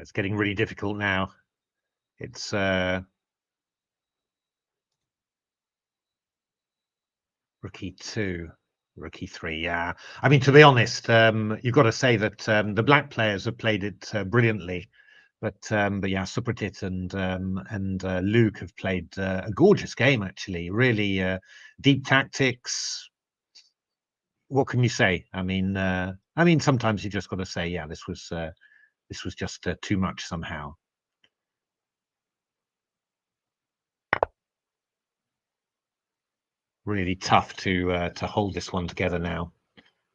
Speaker 1: it's getting really difficult now. It's rookie 2, rookie 3. Yeah, I mean, to be honest, you've got to say that the Black players have played it brilliantly, but yeah, Supratit and Luke have played a gorgeous game actually. Really deep tactics. What can you say? I mean, sometimes you just got to say, yeah, this was just too much somehow. Really tough to hold this one together now.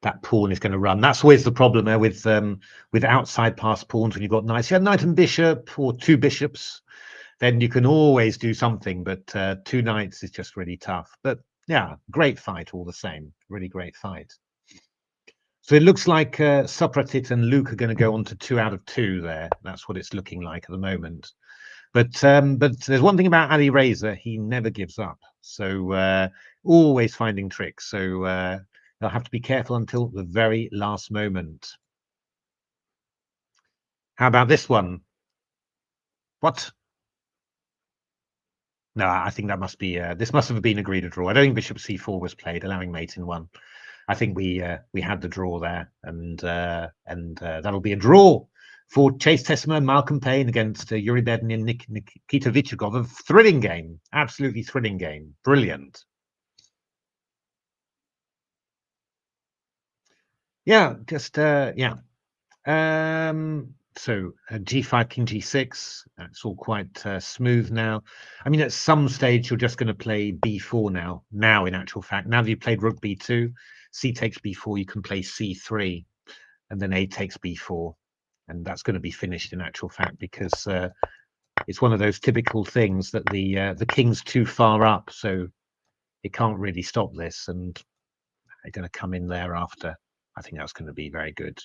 Speaker 1: That pawn is going to run. That's always the problem there with outside pass pawns when you've got knights. You have knight and bishop or 2 bishops, then you can always do something. But 2 knights is just really tough. But yeah, great fight all the same. Really great fight. So it looks like Supratit and Luke are going to go on to 2 out of 2 there. That's what it's looking like at the moment. But there's one thing about Ali Reza, he never gives up. So always finding tricks. So they'll have to be careful until the very last moment. How about this one? What? No, I think that must be this must have been agreed a draw. I don't think Bishop C4 was played, allowing mate in 1. I think we had the draw there, and that'll be a draw for Chase Tessima and Malcolm Payne against Yuri Bedin and Nikita Vichugov. A thrilling game, absolutely thrilling game, brilliant. Yeah, just yeah. So G5, King G6. It's all quite smooth now. I mean, at some stage you're just going to play B4 now. Now, in actual fact, now that you've played Rook B2, C takes B4, you can play C3, and then A takes B4, and that's going to be finished in actual fact because it's one of those typical things that the king's too far up, so it can't really stop this, and they're going to come in there after. I think that's going to be very good.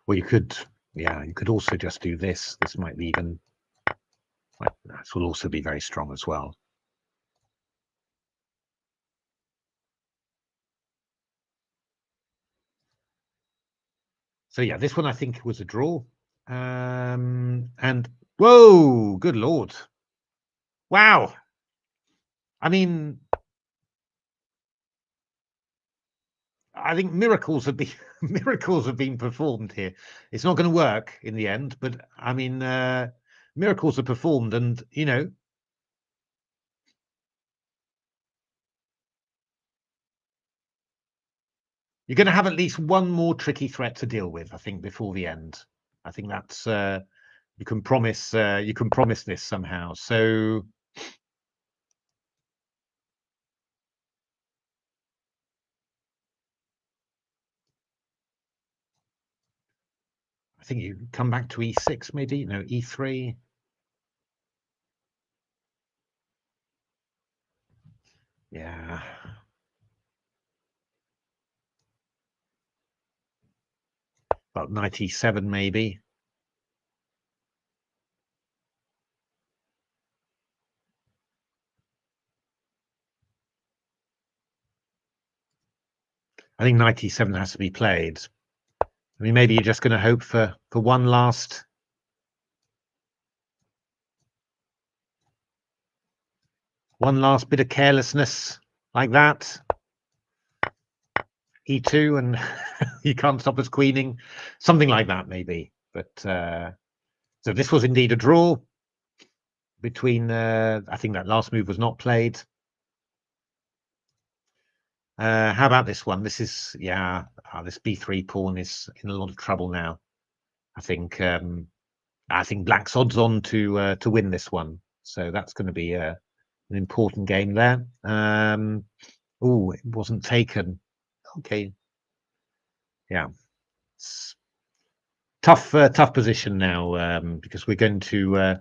Speaker 1: Or you could, yeah, you could also just do this. This might be even, this will also be very strong as well. So yeah, this one I think was a draw. And whoa, good Lord. Wow. I mean, I think miracles have been miracles have been performed here. It's not going to work in the end, but I mean, miracles are performed, and you know, you're going to have at least one more tricky threat to deal with, I think, before the end. I think that's you can promise this somehow. So I think you come back to e6, maybe, no, e3. Yeah. About 97, maybe. I think 97 has to be played. I mean, maybe you're just going to hope for one last bit of carelessness like that. E2 and you can't stop us queening, something like that maybe. But so this was indeed a draw between. I think that last move was not played. How about this one? This is, yeah, this b3 pawn is in a lot of trouble now. I think black's odds on to win this one, so that's going to be an important game there. Oh, it wasn't taken. Okay, yeah, it's tough position now, because we're going to.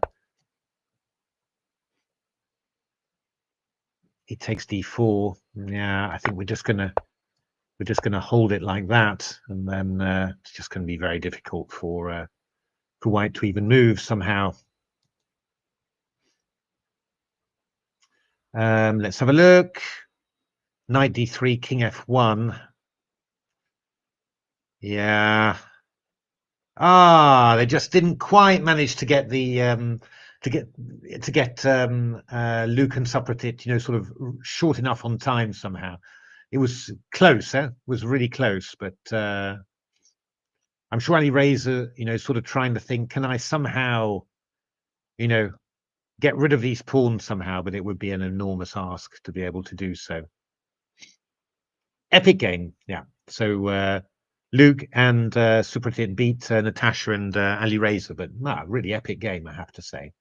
Speaker 1: He takes d4. Yeah, I think we're just gonna hold it like that, and then it's just going to be very difficult for white to even move somehow. Let's have a look. Knight d3, king f1. Yeah. They just didn't quite manage to get the Luke and Supratit, sort of short enough on time somehow. It was close, It was really close, but I'm sure Ali Razor, sort of trying to think, can I somehow, get rid of these pawns somehow, but it would be an enormous ask to be able to do so. Epic game, yeah. So Luke and Supratit beat Natasha and Ali Razor, but really epic game, I have to say.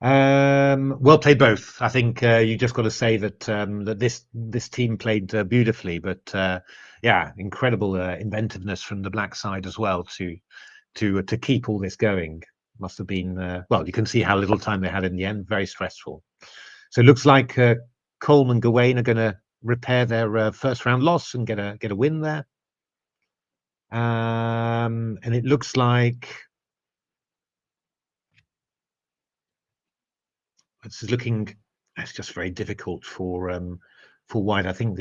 Speaker 1: Well played both. I think you just got to say that that this team played beautifully, but yeah, incredible inventiveness from the black side as well to keep all this going. Must have been well. You can see how little time they had in the end. Very stressful. So it looks like Coleman and Gawain are going to repair their first round loss and get a win there. And it looks like this is looking. It's just very difficult for white. I think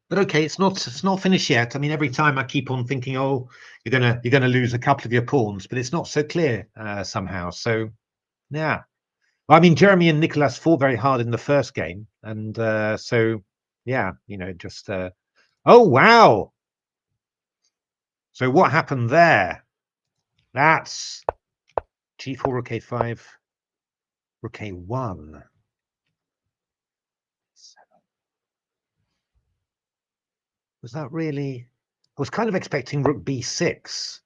Speaker 1: but okay, it's not finished yet. I mean, every time I keep on thinking, oh, you're gonna lose a couple of your pawns, but it's not so clear somehow. So yeah. Well, I mean, Jeremy and Nicholas fought very hard in the first game, and so yeah, just oh wow. So what happened there? That's g4, rook a5, rook a1. Was that really? I was kind of expecting rook b6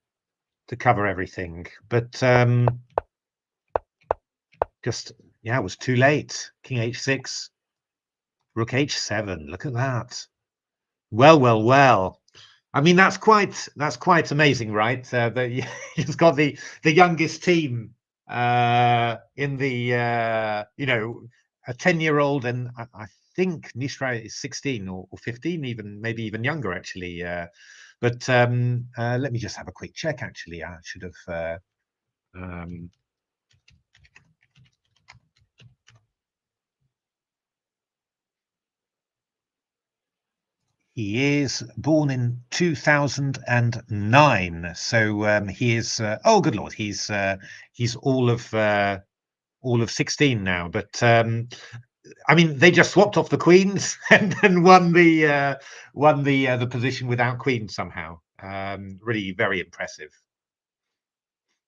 Speaker 1: to cover everything, but just yeah, it was too late. King h6, rook h7. Look at that. Well, well, well. I mean, that's quite amazing, right? That you've got the youngest team in the a 10-year-old, and I think Nishra is 16 or 15, even maybe even younger actually. But let me just have a quick check. Actually, I should have. He is born in 2009, so he is. Oh, good lord, he's all of 16 now. But I mean, they just swapped off the queens and then won the position without queens somehow. Really very impressive.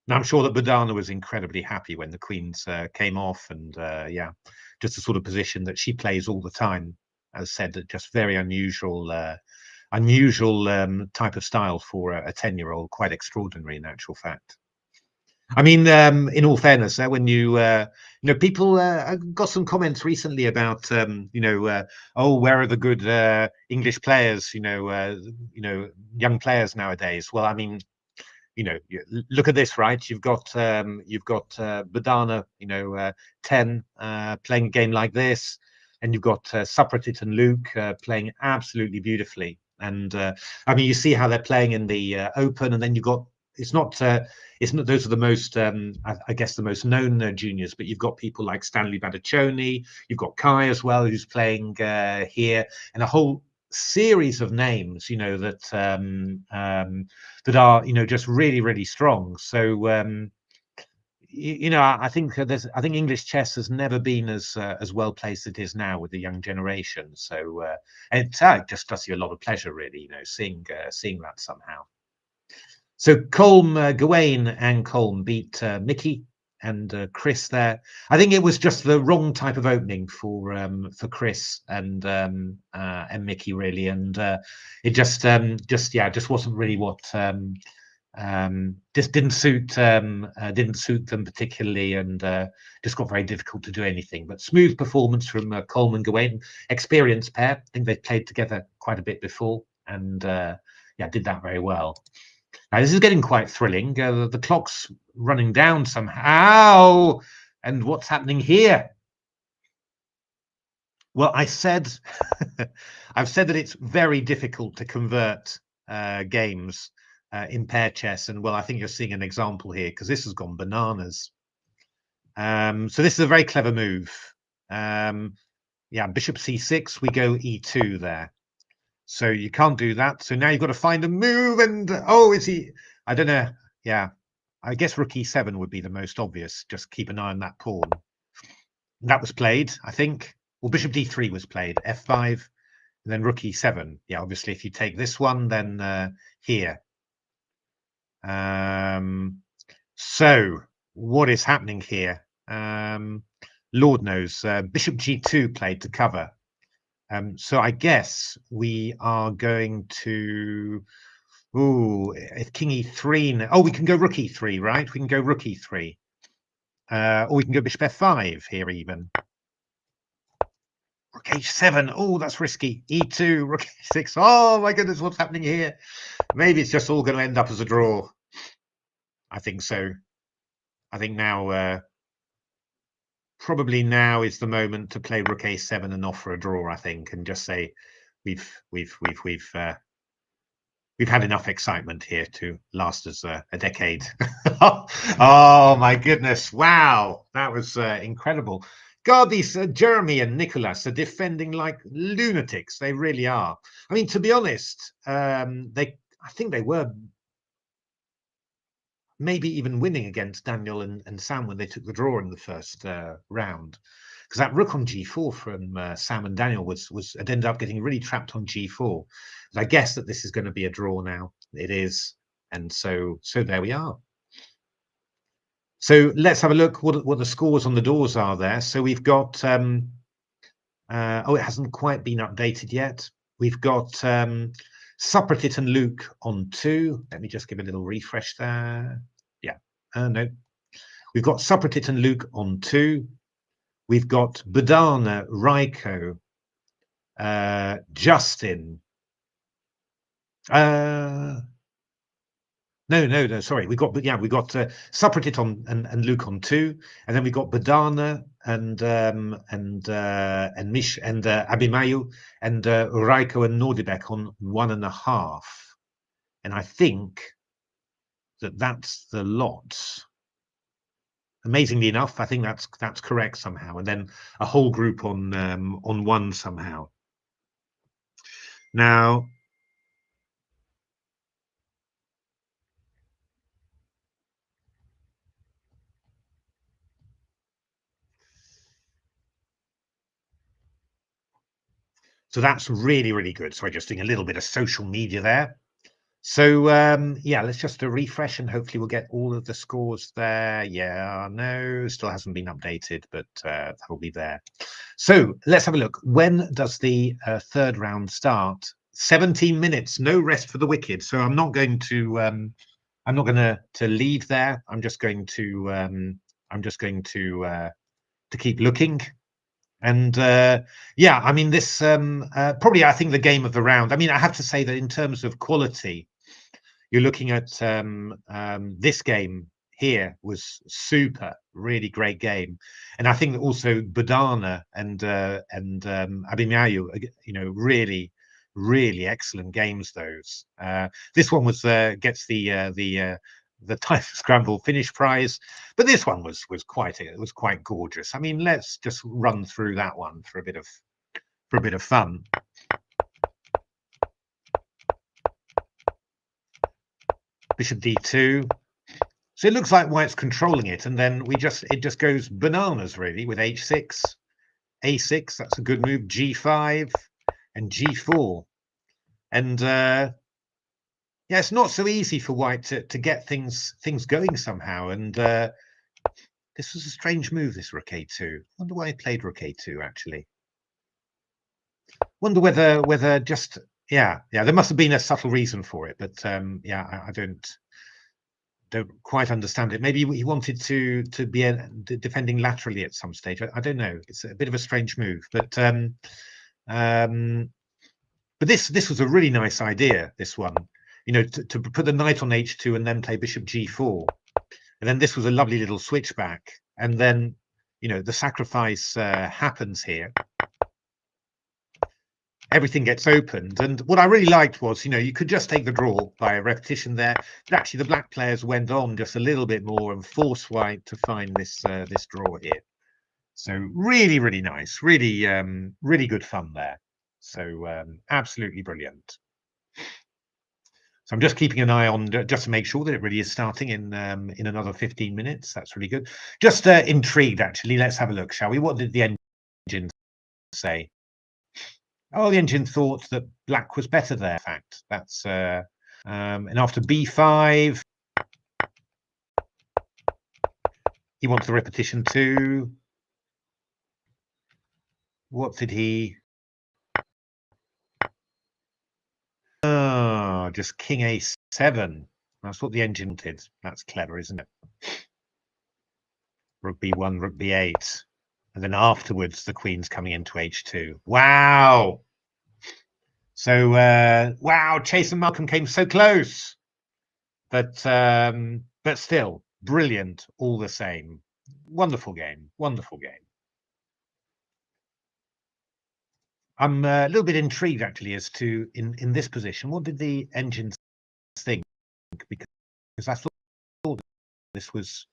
Speaker 1: And I'm sure that Badana was incredibly happy when the queens came off, and yeah, just the sort of position that she plays all the time. As said, that just very unusual type of style for a 10-year-old. Quite extraordinary in actual fact. I mean, in all fairness, when people got some comments recently about, oh, where are the good English players? Young players nowadays. Well, I mean, look at this, right? You've got Badana, 10 playing a game like this, and you've got Supratit and Luke playing absolutely beautifully. And I mean, you see how they're playing in the Open, and then you've got it's not those are the most I guess the most known juniors, but you've got people like Stanley Badaccioni, you've got Kai as well, who's playing here, and a whole series of names, that are just really really strong. So I think I think English chess has never been as well placed as it is now with the young generation. So it just does you a lot of pleasure, really, seeing that somehow. So Colm, Gawain and Colm beat Mickey and Chris there. I think it was just the wrong type of opening for Chris and Mickey, really, and it just wasn't really what just didn't suit them particularly, and just got very difficult to do anything. But smooth performance from Colm and Gawain, experienced pair. I think they've played together quite a bit before, and did that very well. Now, this is getting quite thrilling. The clock's running down somehow. And what's happening here? Well, I've said that it's very difficult to convert games in pair chess. And well, I think you're seeing an example here because this has gone bananas. So this is a very clever move. Bishop c6, we go e2 there. So you can't do that. So now you've got to find a move, and is he? I don't know. Yeah, I guess rook e7 would be the most obvious. Just keep an eye on that pawn. And that was played, I think. Well, bishop d3 was played, f5, and then rook e7. Yeah, obviously, if you take this one, then here. So what is happening here? Lord knows. Bishop g2 played to cover. So I guess we are going to, if king e3, oh, we can go rook e3, right? We can go rook e3. Or we can go bishop f5 here even. Rook h7, oh, that's risky. E2, rook h6, oh my goodness, what's happening here? Maybe it's just all going to end up as a draw. I think so. I think now, probably now is the moment to play rook a7 and offer a draw, I think, and just say we've had enough excitement here to last us a decade. Oh my goodness! Wow, that was incredible. God, these Jeremy and Nicholas are defending like lunatics. They really are. I mean, to be honest, I think they were maybe even winning against Daniel and Sam when they took the draw in the first round. Because that rook on g4 from Sam and Daniel it ended up getting really trapped on g4. But I guess that this is going to be a draw now. It is, and so there we are. So let's have a look what the scores on the doors are there. So we've got it hasn't quite been updated yet. We've got Supratit and Luke on 2. Let me just give a little refresh there. Yeah, no. We've got Supratit and Luke on 2. We've got Badana, Raiko, Justin. No, sorry. We've got Supratit on and Luke on 2, and then we've got Badana and Mish and Abimayu and Raiko and Nordibek on 1.5. And I think that that's the lot. Amazingly enough, I think that's correct somehow. And then a whole group on 1 somehow. Now, so that's really, really good. So I'm just doing a little bit of social media there. So yeah, let's just refresh and hopefully we'll get all of the scores there. Yeah, no, still hasn't been updated, but that'll be there. So let's have a look. When does the third round start? 17 minutes, no rest for the wicked. So I'm not going to leave there. I'm just going to keep looking. And yeah, I mean, this probably, I think, the game of the round. I mean, I have to say that in terms of quality, you're looking at this game here was super, really great game. And I think that also Badana and Abimayu, you know, really, really excellent games. Those. This one was gets the time scramble finish prize, but this one was quite gorgeous. I mean, let's just run through that one for a bit of fun. Bishop d2. So it looks like white's controlling it, and then it just goes bananas really with h6, a6. That's a good move. G5 and g4, and yeah, it's not so easy for white to get things going somehow. And this was a strange move, this rook a2. Wonder why he played rook a2 actually. Wonder whether just yeah, there must have been a subtle reason for it, but yeah, I don't quite understand it. Maybe he wanted to be defending laterally at some stage. I don't know. It's a bit of a strange move, but this was a really nice idea. This one, you know, to put the knight on h2 and then play bishop g4, and then this was a lovely little switchback, and then you know the sacrifice happens here. Everything gets opened. And what I really liked was, you know, you could just take the draw by a repetition there. But actually, the black players went on just a little bit more and forced white to find this this draw here. So really, really nice. Really, really good fun there. So absolutely brilliant. So I'm just keeping an eye on just to make sure that it really is starting in another 15 minutes. That's really good. Just intrigued, actually. Let's have a look, shall we? What did the engine say? Oh, the engine thought that black was better there. In fact, that's and after b5, he wants the repetition too. What did he? Oh, just king a7. That's what the engine wanted. That's clever, isn't it? Rook b1, rook b8, and then afterwards the queen's coming into h2. Wow. So wow, Chase and Malcolm came so close, but still brilliant all the same. Wonderful game, wonderful game. I'm a little bit intrigued actually as to in this position, what did the engines think? Because I thought this was,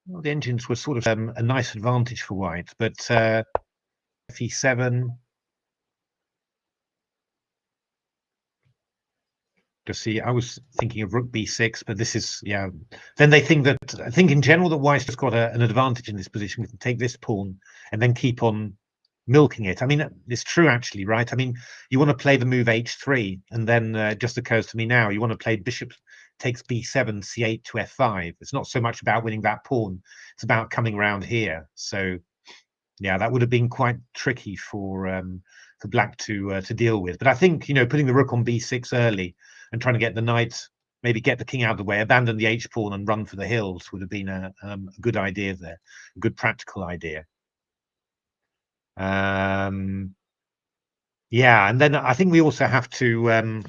Speaker 1: well, the engines were sort of a nice advantage for white, but f7. To see, I was thinking of rook b6, but this is, yeah. Then they think that, I think in general that white's just got an advantage in this position. We can take this pawn and then keep on milking it. I mean, it's true actually, right? I mean, you want to play the move h3, and then it just occurs to me now, you want to play bishop takes b7, c8 to f5. It's not so much about winning that pawn, it's about coming around here. So yeah, that would have been quite tricky for black to deal with. But I think, you know, putting the rook on b6 early and trying to get the knight, maybe get the king out of the way, abandon the h pawn and run for the hills would have been a good idea there, a good practical idea. Yeah, and then I think we also have to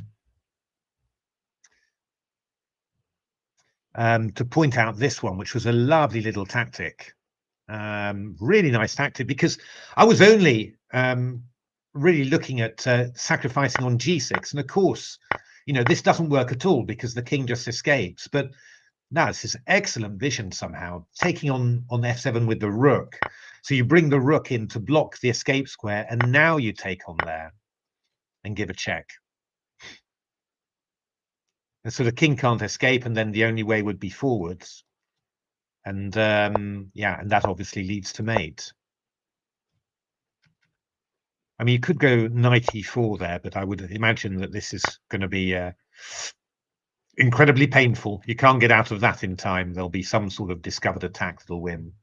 Speaker 1: point out this one, which was a lovely little tactic, really nice tactic, because I was only really looking at sacrificing on g6, and of course, you know, this doesn't work at all because the king just escapes. But now it's this excellent vision somehow, taking on f7 with the rook. So you bring the rook in to block the escape square, and now you take on there and give a check. And so the king can't escape, and then the only way would be forwards. And yeah, and that obviously leads to mate. I mean, you could go knight e4 there, but I would imagine that this is going to be incredibly painful. You can't get out of that in time. There'll be some sort of discovered attack that'll win.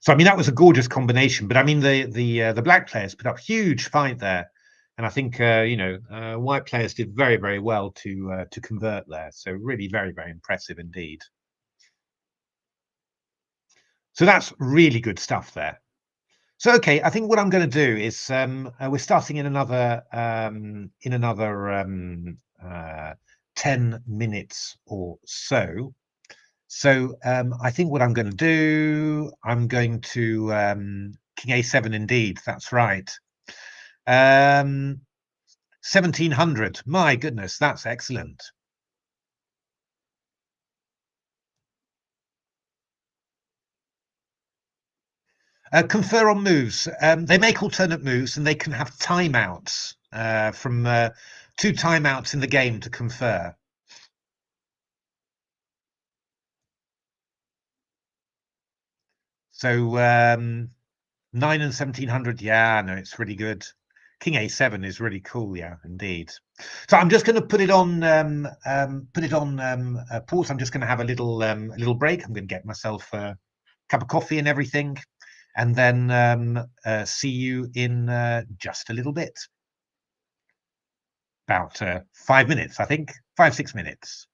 Speaker 1: So I mean, that was a gorgeous combination. But I mean, the black players put up a huge fight there, and I think you know, white players did very, very well to convert there. So really, very, very impressive indeed. So that's really good stuff there. So okay, I think what I'm going to do is we're starting in another 10 minutes or so. So I think what I'm going to do, I'm going to King A7 indeed. That's right. 1700. My goodness, that's excellent. Confer on moves. They make alternate moves, and they can have timeouts from 2 timeouts in the game to confer. So 9 and 1700. Yeah, no, it's really good. King A7 is really cool. Yeah, indeed. So I'm just going to put it on pause. I'm just going to have a little break. I'm going to get myself a cup of coffee and everything, and then see you in just a little bit. About 5 minutes, I think. 5-6 minutes.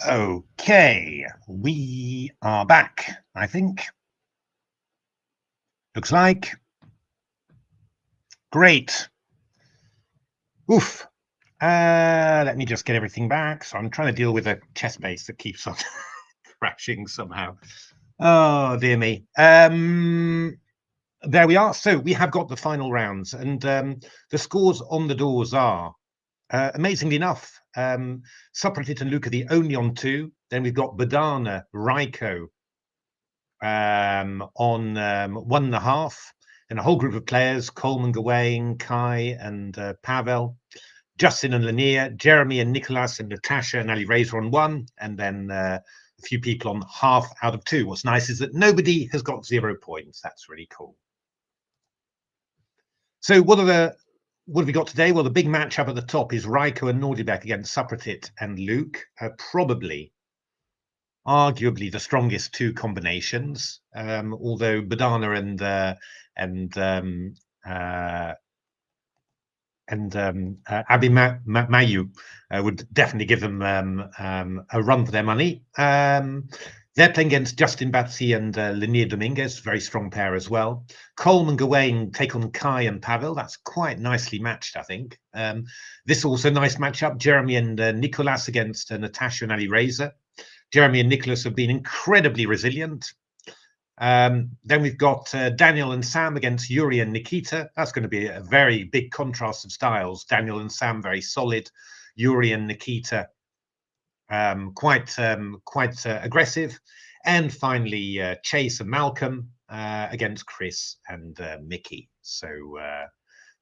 Speaker 1: Okay, we are back, I think. Looks like. Great. Oof. Let me just get everything back. So I'm trying to deal with a chess base that keeps on crashing somehow. Oh, dear me. There we are. So we have got the final rounds, and the scores on the doors are, amazingly enough, Supratit and Luke are the only on 2. Then we've got Badana, Raiko on 1.5. And a whole group of players, Coleman, Gawain, Kai and Pavel, Justin and Lanier, Jeremy and Nicholas and Natasha and Ali Razor on 1, and then a few people on 1/2 out of 2. What's nice is that nobody has got 0 points. That's really cool. So what have we got today? Well, the big matchup at the top is Raiko and Nordibek against Supratit and Luke. Probably, arguably, the strongest 2 combinations. Although Badana and Abimayu would definitely give them a run for their money. They're playing against Justin Batsy and Lanier Dominguez, very strong pair as well. Coleman and Gawain take on Kai and Pavel. That's quite nicely matched, I think. This also nice matchup, Jeremy and Nicholas against Natasha and Ali Razor. Jeremy and Nicholas have been incredibly resilient. Then we've got Daniel and Sam against Yuri and Nikita. That's going to be a very big contrast of styles. Daniel and Sam very solid. Yuri and Nikita quite aggressive. And finally, Chase and Malcolm against Chris and Mickey. So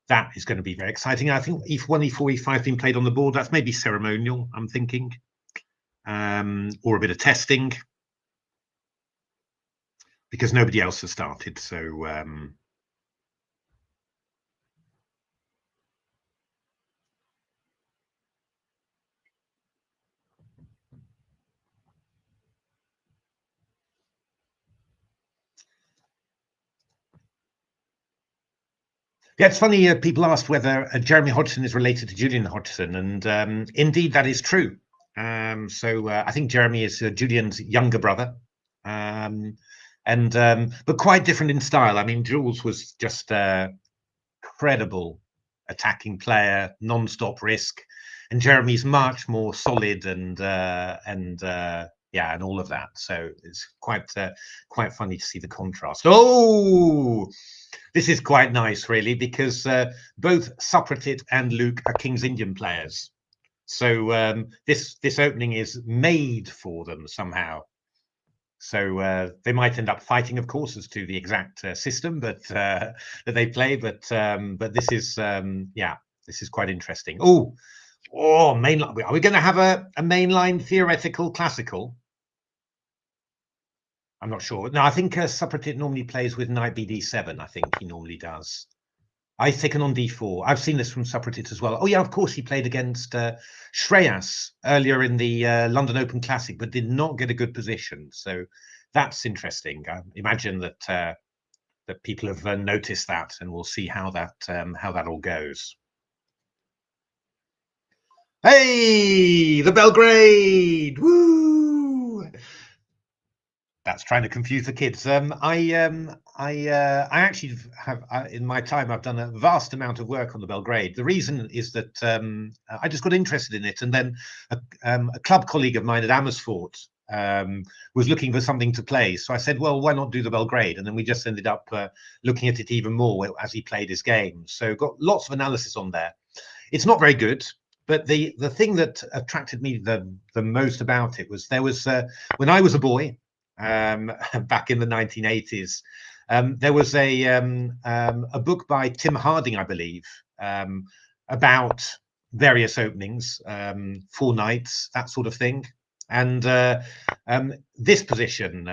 Speaker 1: that is going to be very exciting. I think E1, E4, E5 being played on the board. That's maybe ceremonial, I'm thinking, or a bit of testing, because nobody else has started. So yeah, it's funny. People asked whether Jeremy Hodgson is related to Julian Hodgson, and indeed that is true. So I think Jeremy is Julian's younger brother, but quite different in style. I mean, Jules was just credible attacking player, non-stop risk, and Jeremy's much more solid and yeah, and all of that. So it's quite funny to see the contrast. Oh, this is quite nice, really, because both Supratit and Luke are King's Indian players. So this opening is made for them somehow. So they might end up fighting, of course, as to the exact system, but that they play. But this is yeah, this is quite interesting. Oh, mainline. Are we going to have a mainline theoretical classical? I'm not sure. No, I think Supratit normally plays with knight bd7. I think he normally does. I've taken on d4. I've seen this from Supratit as well. Oh yeah, of course he played against Shreyas earlier in the London Open Classic, but did not get a good position. So that's interesting. I imagine that that people have noticed that, and we'll see how that all goes. Hey, the Belgrade! Woo! That's trying to confuse the kids. I actually have in my time I've done a vast amount of work on the Belgrade. The reason is that I just got interested in it, and then a club colleague of mine at Amersfoort was looking for something to play. So I said, well, why not do the Belgrade? And then we just ended up looking at it even more as he played his game. So got lots of analysis on there. It's not very good. But the thing that attracted me the most about it was when I was a boy, back in the 1980s, there was a book by Tim Harding, I believe, about various openings, 4 knights, that sort of thing, and this position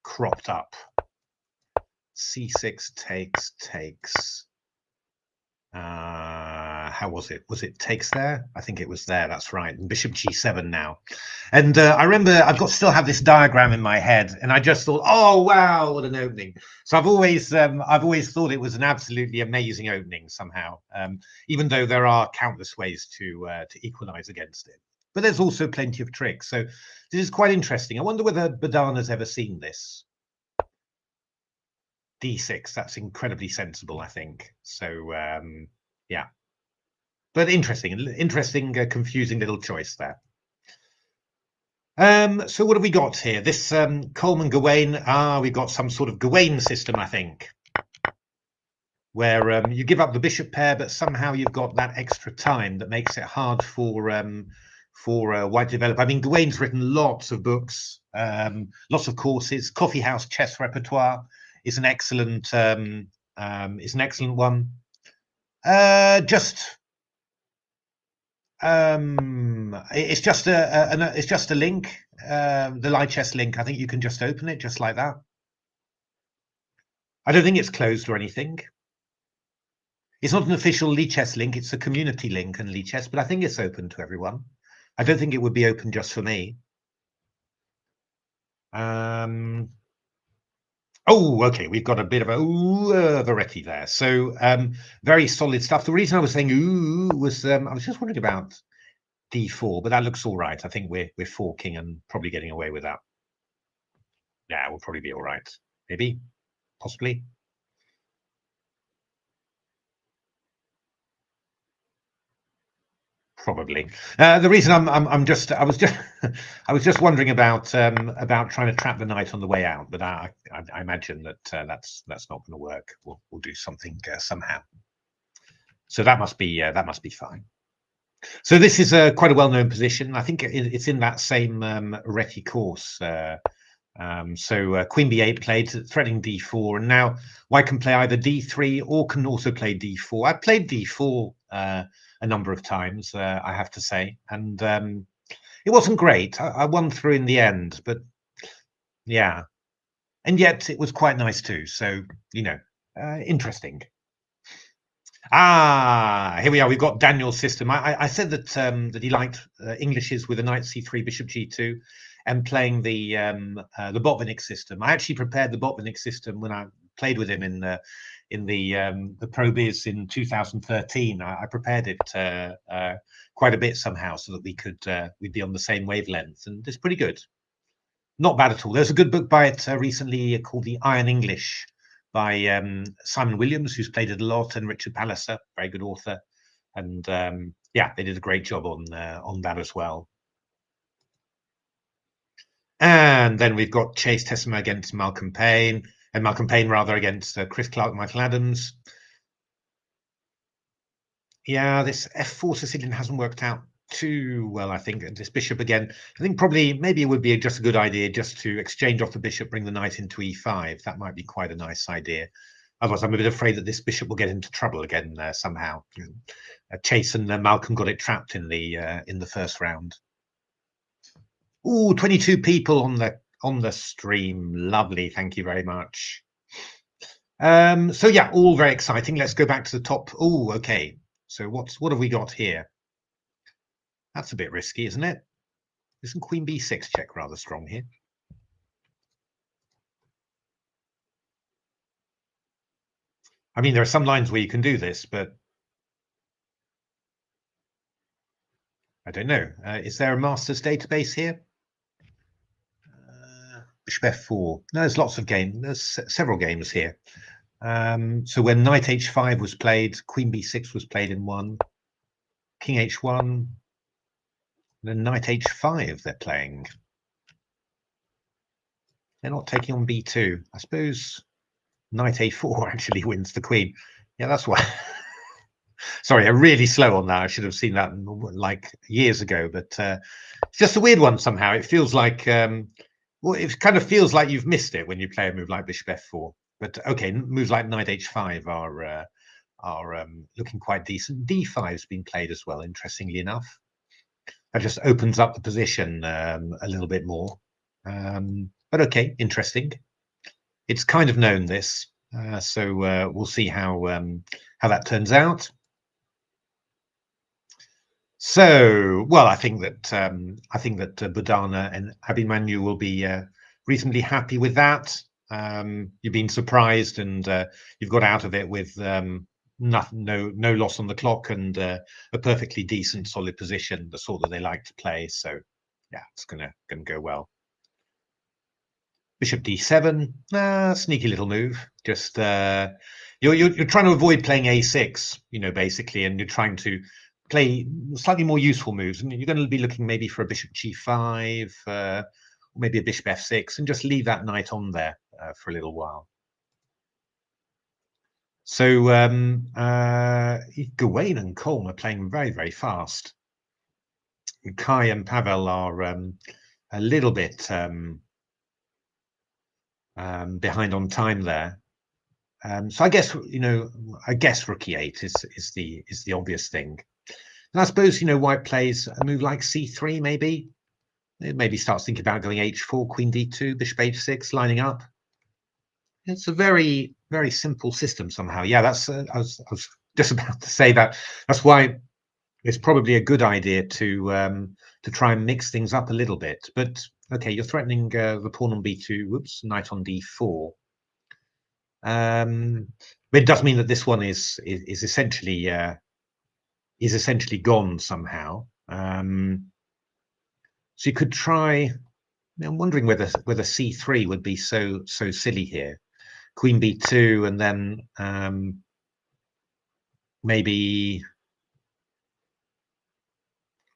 Speaker 1: cropped up. C6 takes. How was it? Was it takes there? I think it was there. That's right. And Bishop G7 now. And I remember still have this diagram in my head, and I just thought, oh wow, what an opening! So I've always thought it was an absolutely amazing opening somehow, even though there are countless ways to equalize against it. but there's also plenty of tricks. So this is quite interesting. I wonder whether Badana's ever seen this. D6, that's incredibly sensible, I think. So yeah, but interesting, confusing little choice there. So what have we got here? This Coleman Gawain. We've got some sort of Gawain system, I think, where you give up the bishop pair, but somehow you've got that extra time that makes it hard for white to develop. I mean, Gawain's written lots of books, lots of courses. Coffee House Chess Repertoire is an excellent one. It's just a link, the live chess link. I think you can just open it just like that. I don't think it's closed or anything. It's not an official Lichess link, it's a community link in Lichess, but I think it's open to everyone. I don't think it would be open just for me. Oh, okay, we've got a bit of a Varetti there. So very solid stuff. The reason I was saying ooh was I was just wondering about d4, but that looks all right. I think we're forking and probably getting away with that. Yeah, we'll probably be all right. Maybe, possibly. Probably. The reason I was just wondering about trying to trap the knight on the way out, but I imagine that that's not going to work. We'll do something somehow. So that must be fine. So this is quite a well-known position. I think it's in that same Reti course. So Queen B8 played, threatening D4, and now white can play either D3 or can also play D4. I played D4 a number of times, I have to say, and it wasn't great. I won through in the end, but yeah, and yet it was quite nice too. So interesting. Here we are. We've got Daniel's system. I said that that he liked Englishes with a knight c3, bishop g2, and playing the Botvinnik system. I actually prepared the Botvinnik system when I played with him in the Pro Biz in 2013. I prepared it quite a bit somehow so that we'd be on the same wavelength, and it's pretty good. Not bad at all. There's a good book by it recently called The Iron English, by Simon Williams, who's played it a lot, and Richard Palliser, very good author. And yeah, they did a great job on that as well. And then we've got Chase Tessema against Malcolm Payne, and Malcolm Payne rather against Chris Clark, Michael Adams. Yeah, this F4 Sicilian hasn't worked out too well, I think. This bishop again, I think maybe it would be just a good idea just to exchange off the bishop, bring the knight into e5. That might be quite a nice idea. Otherwise, I'm a bit afraid that this bishop will get into trouble again somehow. Chase and Malcolm got it trapped in the first round. Ooh, 22 people on the stream. Lovely, thank you very much. So yeah, all very exciting. Let's go back to the top. Oh, okay. So what have we got here? That's a bit risky, isn't it? Isn't Queen B6 check rather strong here? I mean, there are some lines where you can do this, but I don't know. Is there a master's database here? Bishop F4. No, there's lots of games. There's several games here. So when knight H5 was played, Queen B6 was played in one, King H1, then knight H5 they're playing. They're not taking on B2. I suppose knight A4 actually wins the queen. Yeah, that's why. Sorry, I'm really slow on that. I should have seen that like years ago, but it's just a weird one somehow. It feels like, well, it kind of feels like you've missed it when you play a move like bishop F4. But okay, moves like knight H5 are looking quite decent. D5 has been played as well, interestingly enough. That just opens up the position a little bit more. But okay, interesting. It's kind of known this, so we'll see how that turns out. So, well, I think that Budana and Abhimanyu will be reasonably happy with that. You've been surprised, and you've got out of it with no loss on the clock, and a perfectly decent solid position, the sort that they like to play. So yeah, it's gonna go well. Bishop d7, sneaky little move. Just you're trying to avoid playing a6, basically, and you're trying to play slightly more useful moves. And you're going to be looking maybe for a bishop g5, or maybe a bishop f6, and just leave that knight on there for a little while. So Gawain and Colm are playing very, very fast. Kai and Pavel are a little bit behind on time there. So I guess rook e8 is the obvious thing. And I suppose White plays a move like c3 maybe. It maybe starts thinking about going h4, queen d2, bishop h6, lining up. It's a very, very simple system somehow. Yeah, that's I was just about to say that. That's why it's probably a good idea to try and mix things up a little bit. But okay, you're threatening the pawn on b2. Whoops, knight on d4. But it does mean that this one is essentially gone somehow. So you could try. I'm wondering whether c3 would be so silly here. Queen b2, and then maybe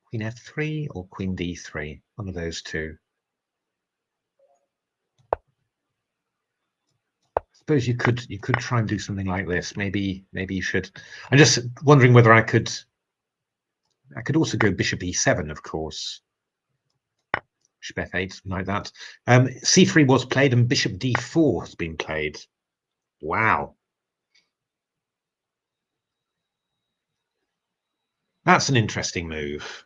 Speaker 1: queen f3 or queen d3. One of those two. I suppose you could try and do something like this. Maybe you should. I'm just wondering whether I could also go bishop e7, of course. Bishop f8, something like that. c3 was played, and bishop d4 has been played. Wow. That's an interesting move.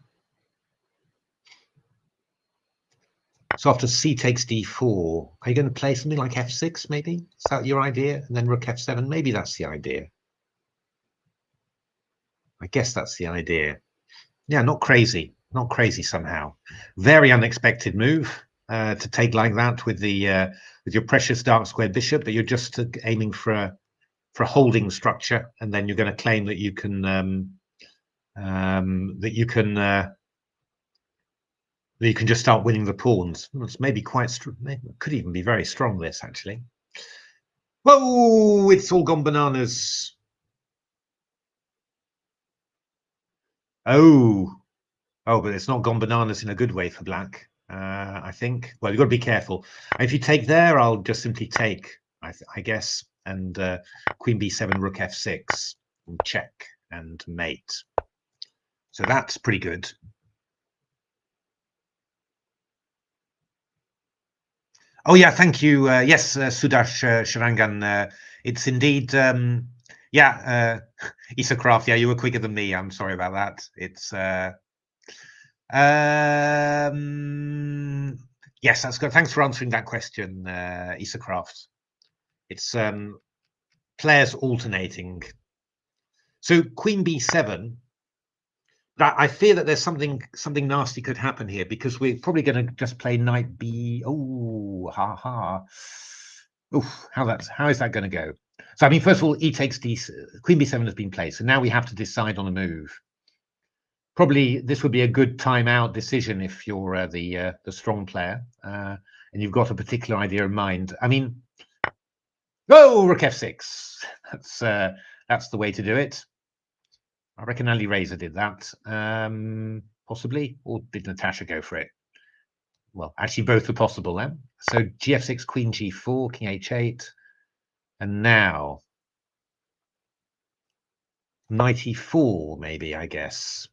Speaker 1: So after c takes d4, are you going to play something like f6, maybe? Is that your idea? And then rook f7? Maybe that's the idea. I guess that's the idea. Yeah, not crazy. Not crazy somehow. Very unexpected move to take like that with your precious dark squared bishop, but you're just aiming for a holding structure, and then you're going to claim that you can just start winning the pawns. It's maybe quite strong. Could even be very strong, this, actually. Whoa, it's all gone bananas. Oh, but it's not gone bananas in a good way for black, I think. Well, you've got to be careful. If you take there, I'll just simply take, I guess, and queen b7, rook f6, and check and mate. So that's pretty good. Oh yeah, thank you. Yes, Sudash Sharangan. It's indeed, yeah, Issa Craft. Yeah, you were quicker than me. I'm sorry about that. It's yes, that's good. Thanks for answering that question, Issa Craft. It's players alternating. So queen b7. But I fear that there's something nasty could happen here, because we're probably going to just play knight b. Oh, Oof, how is that going to go? So I mean, first of all, e takes d. Queen b7 has been played, so now we have to decide on a move. Probably this would be a good timeout decision if you're the strong player and you've got a particular idea in mind. I mean, rook f6. That's the way to do it. I reckon Ali Razor did that, possibly, or did Natasha go for it? Well, actually, both are possible then. So gf6, queen g4, king h8, and now knight e4, maybe, I guess.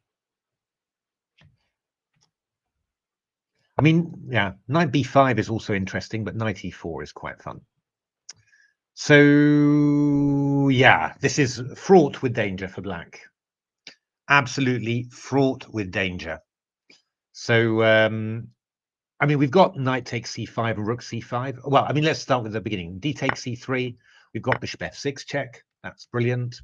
Speaker 1: I mean, yeah, knight b5 is also interesting, but knight e4 is quite fun. So, yeah, this is fraught with danger for black. Absolutely fraught with danger. So, I mean, we've got knight takes c5 and rook c5. Well, I mean, let's start with the beginning. D takes c3. We've got bishop f6 check. That's brilliant.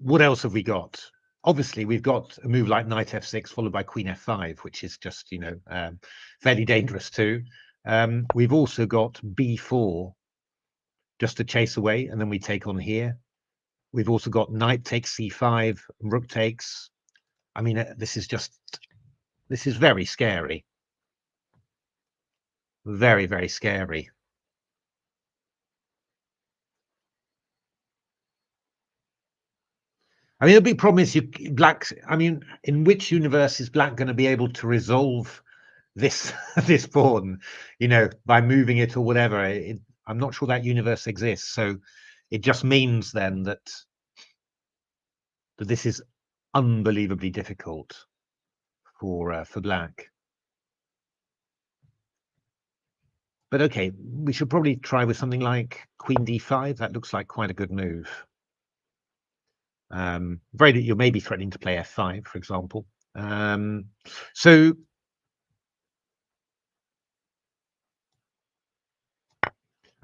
Speaker 1: What else have we got? Obviously, we've got a move like knight f6 followed by queen f5, which is just, fairly dangerous too. We've also got b4 just to chase away, and then we take on here. We've also got knight takes c5, rook takes. I mean, this is very scary. Very, very scary. I mean, the big problem is I mean, in which universe is black going to be able to resolve this this pawn, you know, by moving it or whatever? I'm not sure that universe exists. So it just means then that this is unbelievably difficult for black. But okay, we should probably try with something like queen d5. That looks like quite a good move. You're maybe threatening to play f5, for example. So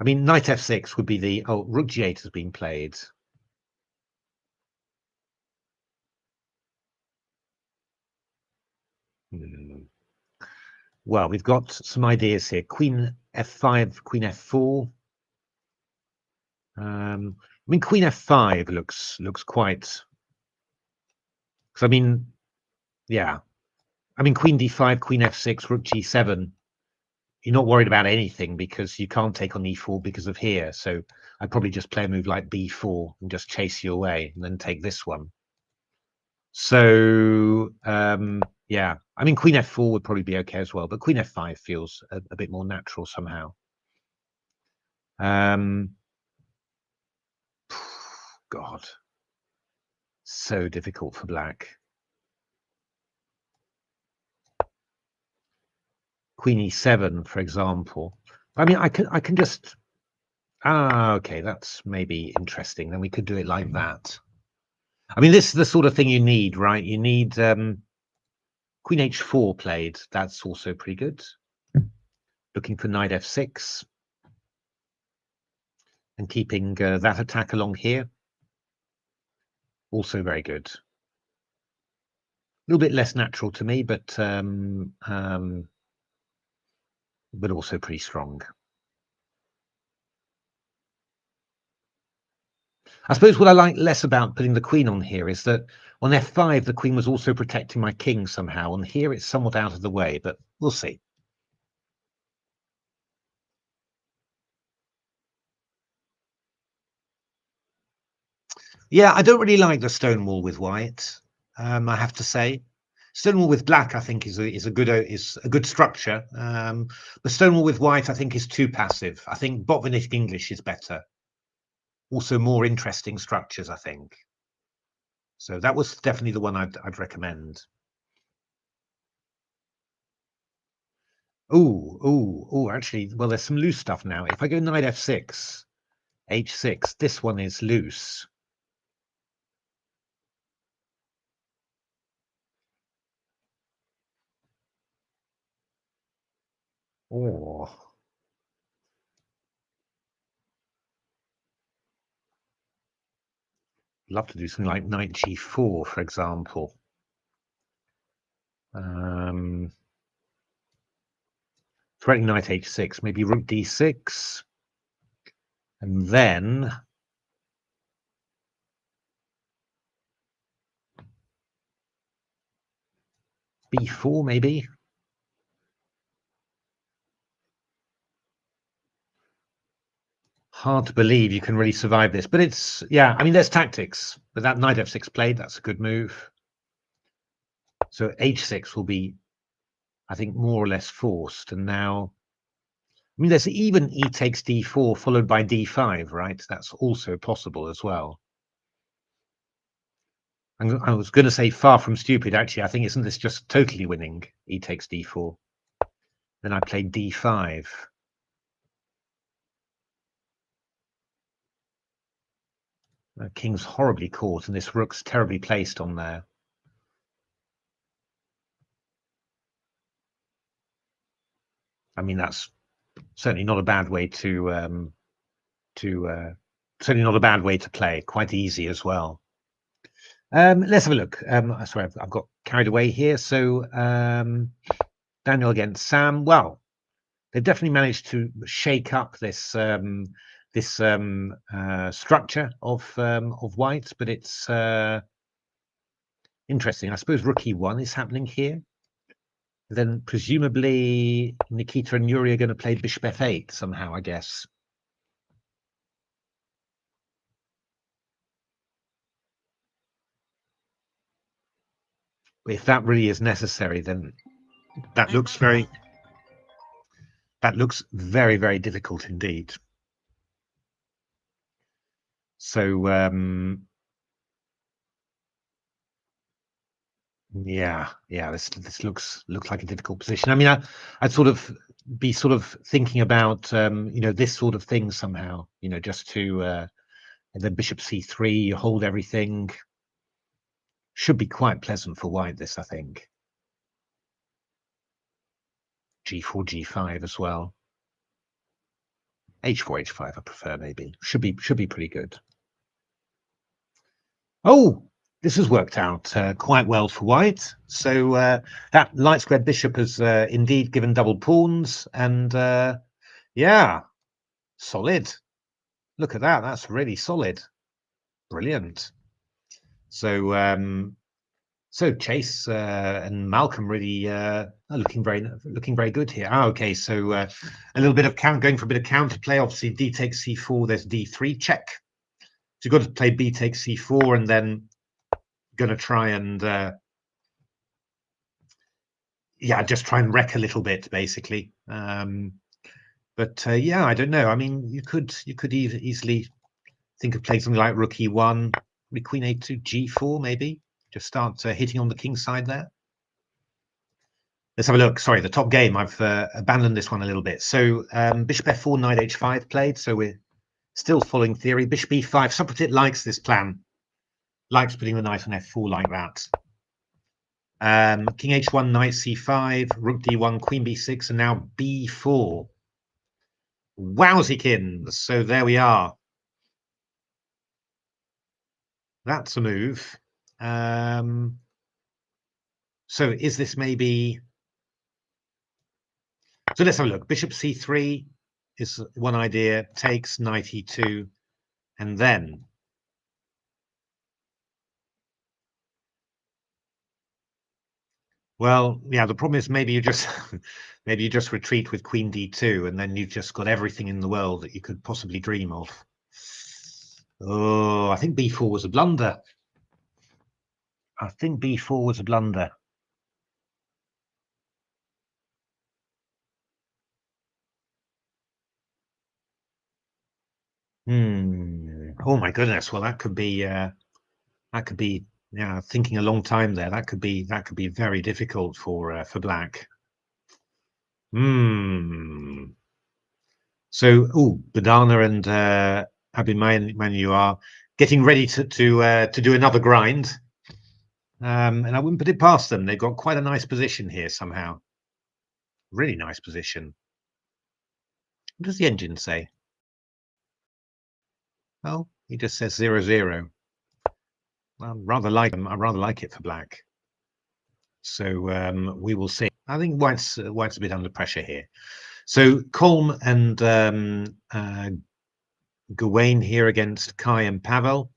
Speaker 1: I mean, knight f6 would be the... Oh, rook g8 has been played. Well, we've got some ideas here. Queen f5, queen f4. I mean, queen f5 looks quite... Because I mean, yeah. I mean, queen d5, queen f6, rook g7. You're not worried about anything because you can't take on e4 because of here. So I'd probably just play a move like b4 and just chase you away and then take this one. So yeah, I mean, queen f4 would probably be okay as well, but queen f5 feels a bit more natural somehow. God, so difficult for black. Queen e7, for example. I mean, I can just... okay, that's maybe interesting. Then we could do it like that. I mean, this is the sort of thing you need, right? You need queen h4 played. That's also pretty good. Looking for knight f6 and keeping that attack along here. Also very good. A little bit less natural to me, but also pretty strong. I suppose what I like less about putting the queen on here is that on f5, the queen was also protecting my king somehow. And here it's somewhat out of the way, but we'll see. Yeah, I don't really like the stonewall with white. I have to say, stonewall with black, I think, is a good structure. The stonewall with white, I think, is too passive. I think Botvinnik English is better. Also, more interesting structures, I think. So that was definitely the one I'd recommend. Oh, actually, well, there's some loose stuff now. If I go knight f6, h6, this one is loose. Oh. Love to do something like knight g4, for example. Threatening knight h6, maybe rook d6. And then b4, maybe. Hard to believe you can really survive this, but it's, yeah, I mean, there's tactics. But that knight f6 played, that's a good move. So h6 will be, I think, more or less forced. And now, I mean, there's even e takes d4 followed by d5, right? That's also possible as well. I was going to say far from stupid, actually. I think, isn't this just totally winning? E takes d4. Then I played d5. The king's horribly caught, and this rook's terribly placed on there. I mean, that's certainly not a bad way to certainly not a bad way to play. Quite easy as well. Let's have a look. Sorry, I've got carried away here. So Daniel against Sam. Well, they've definitely managed to shake up this structure of white, but it's interesting. I suppose rook e1 is happening here. Then presumably Nikita and Yuri are going to play bishop f8 somehow, I guess. But if that really is necessary, then that looks very very difficult indeed. So yeah, this looks like a difficult position. I mean, I'd sort of be thinking about this sort of thing somehow, just to then bishop c3, hold everything. Should be quite pleasant for white, this, I think. g4, g5 as well. h4, h5 I prefer, maybe. Should be pretty good. Oh, this has worked out quite well for white. So that light squared bishop has indeed given double pawns, and yeah, solid. Look at that. That's really solid. Brilliant. So so Chase and Malcolm really are looking very good here. Okay, so a little bit of going for a bit of counterplay. Obviously, d takes c4. There's d3 check. So you've got to play b takes c4, and then going to try and yeah, just try and wreck a little bit, basically. But yeah, I don't know. I mean, you could easily think of playing something like rook e1, queen a2, g4, maybe. Just start hitting on the king side there. Let's have a look. Sorry, the top game. I've abandoned this one a little bit. So bishop f4, knight h5 played. So we're still following theory. Bishop e5. Socrates likes this plan. Likes putting the knight on f4 like that. King h1, knight c5, rook d1, queen b6, and now b4. Wowzykins. So there we are. That's a move. So is this maybe... So let's have a look. Bishop c3 is one idea. Takes, knight e2, and then... Well, yeah, the problem is maybe you just maybe you just retreat with queen d2, and then you've just got everything in the world that you could possibly dream of. Oh, I think b4 was a blunder. I think b4 was a blunder. Oh my goodness. Well, that could be yeah, thinking a long time there. That could be very difficult for black. So, Badana and Abhimanyu are getting ready to do another grind. And I wouldn't put it past them. They've got quite a nice position here somehow. Really nice position. What does the engine say? Oh, he just says 0-0. I rather like them. I rather like it for black. So we will see. I think white's a bit under pressure here. So Colm and Gawain here against Kai and Pavel.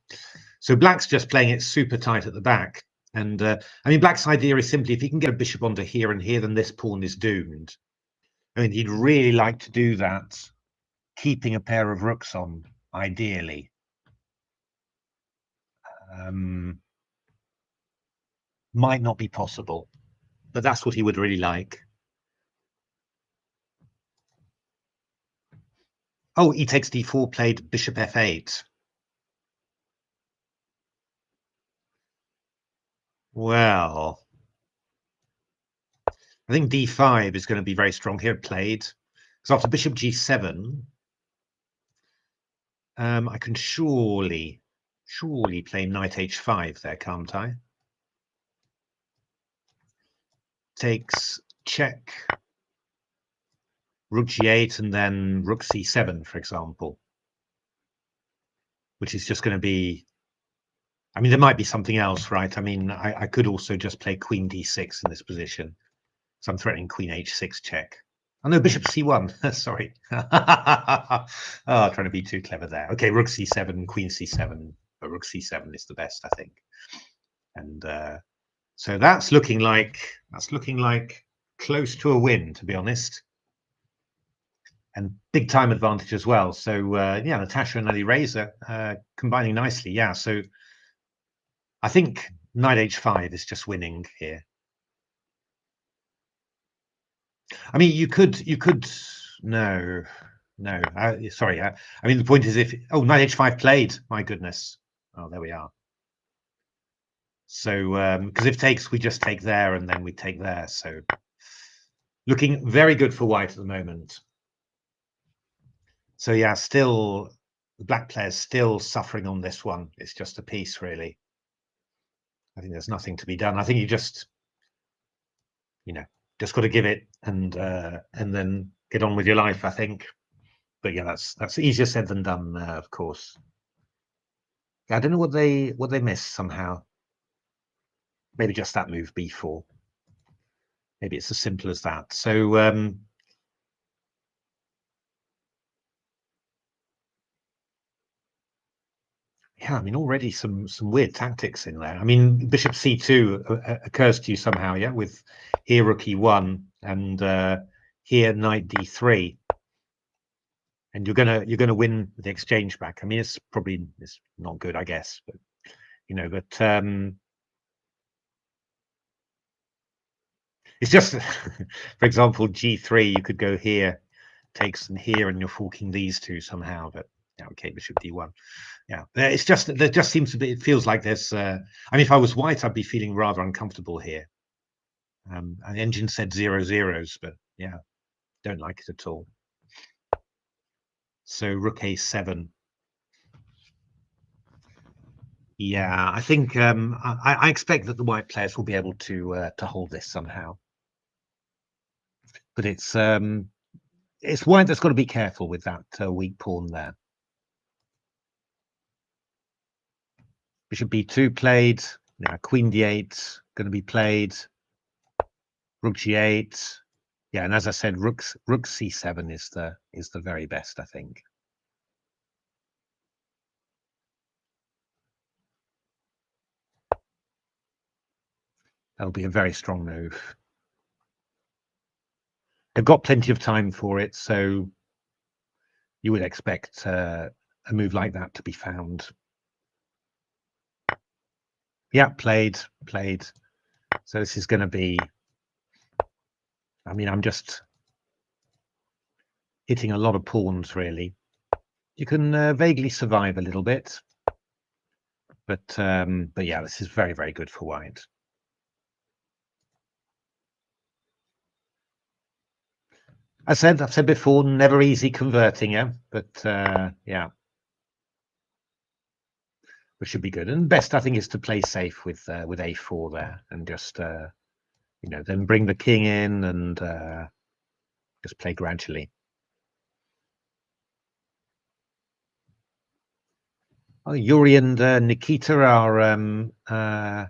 Speaker 1: So black's just playing it super tight at the back. And I mean, black's idea is simply if he can get a bishop onto here and here, then this pawn is doomed. I mean, he'd really like to do that, keeping a pair of rooks on, ideally. Might not be possible, but that's what he would really like. Oh, e takes d4 played bishop f8. Well, I think d5 is going to be very strong here played. Because after bishop g7, I can surely play knight h5 there, can't I? Takes, check, rook g8, and then rook c7, for example. Which is just going to be... I mean, there might be something else, right? I mean, I could also just play queen d6 in this position. So I'm threatening queen h6 check. Oh no, bishop c1. Sorry. Trying to be too clever there. Okay, rook c7, queen c7, but rook c7 is the best, I think. And so that's looking like close to a win, to be honest, and big time advantage as well. So yeah, Natasha and Ali Reza combining nicely. Yeah, so I think knight h5 is just winning here. I mean, you could no. Sorry. I mean, the point is, if knight h5 played, my goodness. Oh, there we are. So because if takes, we just take there and then we take there. So looking very good for white at the moment. So yeah, still the black player's still suffering on this one. It's just a piece, really. I think there's nothing to be done. I think you just got to give it and then get on with your life, I think. But yeah, that's easier said than done, of course. I don't know what they missed somehow. Maybe just that move b4. Maybe it's as simple as that. So yeah, I mean, already some weird tactics in there. I mean, bishop c2 occurs to you somehow, yeah, with here rook e1 and here knight d3, and you're gonna win the exchange back. I mean, it's not good, I guess, but it's just, for example, g3. You could go here, takes and here, and you're forking these two somehow. But yeah, okay, bishop d1. Yeah, it's just there just seems to be. It feels like there's. I mean, if I was white, I'd be feeling rather uncomfortable here. And the engine said 0 zeros, but yeah, don't like it at all. So rook a7. Yeah, I think I expect that the white players will be able to hold this somehow. But it's white that's got to be careful with that weak pawn there. Bishop b2 played. Now queen d8 going to be played. Rook g8. Yeah, and as I said, rook c7 is the very best, I think. That'll be a very strong move. They've got plenty of time for it, so you would expect a move like that to be found. Yeah, played. So this is going to be, I mean, I'm just hitting a lot of pawns, really. You can vaguely survive a little bit, but yeah, this is very, very good for white. I've said before, never easy converting, yeah, but yeah, which should be good. And best, I think, is to play safe with a4 there, and just then bring the king in and just play gradually. Oh, Yuri and Nikita are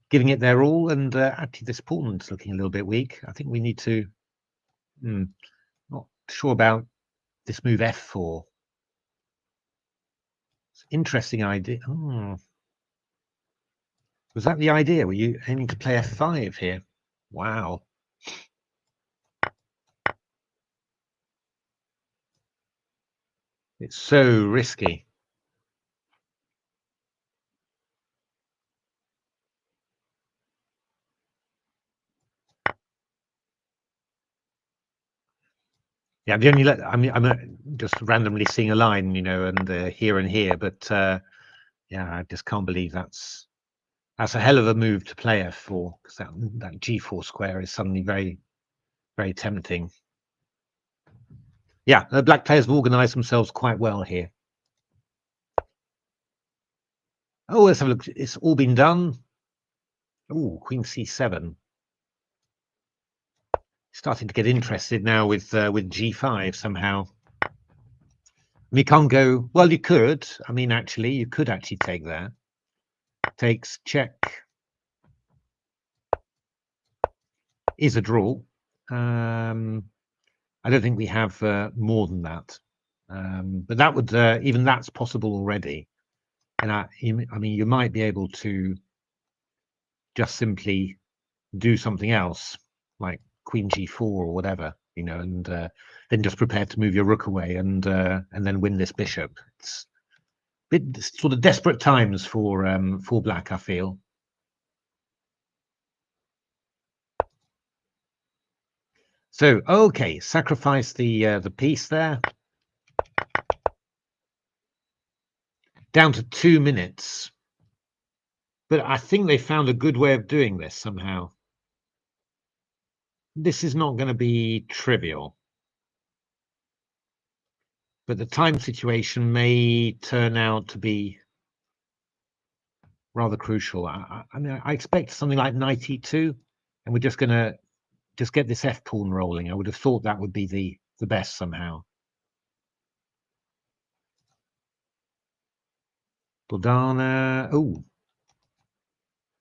Speaker 1: giving it their all, and actually this pawn's looking a little bit weak. I think we need to. Not sure about this move f4. It's an interesting idea. Oh. Was that the idea? Were you aiming to play f5 here? Wow. It's so risky. Yeah, the only I'm just randomly seeing a line, and here and here, but yeah, I just can't believe that's a hell of a move to play f4, because that g4 square is suddenly very, very tempting. Yeah, the black players have organized themselves quite well here. Oh, let's have a look. It's all been done. Oh, queen c7. Starting to get interested now with g5 somehow. We can't go. Well, you could. I mean, actually, you could actually take there. Takes, check. Is a draw. I don't think we have more than that. But that would even that's possible already. And I mean, you might be able to just simply do something else, like Queen G4 or whatever, you know, and then just prepare to move your rook away and then win this bishop. It's a bit sort of desperate times for black, I feel. So okay, sacrifice the piece there. Down to 2 minutes. But I think they found a good way of doing this somehow. This is not going to be trivial. But the time situation may turn out to be rather crucial. I mean, I expect something like 92, and we're just going to just get this F pawn rolling. I would have thought that would be the best somehow. Bordana.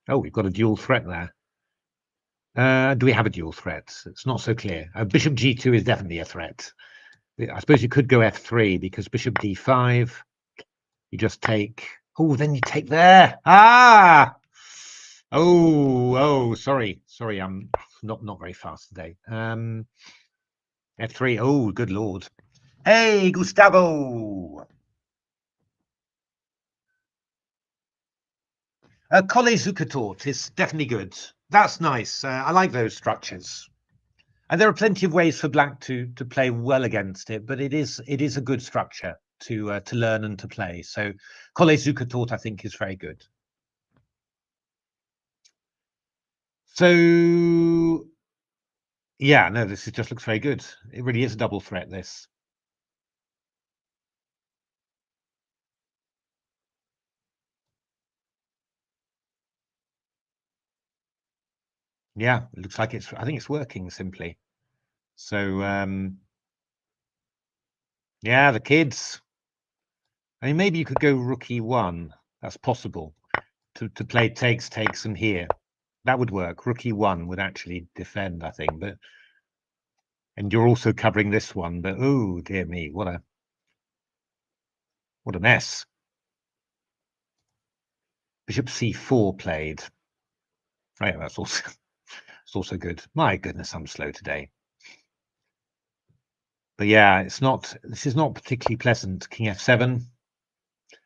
Speaker 1: Oh, we've got a dual threat there. Do we have a dual threat? It's not so clear. Bishop G2 is definitely a threat. I suppose you could go F3 because Bishop D5. You just take. Oh, then you take there. Ah. Oh, sorry. I'm not very fast today. F3. Oh, good lord. Hey, Gustavo. Colle Zukertort is definitely good. That's nice. I like those structures. And there are plenty of ways for black to play well against it, but it is a good structure to learn and to play. So Colle Zukertort, I think, is very good. So yeah, no, this just looks very good. It really is a double threat, this. Yeah, it looks like I think it's working simply. So yeah, the kids. I mean, maybe you could go rook e1. That's possible to play takes and here. That would work. Rook e1 would actually defend, I think, but and you're also covering this one. But oh dear me, what a mess. Bishop c4 played. Right, that's also it's also good. My goodness, I'm slow today. But yeah, this is not particularly pleasant. King f7, and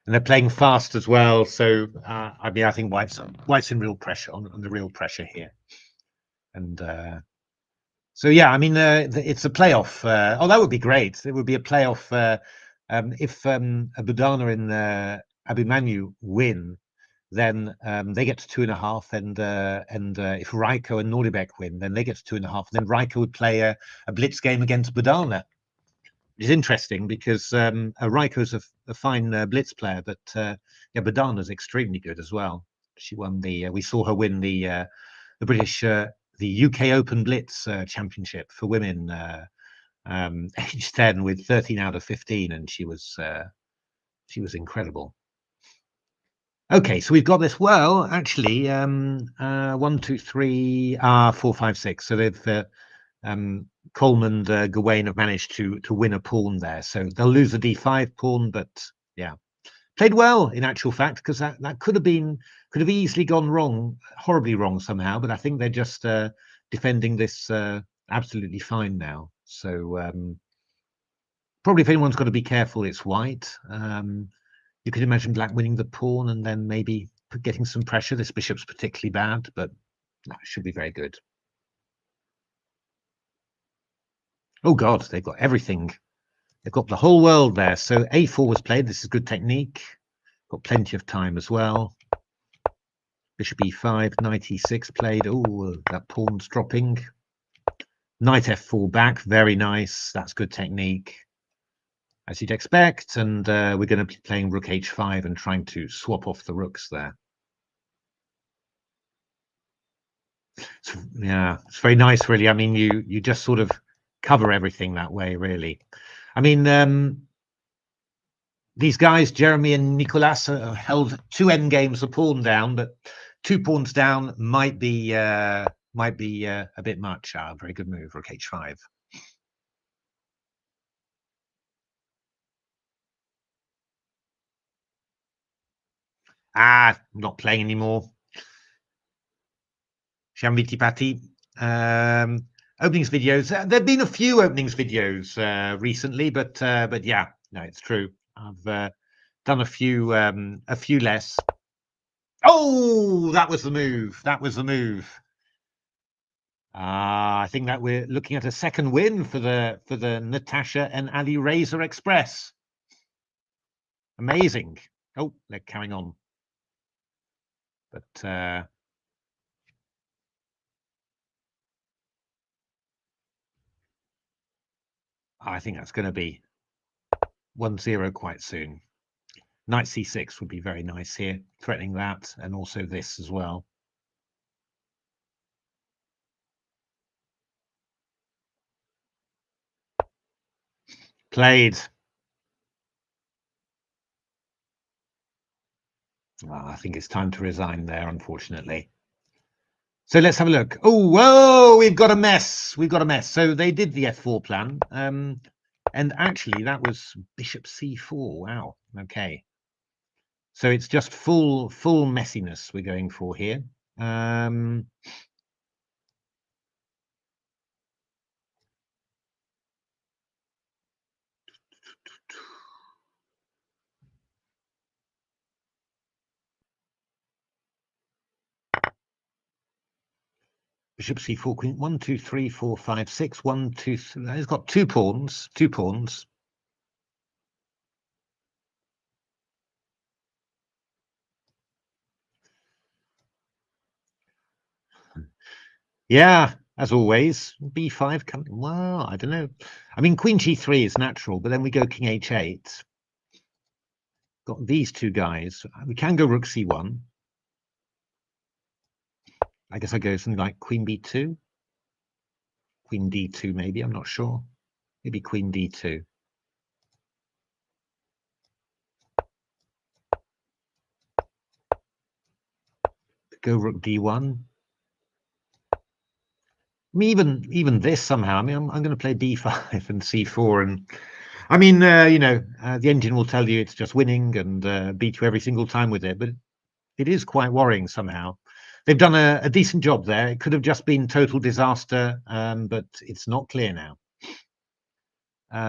Speaker 1: they're playing fast as well. So I mean, I think White's in real pressure on the real pressure here, and so yeah, I mean, it's a playoff. Oh, that would be great. It would be a playoff if Budana and Abhimanyu win. Then they get to 2.5, and if Raiko and Nordebek win, then they get to 2.5. And then Raiko would play a blitz game against Budana. It's interesting because Raiko's a fine blitz player, but yeah, Budana's extremely good as well. She won we saw her win the British the UK Open Blitz Championship for women, age 10 with 13 out of 15, and she was incredible. Okay, so we've got this. Well, actually, 1, 2, 3, 4, 5, 6. So they've Coleman and Gawain have managed to win a pawn there. So they'll lose the d5 pawn, but yeah, played well in actual fact, because that could have easily gone wrong, horribly wrong somehow. But I think they're just defending this absolutely fine now. So probably if anyone's got to be careful, it's white. You could imagine black winning the pawn and then maybe getting some pressure. This bishop's particularly bad, but no, it should be very good. Oh God, they've got everything. They've got the whole world there. So a4 was played. This is good technique. Got plenty of time as well. Bishop e5, knight e6 played. Oh, that pawn's dropping. Knight f4 back, very nice. That's good technique, as you'd expect. And we're going to be playing rook h5 and trying to swap off the rooks there. So, yeah, it's very nice, really. I mean, you just sort of cover everything that way, really. I mean, these guys, Jeremy and Nicolas, held 2 endgames a pawn down, but 2 pawns down might be a bit much. Very good move, rook h5. Not playing anymore. Shamviti Patti. Openings videos. There've been a few openings videos recently, but yeah, no, it's true. I've done a few less. Oh, that was the move. That was the move. I think that we're looking at a second win for the Natasha and Ali Reza Express. Amazing. Oh, they're carrying on. But I think that's going to be 1-0 quite soon. Knight c6 would be very nice here, threatening that, and also this as well. Played. I think it's time to resign there, unfortunately. So let's have a look. Oh, whoa, we've got a mess. We've got a mess. So they did the f4 plan. And actually, that was bishop c4. Wow. Okay. So it's just full messiness we're going for here. Bishop c4, queen. 1, 2, 3, 4, 5, 6. 1, 2, 3. He's got two pawns. Two pawns. Yeah, as always. b5 coming. Well, I don't know. I mean, queen g3 is natural, but then we go king h8. Got these two guys. We can go rook c1. I guess I go something like queen b2. Queen d2, maybe. I'm not sure. Maybe queen d2. Go rook d1. I mean, even this somehow. I mean, I'm going to play b5 and c4, and I mean, the engine will tell you it's just winning and beat you every single time with it, but it is quite worrying somehow. They've done a decent job there. It could have just been total disaster, but it's not clear now.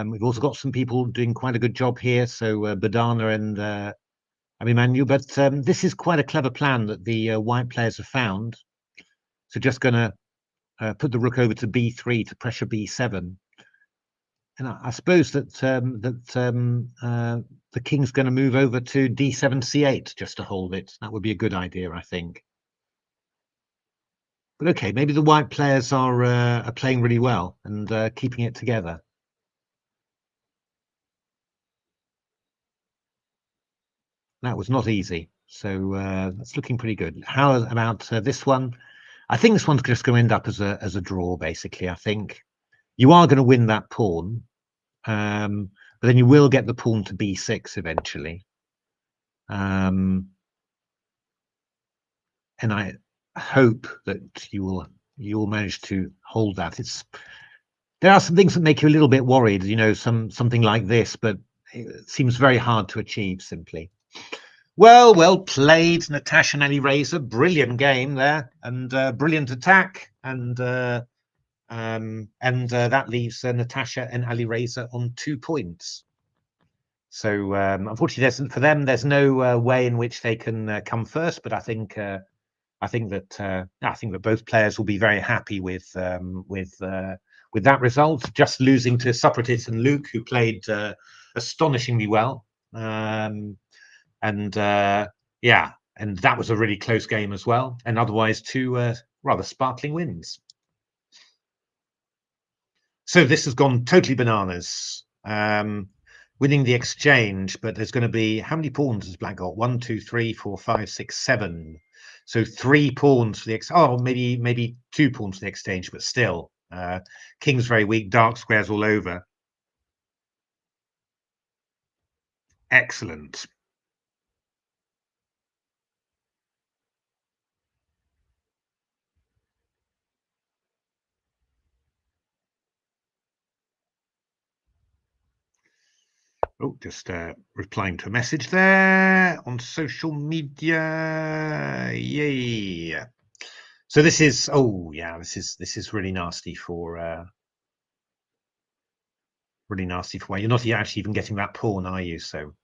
Speaker 1: We've also got some people doing quite a good job here, so Badana and Abimanyu, but this is quite a clever plan that the white players have found. So just going to put the rook over to b3 to pressure b7. And I suppose that the king's going to move over to d7 c8 just to hold it. That would be a good idea, I think. But okay, maybe the white players are playing really well and keeping it together. That was not easy. So that's looking pretty good. How about this one? I think this one's just going to end up as a draw, basically. I think you are going to win that pawn, but then you will get the pawn to b6 eventually. And I hope that you'll manage to hold that. There are some things that make you a little bit worried, something like this, but it seems very hard to achieve simply. Well played, Natasha and Ali Reza. Brilliant game there, and brilliant attack, and that leaves Natasha and Ali Reza on 2 points. So unfortunately, for them, there's no way in which they can come first. But I think that both players will be very happy with that result. Just losing to Socrates and Luke, who played astonishingly well. Yeah, and that was a really close game as well, and otherwise two rather sparkling wins. So this has gone totally bananas. Winning the exchange, but there's going to be, how many pawns has black got? 1, 2, 3, 4, 5, 6, 7. So 3 pawns for the maybe 2 pawns for the exchange, but still, king's very weak, dark squares all over. Excellent. Oh, just replying to a message there on social media. Yay! So this is, oh yeah, this is really nasty for white. You're not actually even getting that pawn, are you? So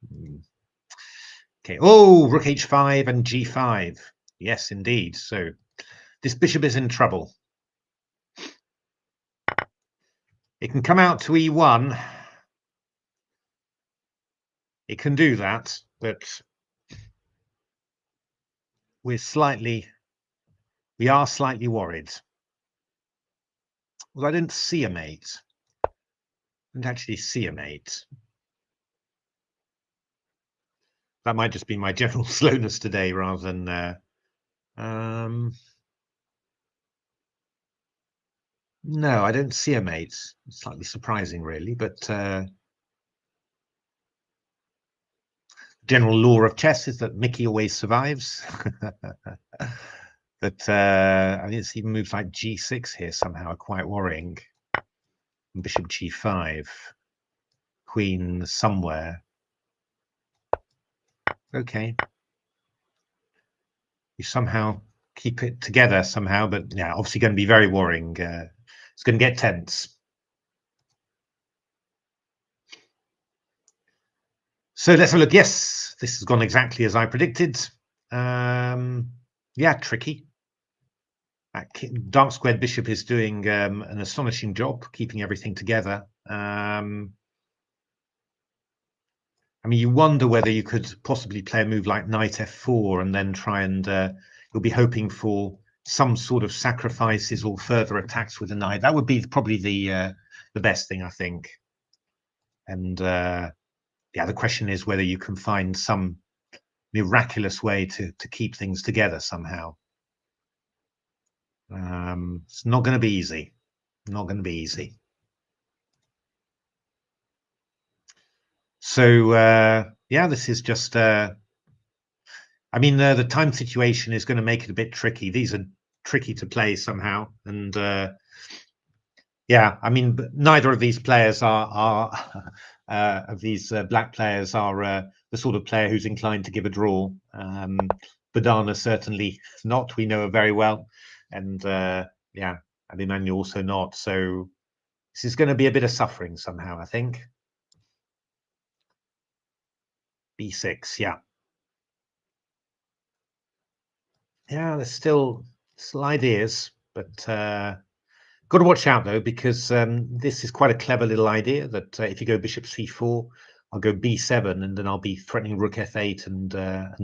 Speaker 1: okay. Oh, rook h5 and g5. Yes, indeed. So this bishop is in trouble. It can come out to e1. It can do that, but we are slightly worried. Well, I didn't see a mate. I didn't actually see a mate. That might just be my general slowness today rather than no, I don't see a mate. It's slightly surprising, really, but general law of chess is that Mickey always survives. But I mean, it's even moves like g6 here somehow are quite worrying. Bishop g5, queen somewhere. Okay. You somehow keep it together somehow, but yeah, obviously going to be very worrying. It's going to get tense. So let's have a look. Yes, this has gone exactly as I predicted. Yeah, tricky. That dark squared bishop is doing an astonishing job keeping everything together. I mean, you wonder whether you could possibly play a move like knight f4 and then try and you'll be hoping for some sort of sacrifices or further attacks with the knight. That would be probably the best thing, I think. And yeah, the question is whether you can find some miraculous way to keep things together somehow. It's not going to be easy. Not going to be easy. So yeah, this is just. I mean, the time situation is going to make it a bit tricky. These are tricky to play somehow, and yeah, I mean, neither of these players are of these black players are the sort of player who's inclined to give a draw. Badana certainly not. We know her very well, and yeah, and Emmanuel also not. So this is going to be a bit of suffering somehow, I think. B6, yeah. Yeah, there's still ideas, but got to watch out though, because this is quite a clever little idea that if you go bishop c4, I'll go b7, and then I'll be threatening rook f8 and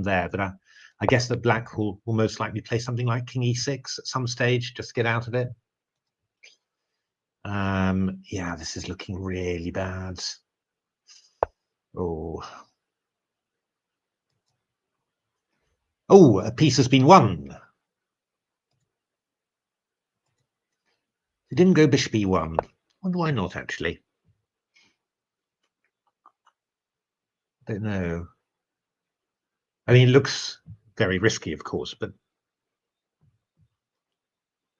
Speaker 1: there. But I guess that black will most likely play something like king e6 at some stage just to get out of it. Yeah, this is looking really bad. Oh, a piece has been won. It didn't go bishop e1. Wonder why not, actually. Don't know. I mean, it looks very risky, of course, but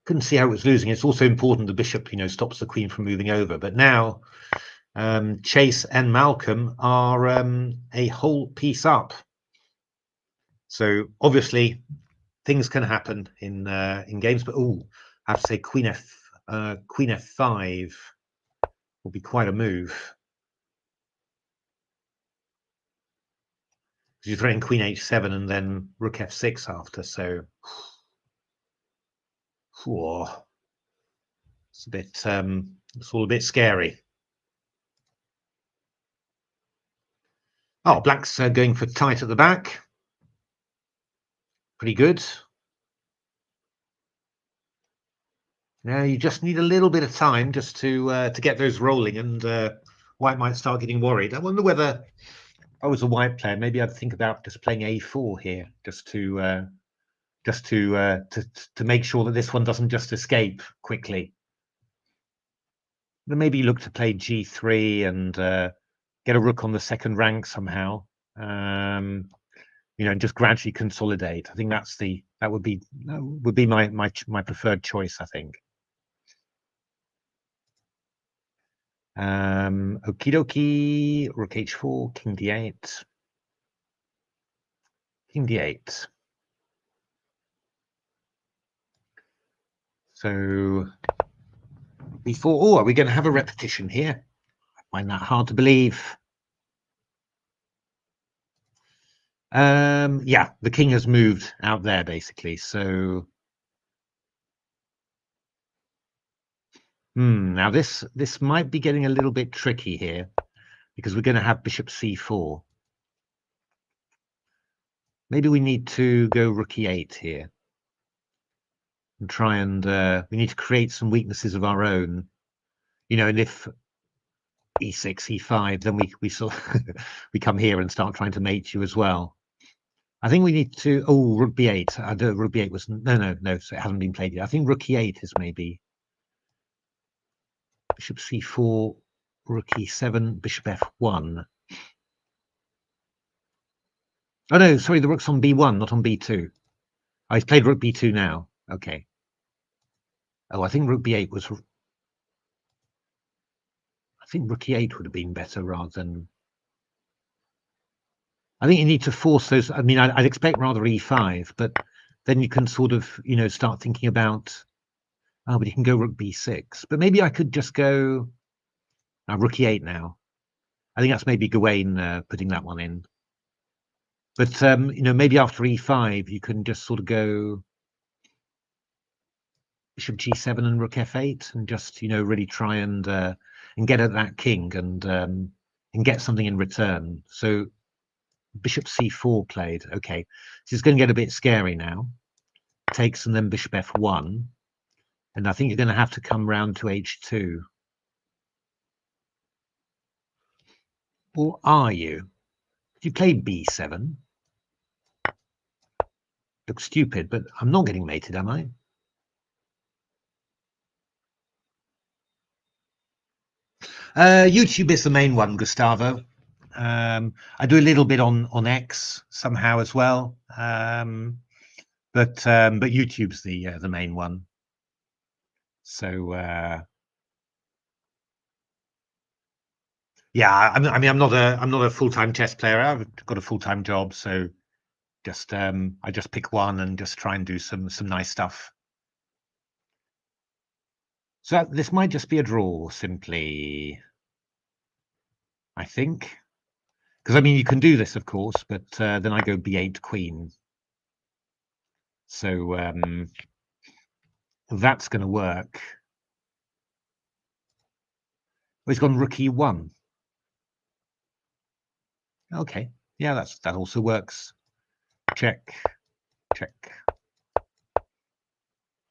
Speaker 1: couldn't see how it was losing. It's also important the bishop, stops the queen from moving over. But now Chase and Malcolm are a whole piece up. So obviously things can happen in games. But I have to say queen f5 will be quite a move. You're threatening queen h7 and then rook f6 after. So it's a bit. It's all a bit scary. Oh, black's going for tight at the back. Pretty good. Now you just need a little bit of time just to get those rolling, and white might start getting worried. I wonder whether if I was a white player, maybe I'd think about just playing a4 here, just to make sure that this one doesn't just escape quickly. Then maybe look to play g3 and get a rook on the second rank somehow. And just gradually consolidate. I think that would be my preferred choice, I think. Okie dokie. Rook h4, king d8. King d8. So before, oh, are we going to have a repetition here? I find that hard to believe. Yeah, the king has moved out there basically. So now this might be getting a little bit tricky here because we're going to have bishop c4. Maybe we need to go rook e8 here and try and we need to create some weaknesses of our own, you know. And if e6, e5, then we sort of we come here and start trying to mate you as well. I think we need to. Oh, rook b8. I don't. Rook b8 was no. So it hasn't been played yet. I think rook e8 is maybe bishop c4, rook e7, bishop f1. Oh no, sorry, the rook's on b1, not on b2. Oh, he's played rook b2 now. Okay. Oh, I think rook b8 was. I think rook e8 would have been better rather than. I think you need to force those. I mean, I'd expect rather e5, but then you can sort of, you know, start thinking about. Oh, but you can go rook b6. But maybe I could just go rook e8 now. I think that's maybe Gawain putting that one in. But you know, maybe after e5, you can just sort of go bishop g7 and rook f8, and just, you know, really try and get at that king and get something in return. So bishop c4 played. Okay, this is going to get a bit scary now. Takes and then bishop f1, and I think you're going to have to come round to h2. Or are you? Did you play b7? Looks stupid, but I'm not getting mated, am I? YouTube is the main one, Gustavo. I do a little bit on X somehow as well, but YouTube's the main one. So yeah, I mean, I'm not a full-time chess player. I've got a full-time job, so just I just pick one and just try and do some nice stuff. So this might just be a draw, simply. I think, because I mean, you can do this, of course, but then I go b8 queen. So that's going to work. Oh, he's gone rook e1. Okay, yeah, that also works. Check, check.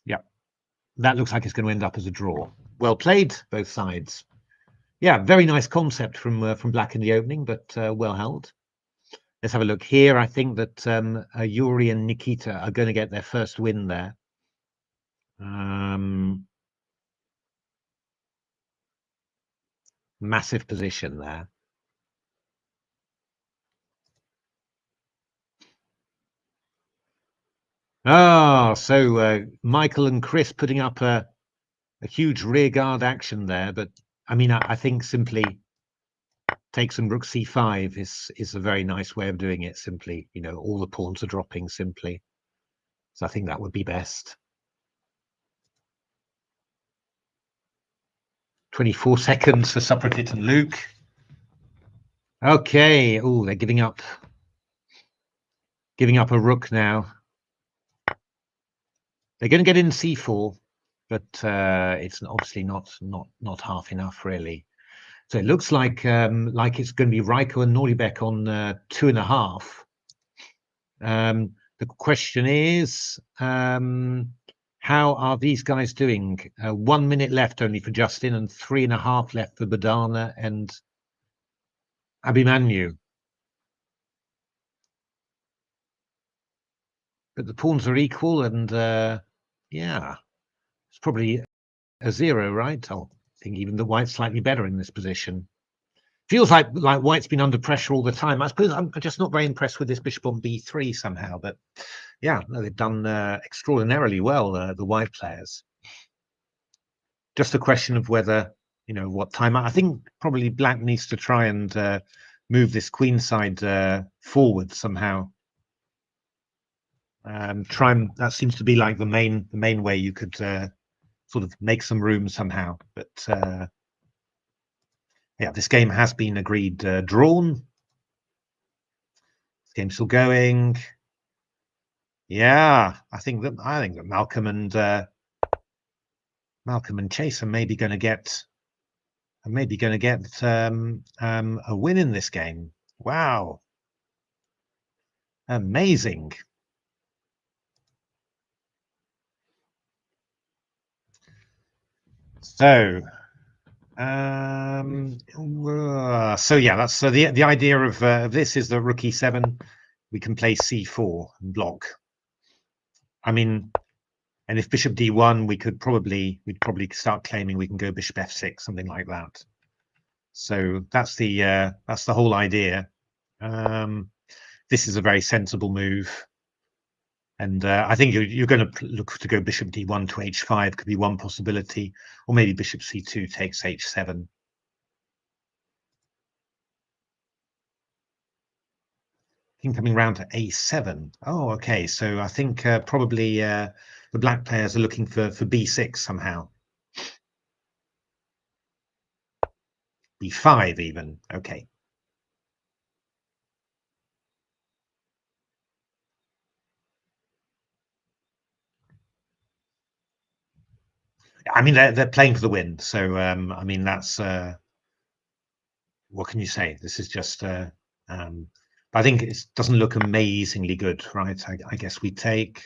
Speaker 1: Yeah, that looks like it's going to end up as a draw. Well played, both sides. Yeah, very nice concept from Black in the opening, but well held. Let's have a look here. I think that Yuri and Nikita are going to get their first win there. Massive position there. So Michael and Chris putting up a huge rearguard action there, but I mean, I think simply take some rook c5 is a very nice way of doing it. Simply, you know, all the pawns are dropping simply. So I think that would be best. 24 seconds for Supratit and Luke. Okay. Oh, they're giving up a rook now. They're going to get in c4, but it's obviously not half enough really. So it looks like it's going to be Raiko and Noribek on 2.5. The question is, how are these guys doing? 1 minute left only for Justin and 3.5 left for Badana and Abhimanyu. But the pawns are equal, and yeah, it's probably a 0, right? I think even the white's slightly better in this position. Feels like white's been under pressure all the time. I suppose I'm just not very impressed with this bishop on b3 somehow, but yeah, no, they've done extraordinarily well, the white players. Just a question of whether, you know, what time. I think probably black needs to try and move this queen side forward somehow. Try and that seems to be like the main way you could sort of make some room somehow. But yeah, this game has been agreed drawn. This game's still going. Yeah, I think that Malcolm and Chase are maybe going to get a win in this game. Wow, amazing. So yeah, that's the idea of this is the rook e7. We can play c4 and block. I mean, and if bishop d1, we'd probably start claiming we can go bishop f6, something like that. So that's the whole idea. This is a very sensible move, and I think you're going to look to go bishop d1 to h5 could be one possibility, or maybe bishop c2 takes h7. King coming round to a7. Oh, okay. So I think probably the black players are looking for b6 somehow. b5 even. Okay. I mean, they're playing for the win. So I mean, that's what can you say? This is just. I think it doesn't look amazingly good, right? I guess we take.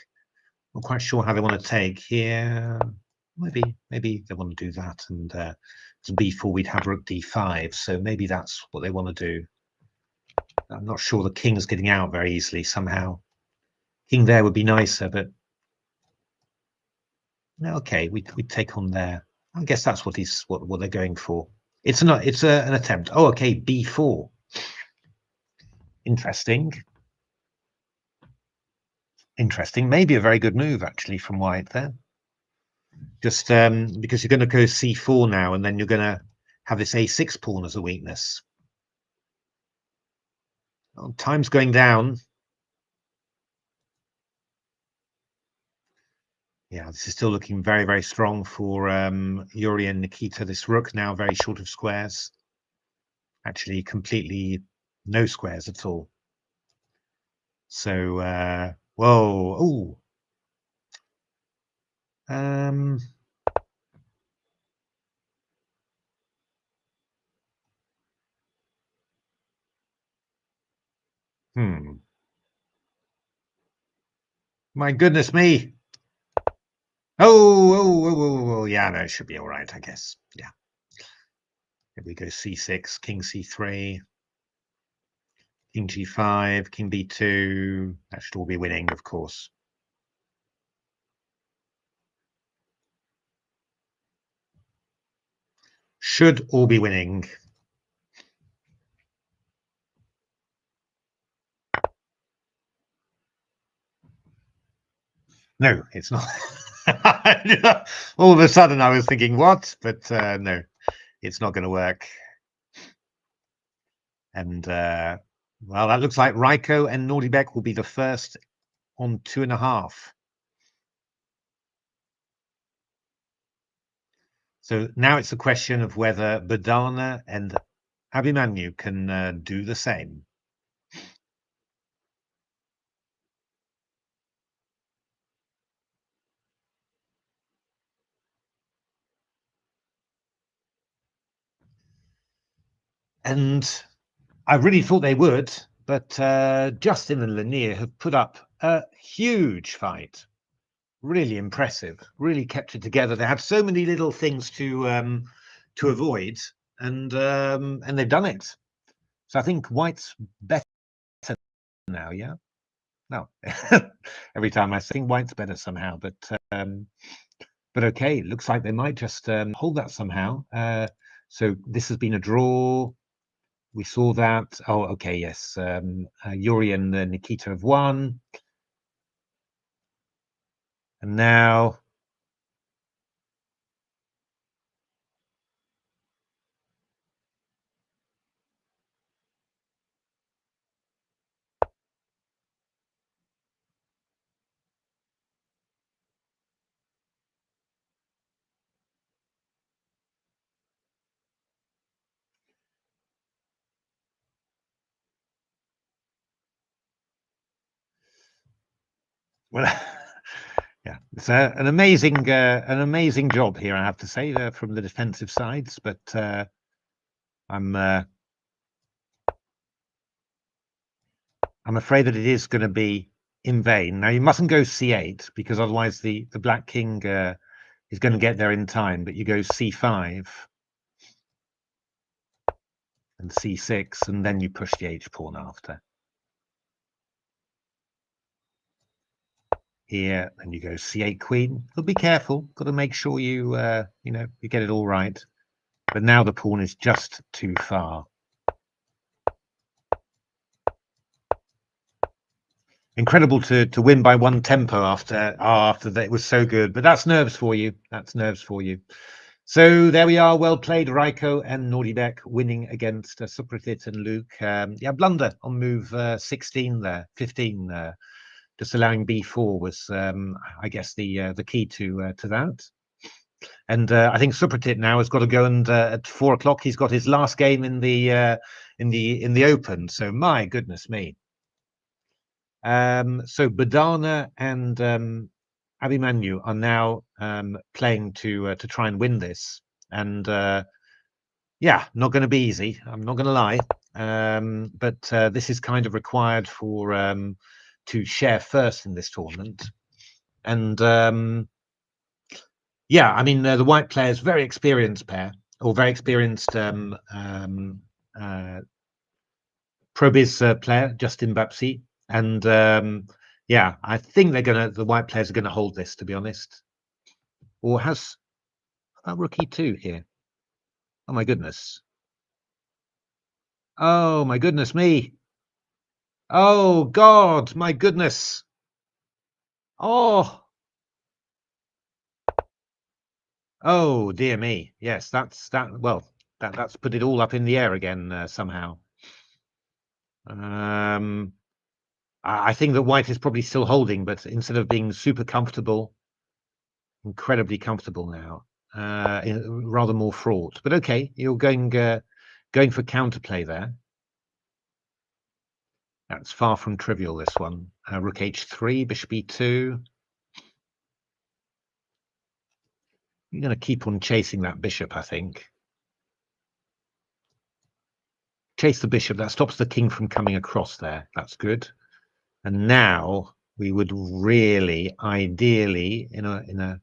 Speaker 1: I'm not quite sure how they want to take here. Maybe they want to do that, and to b4 we'd have rook d5. So maybe that's what they want to do. I'm not sure the king's getting out very easily somehow. King there would be nicer, but okay, we take on there. I guess that's what what they're going for. It's an attempt. Oh, okay, b4. Interesting. Interesting. Maybe a very good move actually from white there. Just because you're going to go c4 now, and then you're going to have this a6 pawn as a weakness. Well, time's going down. Yeah, this is still looking very, very strong for Yuri and Nikita. This rook now very short of squares. Actually, completely no squares at all. So, whoa, oh. My goodness me. Oh, yeah, no, it should be all right, I guess. Yeah. Here we go, c6, king c3, king g5, king b2. That should all be winning, of course. Should all be winning. No, it's not. All of a sudden, I was thinking, what? But no, it's not going to work. And well, that looks like Raiko and Nordibek will be the first on 2.5. So now it's a question of whether Badana and Abhimanyu can do the same. And I really thought they would, but Justin and Lanier have put up a huge fight. Really impressive. Really kept it together. They have so many little things to avoid, and they've done it. So I think White's better now. Yeah. No. Every time I think White's better somehow, but okay. Looks like they might just hold that somehow. So this has been a draw. We saw that. Oh, okay, yes. Yuri and Nikita have won. And now Well, yeah, it's an amazing job here, I have to say, from the defensive sides. But I'm afraid that it is going to be in vain. Now you mustn't go c8 because otherwise the black king is going to get there in time. But you go c5 and c6, and then you push the h pawn after. Here, and you go c8 queen. But be careful. Got to make sure you you get it all right. But now the pawn is just too far. Incredible to win by one tempo after that. It was so good. But that's nerves for you. That's nerves for you. So there we are. Well played, Raiko and Nordibek winning against Supratit and Luke. Yeah, blunder on move 16 there, 15. Just allowing b4 was, I guess, the key to that. And I think Supratit now has got to go, and at 4 o'clock he's got his last game in the Open. So my goodness me. So Badana and Abhimanyu are now playing to try and win this, and yeah, not going to be easy. I'm not going to lie, but this is kind of required for to share first in this tournament, and yeah, I mean the white players, very experienced pair, or very experienced Pro Biz player, Justin Bapsi, and yeah, I think the white players are gonna hold this, to be honest. Or has that rook e2 here? Oh my goodness! Oh my goodness me! Oh God, my goodness! Oh, oh dear me! Yes, that's that. Well, that's put it all up in the air again somehow. I think that white is probably still holding, but instead of being super comfortable, incredibly comfortable now, rather more fraught. But okay, you're going for counterplay there. That's far from trivial, this one. Rook h3, bishop e2. You're going to keep on chasing that bishop, I think. Chase the bishop. That stops the king from coming across there. That's good. And now we would really, ideally, in a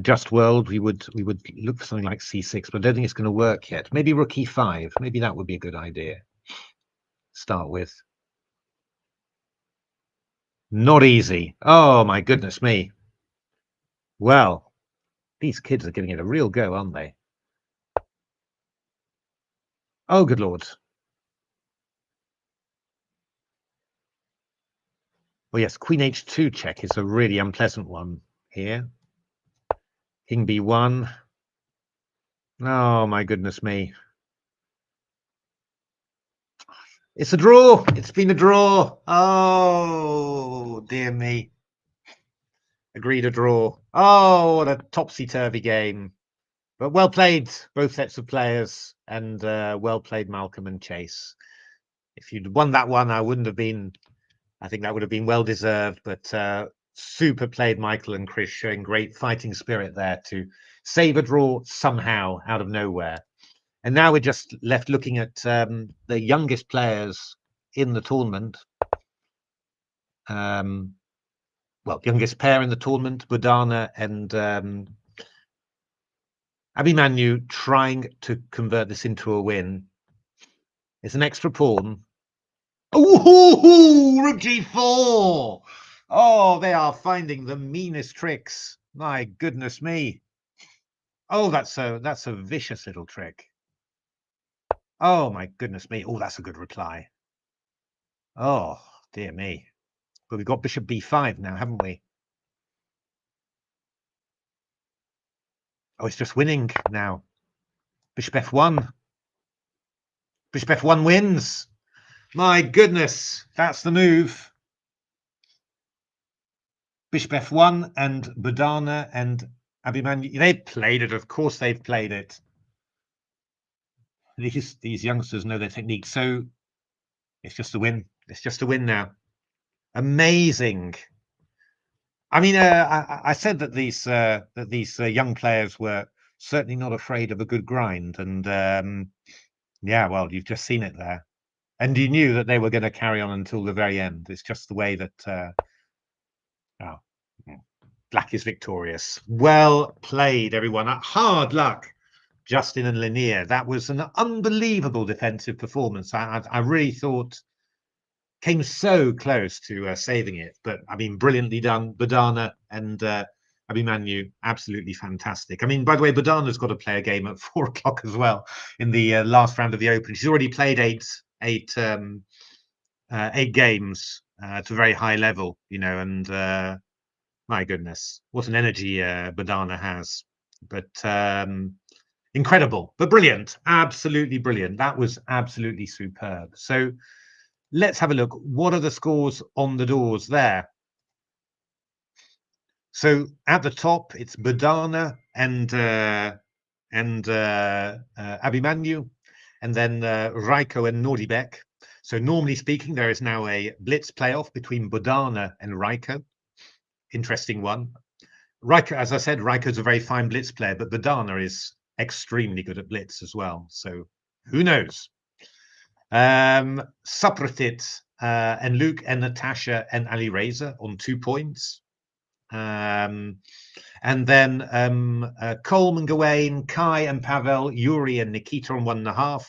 Speaker 1: just world, we would look for something like c6, but I don't think it's going to work yet. Maybe rook e5. Maybe that would be a good idea. Start with. Not easy. Oh my goodness me. Well, these kids are giving it a real go, aren't they? Oh, good lord. Well, yes, queen h2 check is a really unpleasant one here. King b1. Oh my goodness me. It's a draw. It's been a draw. Oh, dear me. Agreed a draw. Oh, what a topsy-turvy game. But well played, both sets of players, and well played, Malcolm and Chase. If you'd won that one, I think that would have been well deserved, but super played, Michael and Chris, showing great fighting spirit there to save a draw somehow out of nowhere. And now we're just left looking at the youngest players in the tournament. Well, youngest pair in the tournament, Budana and Abhimanyu, trying to convert this into a win. It's an extra pawn. Oh, rook g4. Oh, they are finding the meanest tricks. My goodness me. Oh, that's a vicious little trick. Oh my goodness me. Oh, that's a good reply. Oh, dear me. But we've got bishop b5 now, haven't we? Oh, it's just winning now. Bishop f1. Bishop f1 wins. My goodness, that's the move. Bishop f1 and Budana and Abhimanyu, they've played it. Of course they've played it. These youngsters know their technique. So it's just a win. It's just a win now. Amazing. I mean, I said that these young players were certainly not afraid of a good grind, and yeah, well, you've just seen it there, and you knew that they were going to carry on until the very end. It's just the way that oh, yeah. Black is victorious. Well played, everyone. Hard luck, Justin and Lanier. That was an unbelievable defensive performance. I really thought came so close to saving it, but I mean, brilliantly done, Badana and Abhimanyu, absolutely fantastic. I mean, by the way, Badana's got to play a game at 4 o'clock as well in the last round of the Open. She's already played eight games to a very high level, you know, and my goodness, what an energy Badana has. But incredible, but brilliant, absolutely brilliant. That was absolutely superb. So let's have a look. What are the scores on the doors there? So at the top, it's Badana and Abhimanyu, and then Raiko and Nordibek. So normally speaking, there is now a blitz playoff between Badana and Raiko. Interesting one. Raiko, as I said, Raiko's a very fine blitz player, but Badana is extremely good at blitz as well. So who knows? Supratit and Luke and Natasha and Ali Reza on 2 points. And then Coleman, Gawain, Kai and Pavel, Yuri and Nikita on 1.5.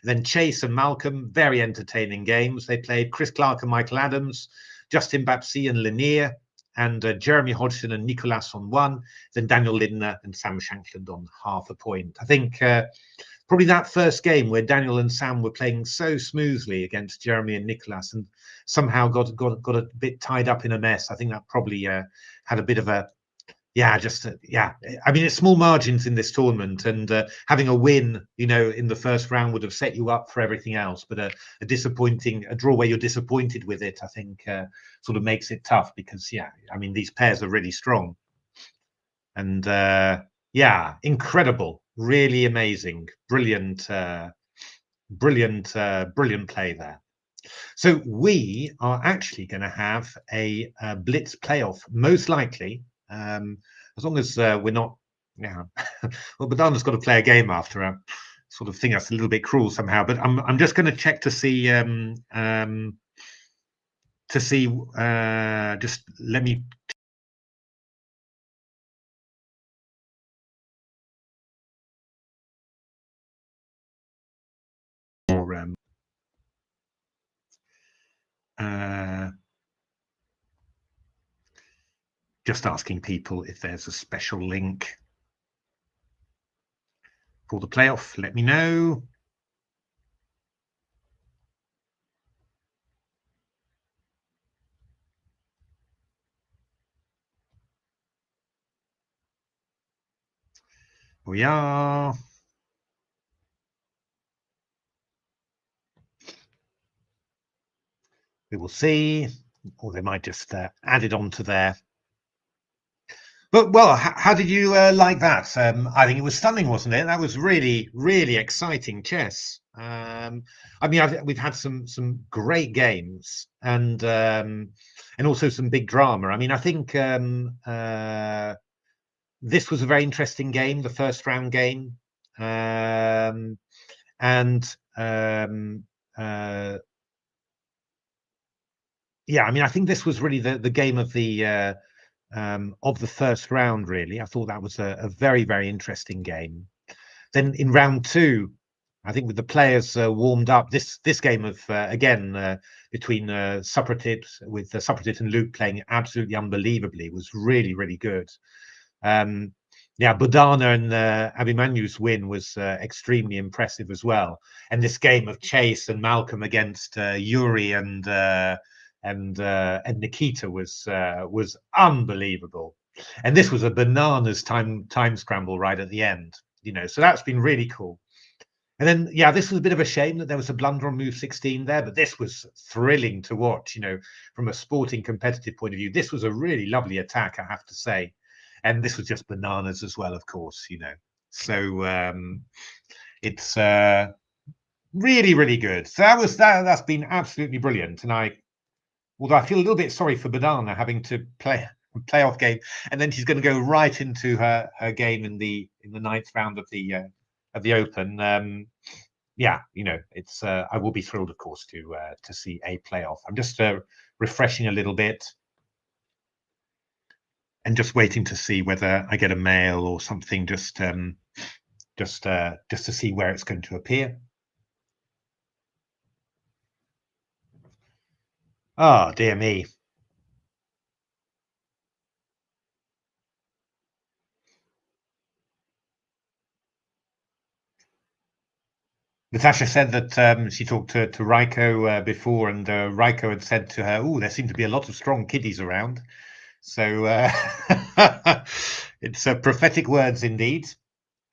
Speaker 1: Then Chase and Malcolm, very entertaining games. They played Chris Clark and Michael Adams, Justin Bapsy and Lanier, and Jeremy Hodgson and Nicolas on 1. Then Daniel Lindner and Sam Shankland on 0.5 point. I think probably that first game where Daniel and Sam were playing so smoothly against Jeremy and Nicolas and somehow got a bit tied up in a mess. I think that probably had a bit of a, yeah, just, yeah. I mean, it's small margins in this tournament, and having a win, you know, in the first round would have set you up for everything else. But a draw where you're disappointed with it, I think sort of makes it tough because, yeah, I mean, these pairs are really strong. And yeah, incredible, really amazing, brilliant, brilliant play there. So we are actually going to have a blitz playoff, most likely, as long as we're not. Yeah, well, Badana's got to play a game after. I sort of think that's a little bit cruel somehow. But I'm just going to check to see. Just let me. Or, just asking people if there's a special link for the playoff. Let me know. We are. We will see, or they might just add it onto there. But well, how did you like that? I think it was stunning, wasn't it? That was really, really exciting chess. I mean, we've had some great games and also some big drama. I mean, I think this was a very interesting game, the first round game, and yeah, I mean, I think this was really the game of the first round. Really, I thought that was a very, very interesting game. Then in round 2, I think with the players warmed up, this game of again between Supratit and Luke playing absolutely unbelievably was really, really good. Yeah, Badana and Abhimanyu's win was extremely impressive as well. And this game of Chase and Malcolm against Yuri and Nikita was unbelievable. And this was a bananas time scramble right at the end, you know. So that's been really cool. And then, yeah, this was a bit of a shame that there was a blunder on move 16 there, but this was thrilling to watch, you know, from a sporting competitive point of view. This was a really lovely attack, I have to say. And this was just bananas as well, of course, you know. So it's really, really good. So that's been absolutely brilliant. And although I feel a little bit sorry for Badana having to play playoff game, and then she's going to go right into her game in the ninth round of the Open. Yeah, you know, it's I will be thrilled, of course, to see a playoff. I'm just refreshing a little bit and just waiting to see whether I get a mail or something, just to see where it's going to appear. Oh, dear me. Natasha said that she talked to Raiko before, and Raiko had said to her, "Oh, there seem to be a lot of strong kiddies around." So it's prophetic words indeed.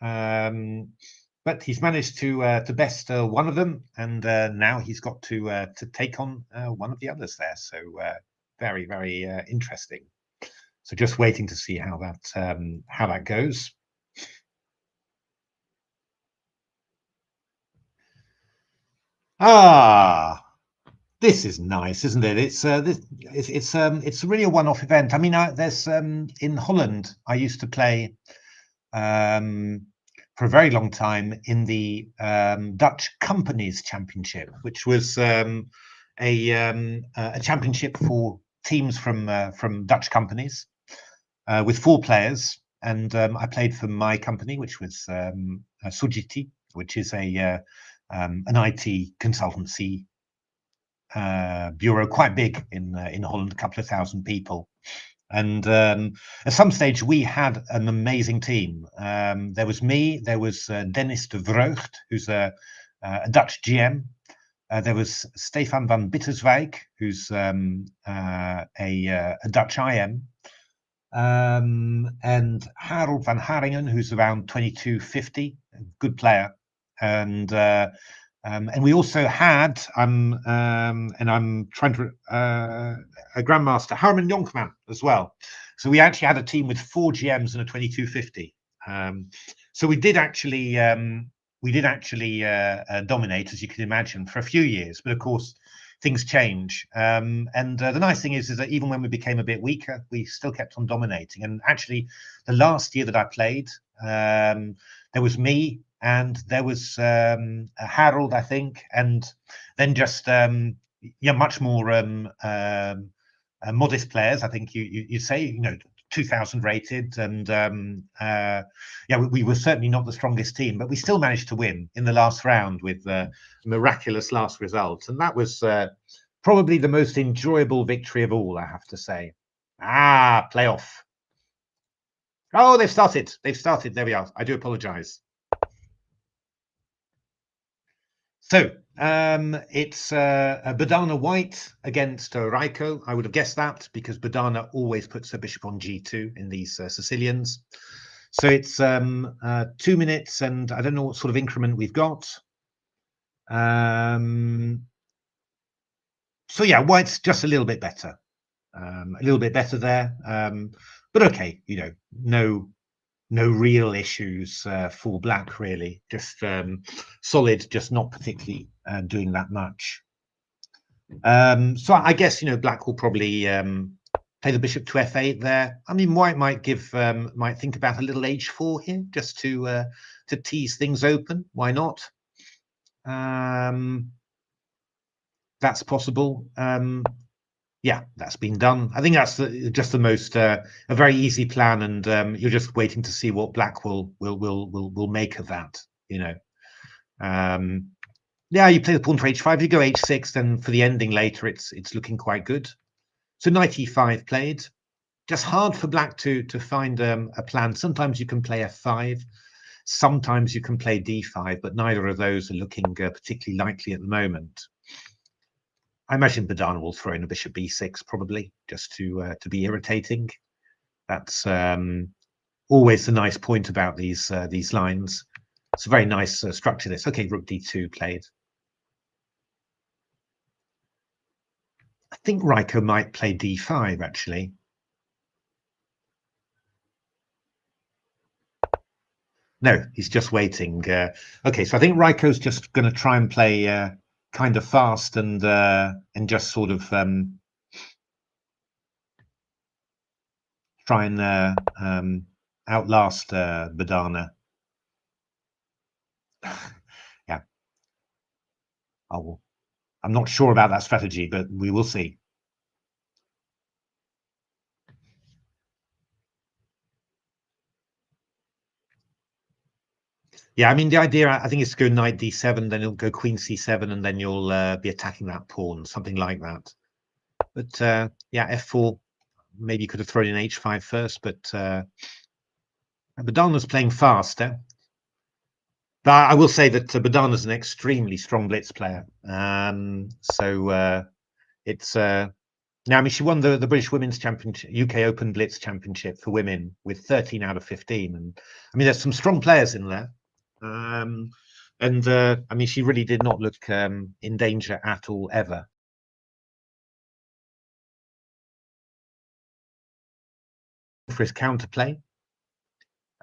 Speaker 1: But he's managed to best one of them, and now he's got to take on one of the others there. So very, very interesting. So just waiting to see how that goes. Ah, this is nice, isn't it? It's really a one-off event. I mean, there's in Holland. I used to play for a very long time in the Dutch Companies Championship, which was a championship for teams from Dutch companies with 4 players. And I played for my company, which was Sogiti, which is an IT consultancy bureau, quite big in Holland, a couple of thousand people. And at some stage, we had an amazing team. There was me, there was Dennis de Vreugd, who's a Dutch GM. There was Stefan van Bitterswijk, who's a Dutch IM. And Harold van Haringen, who's around 2250, a good player. And we also had, and I'm trying to, a Grandmaster, Harman Jonkman as well. So we actually had a team with 4 GMs and a 2250. So we did actually dominate, as you can imagine, for a few years. But of course, things change. And the nice thing is that even when we became a bit weaker, we still kept on dominating. And actually, the last year that I played, there was me, and there was Harold, I think, and then just much more modest players. I think you say 2000 rated, and we were certainly not the strongest team, but we still managed to win in the last round with miraculous last result, and that was probably the most enjoyable victory of all, I have to say. Playoff. Oh, they've started. There we are. I do apologize. So it's Badana White against Raiko. I would have guessed that because Badana always puts her bishop on g2 in these Sicilians. So it's 2 minutes, and I don't know what sort of increment we've got. So yeah, White's just a little bit better. There. But okay, no real issues for Black, really. Just solid, just not particularly doing that much. So I guess Black will probably play the bishop to f8 there. I mean, White might think about a little h4 here, just to tease things open. Why not? That's possible. Yeah, that's been done. I think that's just the most a very easy plan, and you're just waiting to see what Black will make of that. Yeah, you play the pawn for h5. You go h6, then for the ending later, it's looking quite good. So knight e5 played. Just hard for Black to find a plan. Sometimes you can play f5, sometimes you can play d5, but neither of those are looking particularly likely at the moment. I imagine Badana will throw in a bishop b6 probably, just to be irritating. That's always the nice point about these lines. It's a very nice structure. This. Okay, rook d2 played. I think Raiko might play d5 actually. No, he's just waiting. Okay, so I think Raiko's just going to try and play kind of fast and just sort of try and outlast Badana. Yeah. I'm not sure about that strategy, but we will see. Yeah, I mean, the idea, I think, is to go knight d7, then it'll go queen c7, and then you'll be attacking that pawn, something like that. But yeah, f4, maybe you could have thrown in h5 first, but Badana's playing fast. But I will say that Badana's an extremely strong blitz player. So it's now, I mean, she won the British Women's Championship, UK Open Blitz Championship for women with 13 out of 15. And I mean, there's some strong players in there. I mean, she really did not look in danger at all, ever. For his counterplay,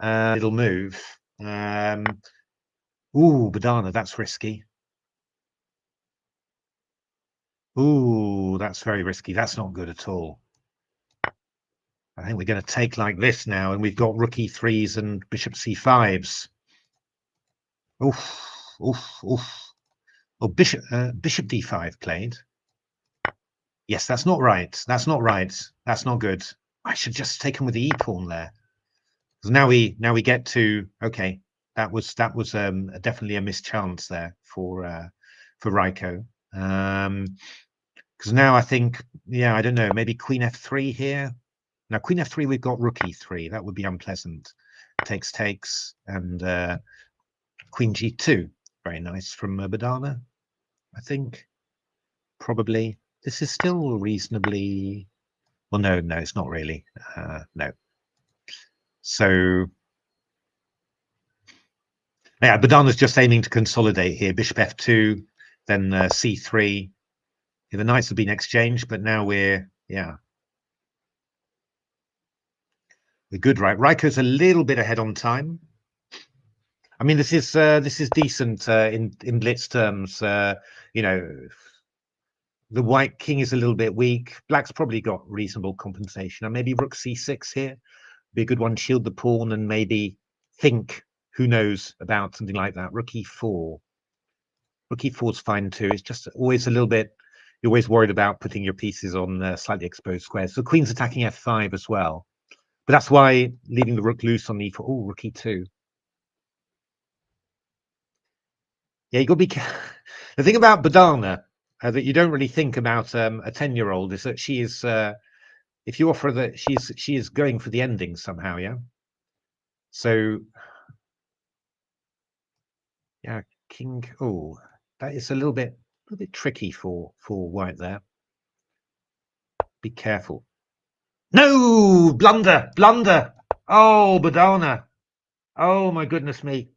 Speaker 1: little move. Ooh, Badana, that's risky. Ooh, that's very risky. That's not good at all. I think we're going to take like this now, and we've got rook e3s and bishop c5s. Oof, oof, oof. Oh, bishop d5 played. Yes, that's not right. That's not right. That's not good. I should just take him with the e pawn there. Because now we get to, okay. That was definitely a mischance there for Raiko. Because now I think, yeah, I don't know, maybe queen f3 here. Now queen f3, we've got rook e3. That would be unpleasant. Takes, and queen g2. Very nice from Badana, I think. Probably. This is still reasonably... Well, no, it's not really. No. So, yeah, Badana's just aiming to consolidate here. Bishop f2, then c3. Yeah, the knights have been exchanged, but now we're good, right? Raiko's a little bit ahead on time. I mean, this is decent in blitz terms. You know, the white king is a little bit weak. Black's probably got reasonable compensation. And maybe rook c6 here. Be a good one, shield the pawn, and maybe think, who knows, about something like that. Rook e4. Rook e4 is fine too. It's just always a little bit, you're always worried about putting your pieces on slightly exposed squares. So queen's attacking f5 as well. But that's why leaving the rook loose on e4. Oh, rook e2. Yeah, you got to be careful. The thing about Badana that you don't really think about a 10-year-old is that she is, if you offer that, she is going for the ending somehow, yeah? So, yeah, king. Oh, that is a little bit tricky for white there. Be careful. No, blunder. Oh, Badana. Oh my goodness me.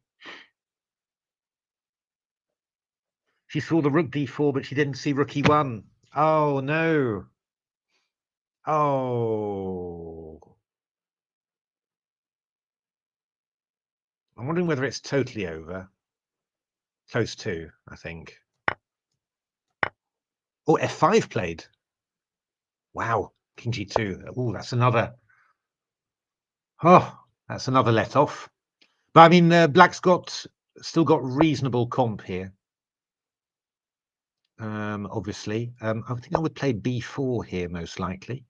Speaker 1: She saw the rook d4, but she didn't see rook e1. Oh no. Oh. I'm wondering whether it's totally over. Close to, I think. Oh, f5 played. Wow. King g2. Oh, that's another. Oh, that's another let off. But I mean, Black's still got reasonable comp here. Obviously. I think I would play b4 here, most likely.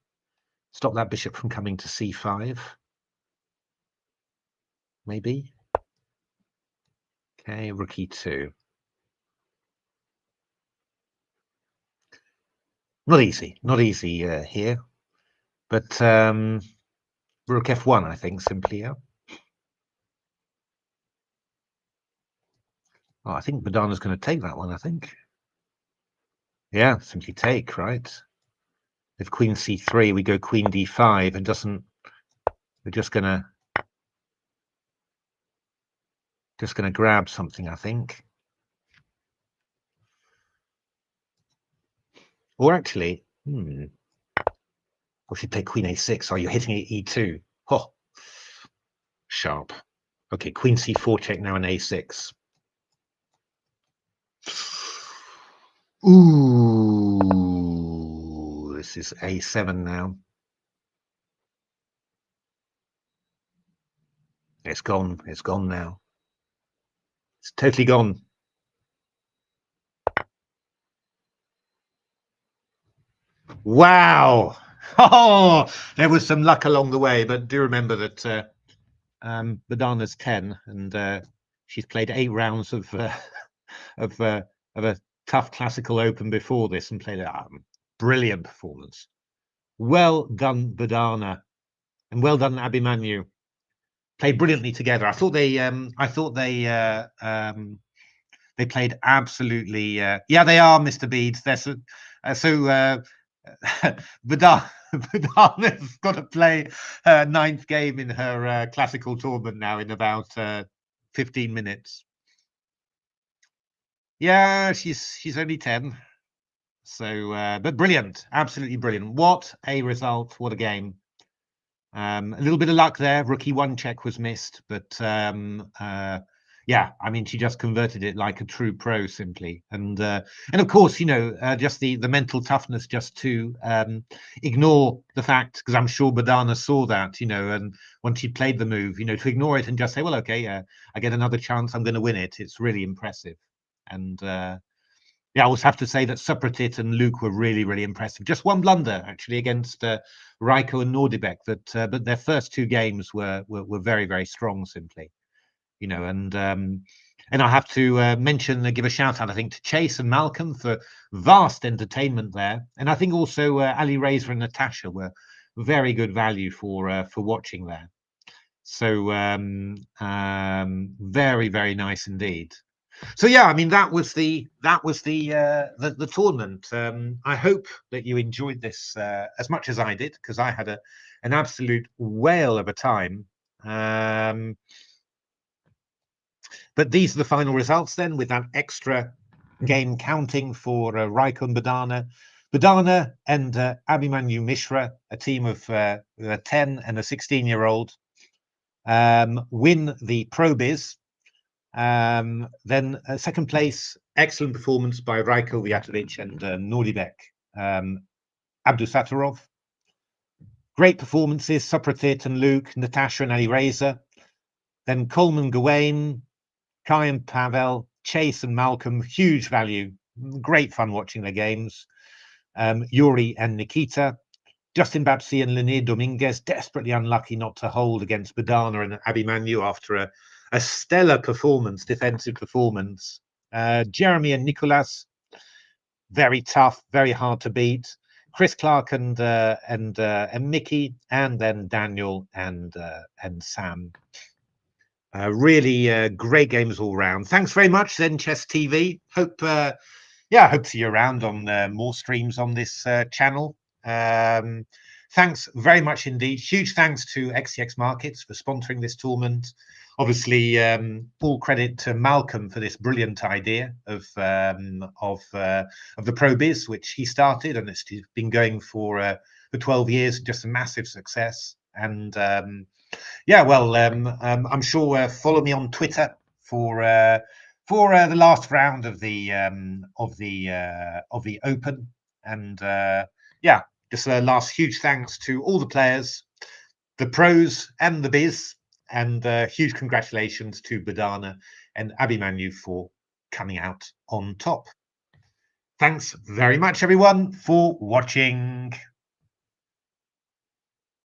Speaker 1: Stop that bishop from coming to c5. Maybe. Okay, rook e2. Not easy here. But rook f1, I think, simply, yeah. Oh, I think Badana's going to take that one, I think. Yeah, simply take, right? If queen c3, we go queen d5, and we're just gonna grab something, I think. Or actually, or should play queen a6. Oh, you're hitting e2. Oh, sharp. Okay, queen c4 check now, and a6. Ooh, this is a7 now. It's gone. It's gone now. It's totally gone. Wow. Oh, there was some luck along the way, but do remember that Badana's 10, and she's played 8 rounds of of uh, of a tough classical open before this and played a brilliant performance. Well done, Badana, and well done, Abhimanyu. Played brilliantly together. I thought they played absolutely. Yeah, they are, Mr. Beads. They're Badana's got to play her 9th game in her classical tournament now in about 15 minutes. Yeah, she's only 10. So, but brilliant, absolutely brilliant. What a result! What a game. A little bit of luck there. Rookie 1 check was missed, but yeah, I mean, she just converted it like a true pro, simply. And of course, you know, just the mental toughness just to ignore the fact, because I'm sure Badana saw that, you know, and when she played the move, you know, to ignore it and just say, well, okay, I get another chance, I'm going to win it. It's really impressive. And yeah, I also have to say that Supratit and Luke were really, really impressive. Just one blunder actually against Raiko and Nordibek, but their first 2 games were very, very strong, simply. You know, and I have to mention, give a shout out, I think, to Chase and Malcolm for vast entertainment there, and I think also Ali Reza and Natasha were very good value for watching there. So very, very nice indeed. So yeah, I mean that was the tournament. I hope that you enjoyed this as much as I did, because I had an absolute whale of a time. But these are the final results then, with that extra game counting for Raiko and Badana. Badana and Abhimanyu Mishra, a team of a 10 and a 16-year-old, win the Pro Biz. Then second place, excellent performance by Raiko Vjatovic and Nordibek Abdusattorov. Great performances, Supratit and Luke, Natasha and Ali Reza. Then Coleman Gawain, Kai and Pavel, Chase and Malcolm, huge value. Great fun watching their games. Yuri and Nikita. Justin Babsy and Lenier Dominguez, desperately unlucky not to hold against Badana and Abhimanyu after a stellar performance, defensive performance. Jeremy and Nicolas, very tough, very hard to beat. Chris Clark and Mickey, and then Daniel and Sam. Really great games all round. Thanks very much, then Chess TV. Hope yeah, I hope to see you around on more streams on this channel. Thanks very much indeed. Huge thanks to XTX Markets for sponsoring this tournament. Obviously, all credit to Malcolm for this brilliant idea of the Pro Biz, which he started, and it's been going for 12 years. Just a massive success. And yeah, well, I'm sure follow me on Twitter for the last round of the Open, and yeah, just a last huge thanks to all the players, the pros and the biz, and huge congratulations to Badana and Abhimanyu for coming out on top. Thanks very much, everyone, for watching.